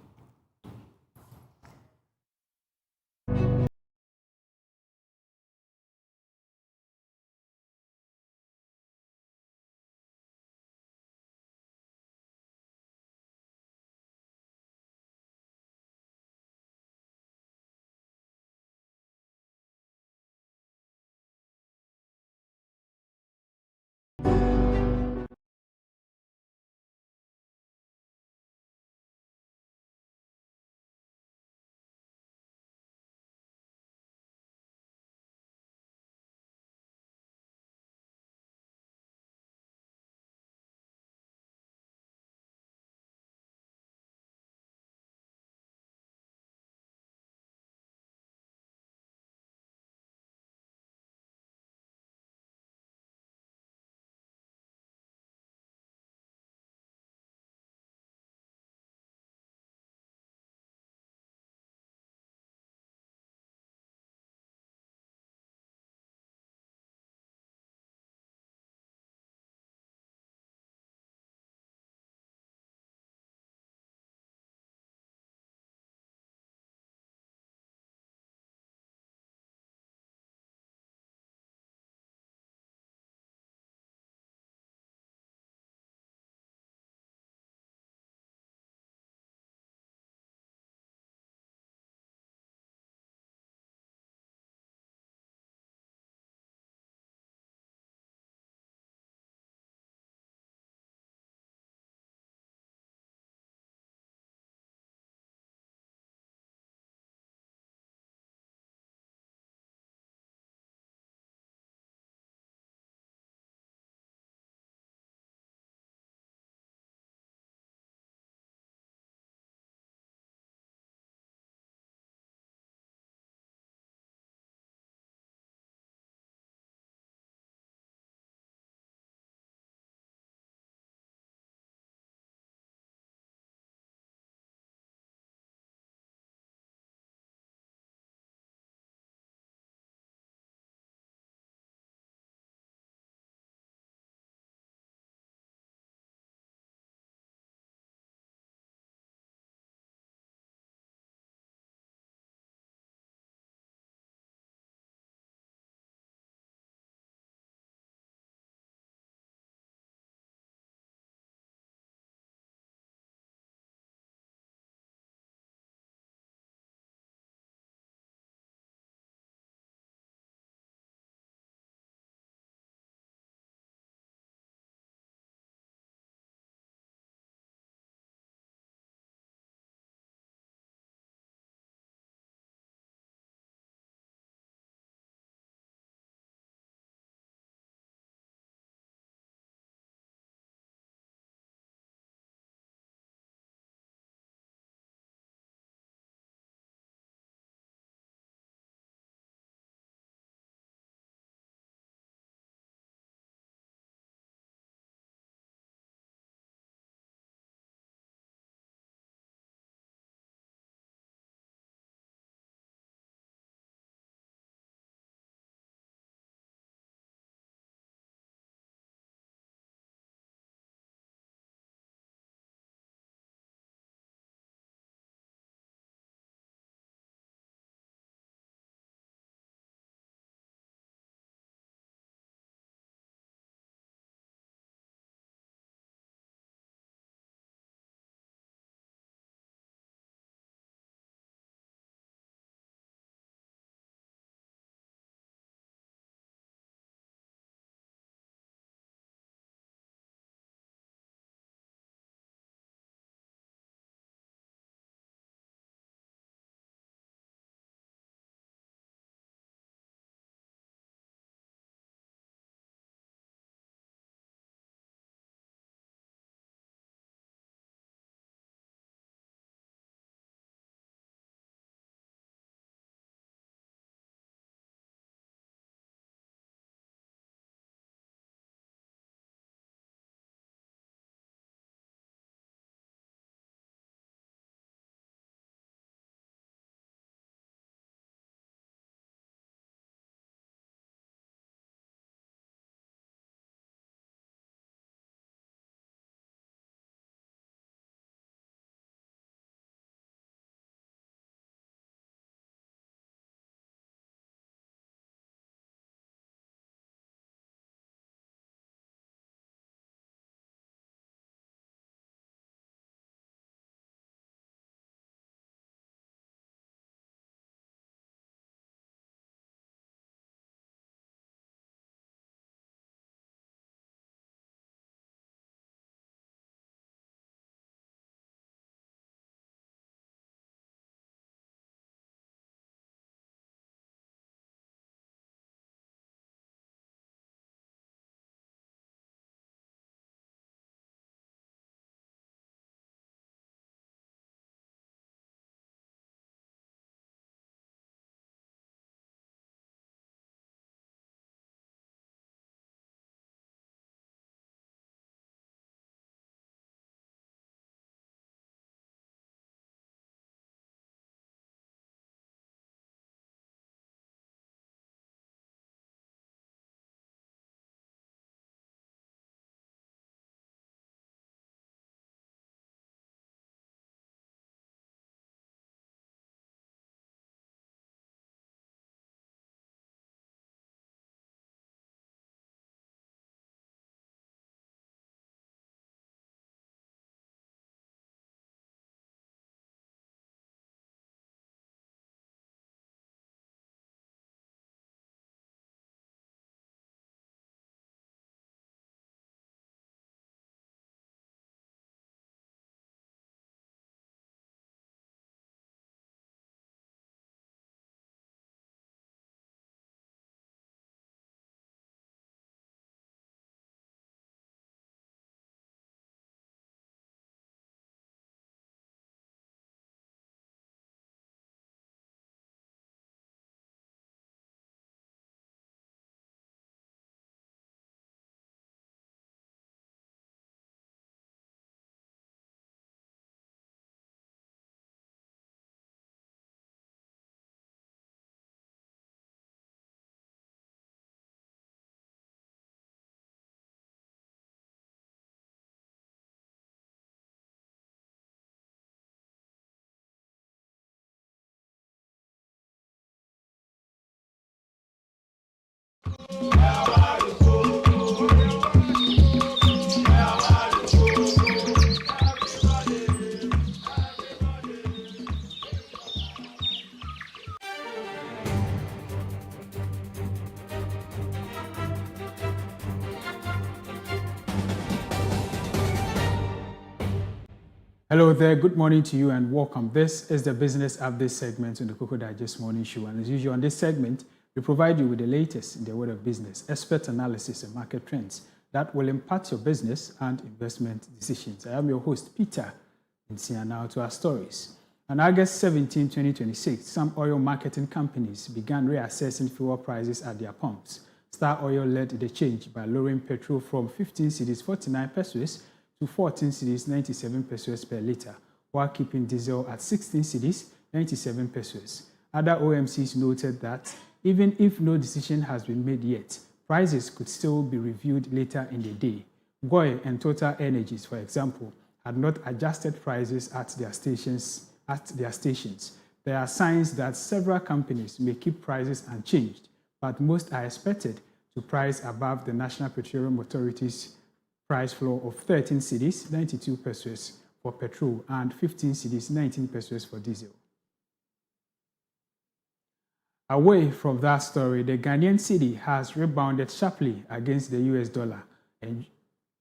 Hello there, good morning to you and welcome. This is the Business Update segment on the Koko Digest Morning Show. And as usual on this segment, we provide you with the latest in the world of business, expert analysis and market trends that will impact your business and investment decisions. I am your host, Peter, and now to our stories. On August 17, 2026, some oil marketing companies began reassessing fuel prices at their pumps. Star Oil led the change by lowering petrol from 15 cedis 49 pesos to 14 cedis 97 pesos per litre, while keeping diesel at 16 cedis 97 pesos. Other OMCs noted that even if no decision has been made yet, prices could still be reviewed later in the day. Goy and Total Energies, for example, had not adjusted prices at their stations. There are signs that several companies may keep prices unchanged, but most are expected to price above the National Petroleum Authority's price floor of 13 cedis 92 pesos for petrol and 15 cedis 19 pesos for diesel. Away from that story, the Ghanaian cedi has rebounded sharply against the US dollar,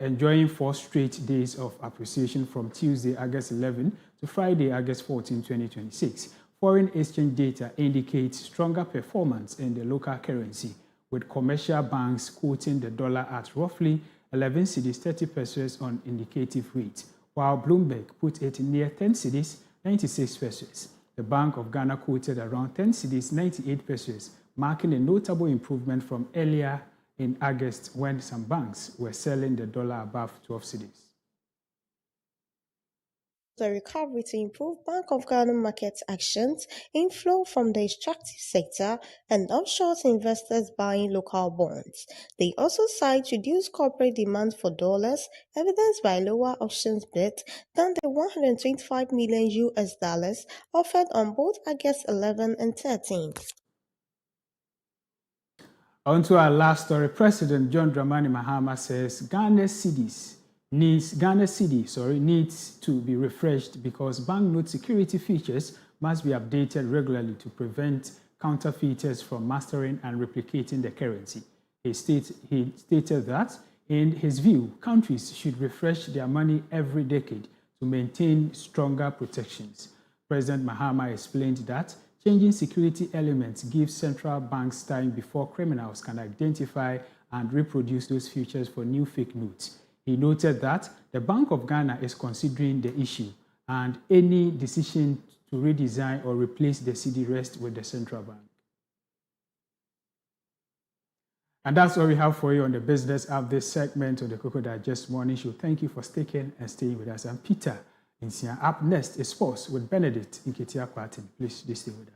enjoying 4 straight days of appreciation from Tuesday, August 11 to Friday, August 14, 2026. Foreign exchange data indicates stronger performance in the local currency, with commercial banks quoting the dollar at roughly 11 cedis 30 pesos on indicative rate, while Bloomberg put it near 10 cedis 96 pesos. The Bank of Ghana quoted around 10 cedis 98 pesos, marking a notable improvement from earlier in August when some banks were selling the dollar above 12 cedis. The recovery to improve Bank of Ghana market actions, inflow from the extractive sector, and offshore investors buying local bonds. They also cite reduced corporate demand for dollars, evidenced by lower options bid than the $125 million offered on both August 11 and 13. On to our last story. President John Dramani Mahama says Ghana cedi needs to be refreshed because banknote security features must be updated regularly to prevent counterfeiters from mastering and replicating the currency. He stated that, in his view, countries should refresh their money every decade to maintain stronger protections. President Mahama explained that changing security elements gives central banks time before criminals can identify and reproduce those features for new fake notes. He noted that the Bank of Ghana is considering the issue, and any decision to redesign or replace the cedi rests with the central bank. And that's all we have for you on the Business Update segment of the Koko Digest Morning Show. Thank you for sticking and staying with us. I'm Peter Insia. Up next is Sports with Benedict Nketia Kwatin. Please stay with us.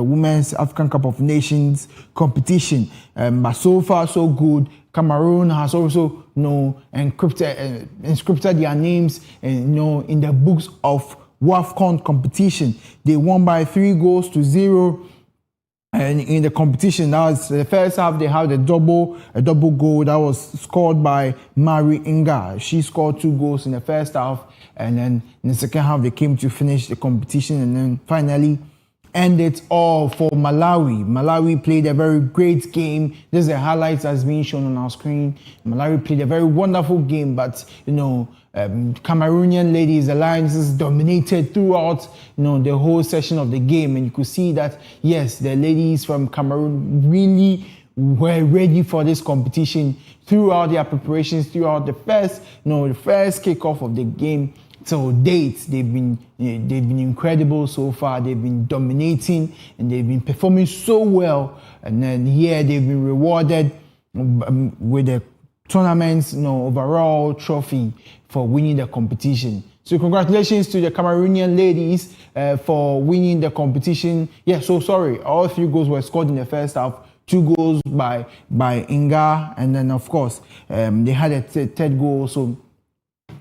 Women's African Cup of Nations competition. But so far, so good. Cameroon has also, inscripted their names, in the books of WAFCON competition. They won by 3-0. And in the competition, that was the first half. They had a double goal that was scored by Mari Inga. She scored 2 goals in the first half, and then in the second half they came to finish the competition, and then finally end it all for Malawi. Malawi played a very great game. This is the highlights that's being shown on our screen. Malawi played a very wonderful game, but Cameroonian ladies, the Lionesses dominated throughout the whole session of the game, and you could see that yes, the ladies from Cameroon really were ready for this competition throughout their preparations, throughout the first kickoff of the game. Till date, they've been incredible so far. They've been dominating and they've been performing so well. And then here they've been rewarded with the tournament's overall trophy for winning the competition. So congratulations to the Cameroonian ladies for winning the competition. Yeah, so sorry, all 3 goals were scored in the first half. 2 goals by Inga, and then of course they had a third goal. So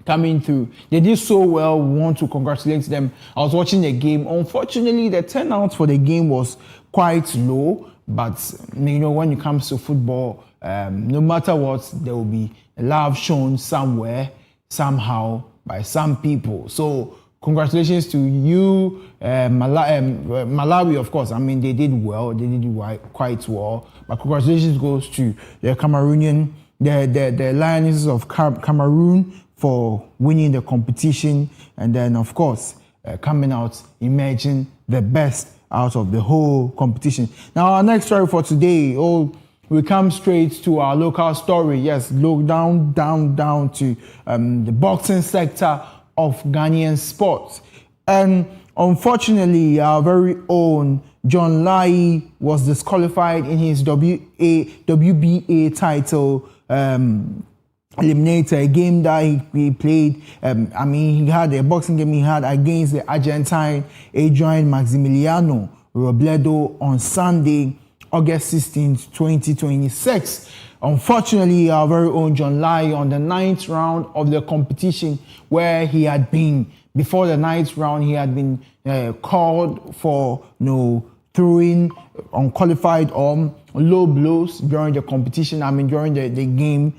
coming through. They did so well. We want to congratulate them. I was watching the game. Unfortunately, the turnout for the game was quite low. But, when it comes to football, no matter what, there will be love shown somewhere, somehow, by some people. So, congratulations to you, Malawi, of course. I mean, they did well. They did quite well. But congratulations goes to the Cameroonian, the Lionesses of Cameroon, for winning the competition, and then of course coming out emerging the best out of the whole competition. Now our next story for today, we come straight to our local story. Yes, look down to the boxing sector of Ghanaian sports. And unfortunately, our very own John Lai was disqualified in his WBA title eliminator, a game that he played. He had a boxing game he had against the Argentine Adrian Maximiliano Robledo on Sunday, August 16th, 2026. Unfortunately, our very own John Lai, on the 9th round of the competition, where he had been, before the 9th round, he had been called for throwing unqualified low blows during the competition. During the game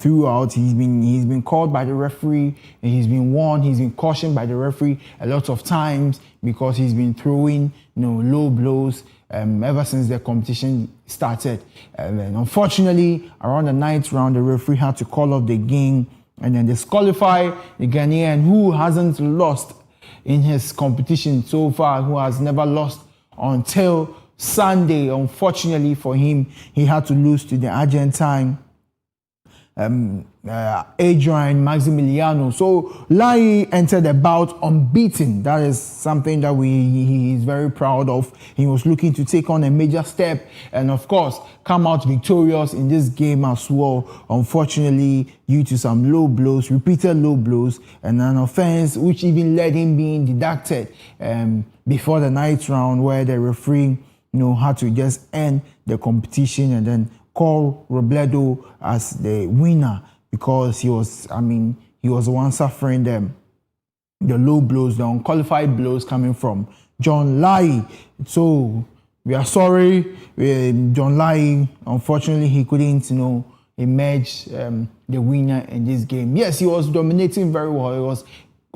throughout, he's been called by the referee, and he's been warned, he's been cautioned by the referee a lot of times because he's been throwing low blows ever since the competition started. And unfortunately, around the 9th round, the referee had to call off the game and then disqualify the Ghanaian, who hasn't lost in his competition so far, who has never lost until Sunday. Unfortunately for him, he had to lose to the Argentine Adrian Maximiliano. So Lai entered the bout unbeaten. That is something that he is very proud of. He was looking to take on a major step and of course come out victorious in this game as well. Unfortunately, due to some low blows, repeated low blows, and an offense which even led him being deducted before the 9th round, where the referee had to just end the competition and then call Robledo as the winner, because he was the one suffering the low blows, the unqualified blows coming from John Lai. So we are sorry, John Lai, unfortunately he couldn't emerge the winner in this game. Yes, he was dominating very well. He was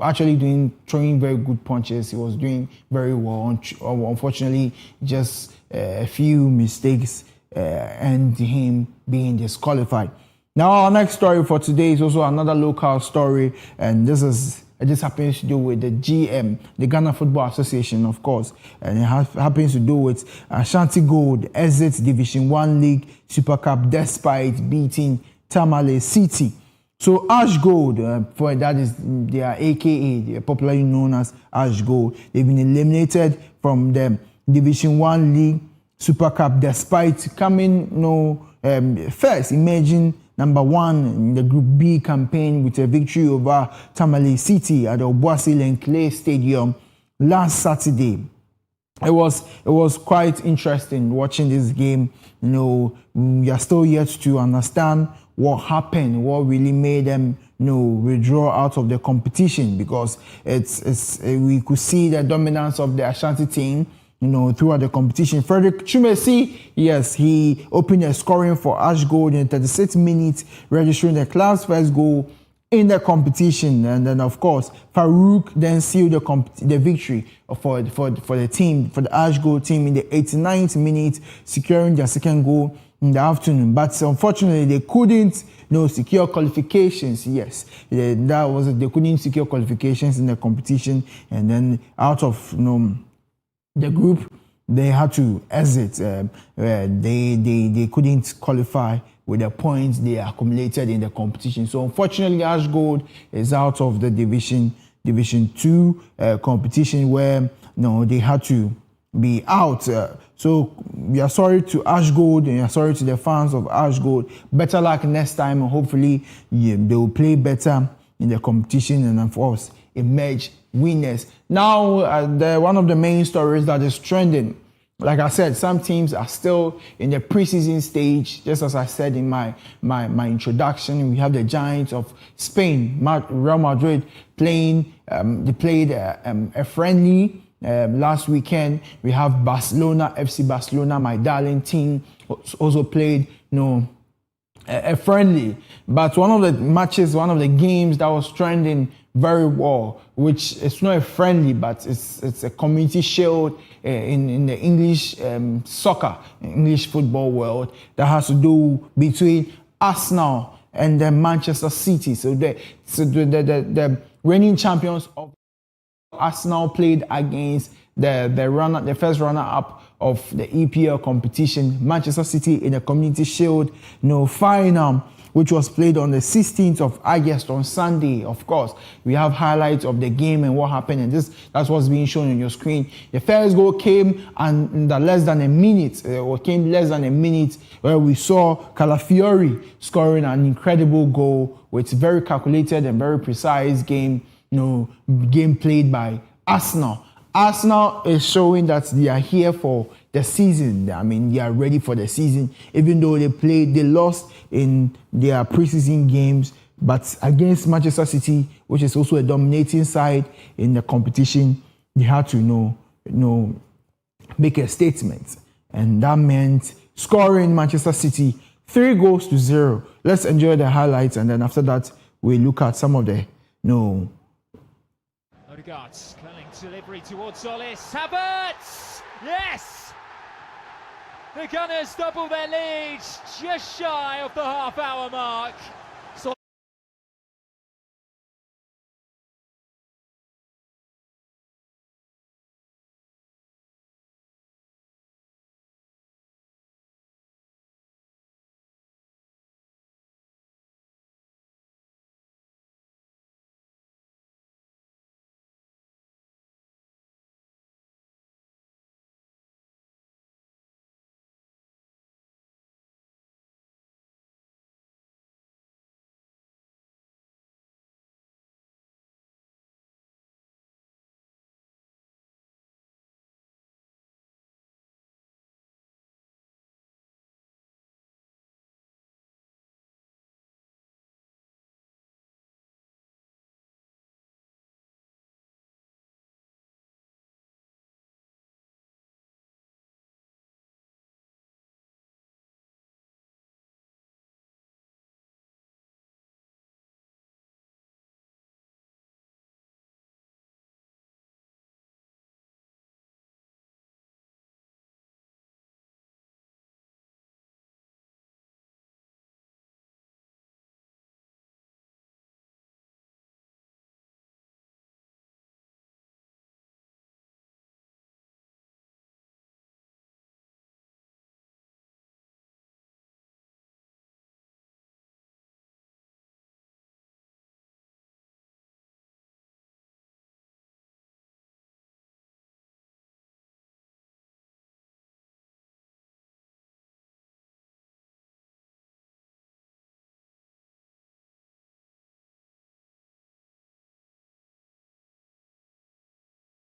actually throwing very good punches. He was doing very well. Unfortunately, just a few mistakes and him being disqualified. Now, our next story for today is also another local story, and this happens to do with the GM, the Ghana Football Association, of course, and it happens to do with Ashanti Gold exits Division 1 League Super Cup despite beating Tamale City. So Ash Gold, for that is their AKA, they're popularly known as Ash Gold. They've been eliminated from the Division 1 League Super Cup despite coming first, emerging number 1 in the Group B campaign with a victory over Tamale City at the Obuasi Clay Stadium last Saturday. it was quite interesting watching this game. We are still yet to understand what happened, what really made them withdraw out of the competition, because we could see the dominance of the Ashanti team throughout the competition. Frederick Chumesi, yes, he opened the scoring for Ash Gold in 36 minutes, registering the club's first goal in the competition. And then, of course, Farouk then sealed the victory for the team, for the Ash Gold team, in the 89th minute, securing their second goal in the afternoon. But unfortunately, they couldn't secure qualifications. Yes, they couldn't secure qualifications in the competition, and then out of the group, they had to exit. They couldn't qualify with the points they accumulated in the competition. So unfortunately, Ash Gold is out of the Division 2 competition, where they had to be out. So we are sorry to Ash Gold, and we are sorry to the fans of Ash Gold. Better luck next time, and hopefully they will play better in the competition, and of course emerge winners. Now, one of the main stories that is trending, like I said, some teams are still in the preseason stage. Just as I said in my introduction, we have the Giants of Spain, Real Madrid, playing. They played a friendly last weekend. We have Barcelona, FC Barcelona, my darling team, also played a friendly. But one of the games that was trending very well, which it's not a friendly, but it's a community shield in the English soccer, English football world, that has to do between Arsenal and the Manchester City. So the reigning champions of Arsenal played against the first runner-up of the EPL competition, Manchester City, in the Community Shield final, which was played on the 16th of August on Sunday. Of course, we have highlights of the game and what happened, and that's what's being shown on your screen. The first goal came in less than a minute, where we saw Calafiori scoring an incredible goal with very calculated and very precise game played by Arsenal. Arsenal is showing that they are here for the season. I mean, they are ready for the season, even though they lost in their preseason games, but against Manchester City, which is also a dominating side in the competition, they had to make a statement, and that meant scoring Manchester City 3-0. Let's enjoy the highlights, and then after that, we look at some of the Odegaard, curling delivery towards Solis. Havertz! Yes! The Gunners double their lead, just shy of the half-hour mark.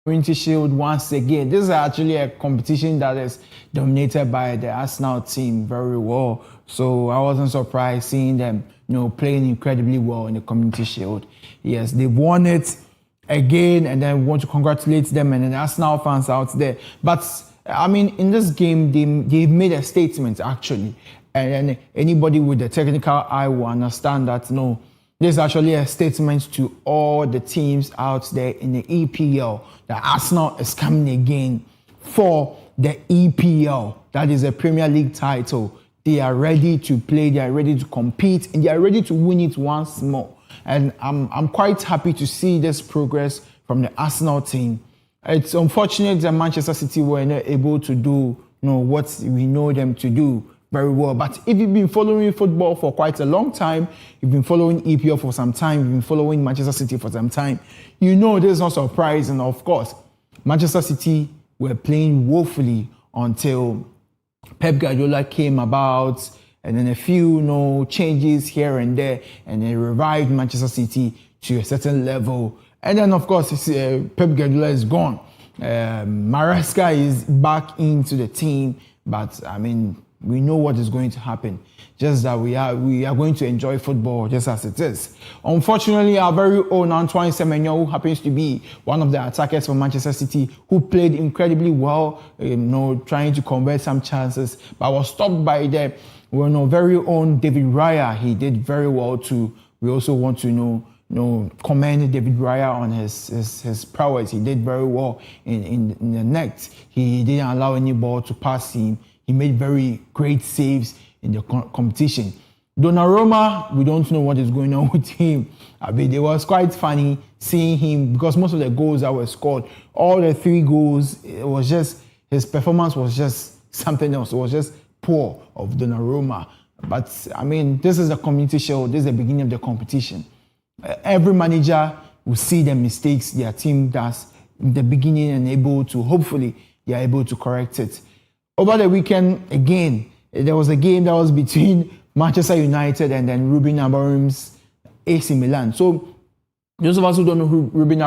Community Shield once again. This is actually a competition that is dominated by the Arsenal team very well. So I wasn't surprised seeing them, playing incredibly well in the Community Shield. Yes, they've won it again, and then we want to congratulate them and the Arsenal fans out there. But I mean, in this game, they've made a statement actually, and anybody with a technical eye will understand that this is actually a statement to all the teams out there in the EPL that Arsenal is coming again for the EPL. That is a Premier League title. They are ready to play, they are ready to compete, and they are ready to win it once more. And I'm quite happy to see this progress from the Arsenal team. It's unfortunate that Manchester City were not able to do what we know them to do very well. But if you've been following football for quite a long time, you've been following EPL for some time, you've been following Manchester City for some time, this is not surprising. Of course, Manchester City were playing woefully until Pep Guardiola came about, and then a few changes here and there, and they revived Manchester City to a certain level. And then, of course, Pep Guardiola is gone. Maresca is back into the team, but I mean, we know what is going to happen. Just that we are going to enjoy football just as it is. Unfortunately, our very own Antoine Semenyo, who happens to be one of the attackers for Manchester City, who played incredibly well, trying to convert some chances, but was stopped by the very own David Raya. He did very well too. We also want to commend David Raya on his prowess. He did very well in the net. He didn't allow any ball to pass him. He made very great saves in the competition. Donnarumma, we don't know what is going on with him. I mean, it was quite funny seeing him because most of the goals that were scored, all the 3 goals, it was just, his performance was just something else. It was just poor of Donnarumma. But I mean, this is the Community Shield. This is the beginning of the competition. Every manager will see the mistakes their team does in the beginning and hopefully they are able to correct it. Over the weekend, again, there was a game that was between Manchester United and then Ruben Amorim's AC Milan. So, those of us who don't know who Ruben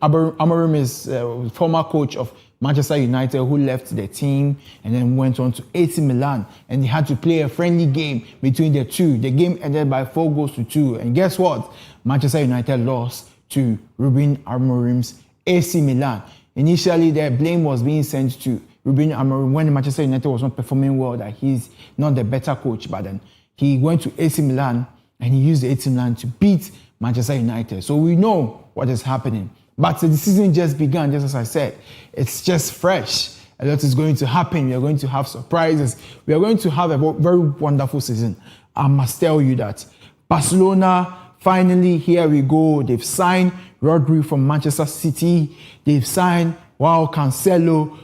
Amorim is former coach of Manchester United who left the team and then went on to AC Milan, and they had to play a friendly game between the two. The game ended by 4-2. And guess what? Manchester United lost to Ruben Amorim's AC Milan. Initially, the blame was being sent to Ruben Amorim when Manchester United was not performing well, that he's not the better coach. But then he went to AC Milan and he used AC Milan to beat Manchester United. So we know what is happening. But the season just began, just as I said. It's just fresh. A lot is going to happen. We are going to have surprises. We are going to have a very wonderful season. I must tell you that. Barcelona, finally, here we go. They've signed Rodri from Manchester City. They've signed Cancelo.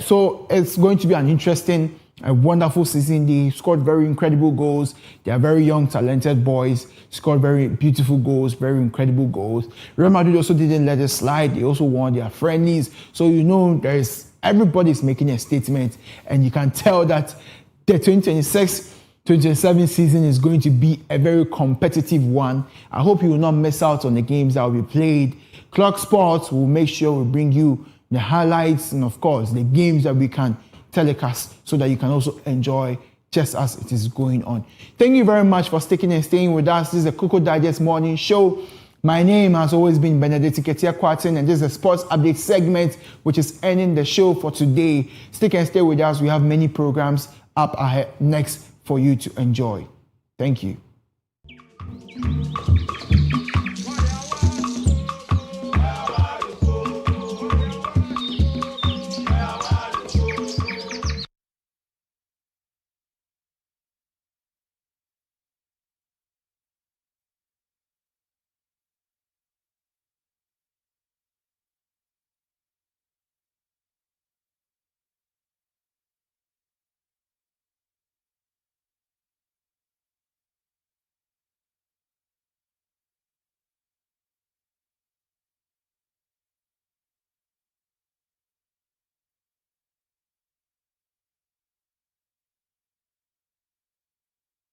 So it's going to be an interesting, wonderful season. They scored very incredible goals. They are very young, talented boys. Scored very beautiful goals, very incredible goals. Real Madrid also didn't let it slide. They also won their friendlies. So everybody's making a statement, and you can tell that the 2026-2027 season is going to be a very competitive one. I hope you will not miss out on the games that will be played. Clock Sports will make sure we bring you the highlights and, of course, the games that we can telecast so that you can also enjoy just as it is going on. Thank you very much for sticking and staying with us. This is the Koko Digest Morning Show. My name has always been Benedict Ketia-Kwartin, and this is a sports update segment which is ending the show for today. Stick and stay with us. We have many programs up ahead next for you to enjoy. Thank you.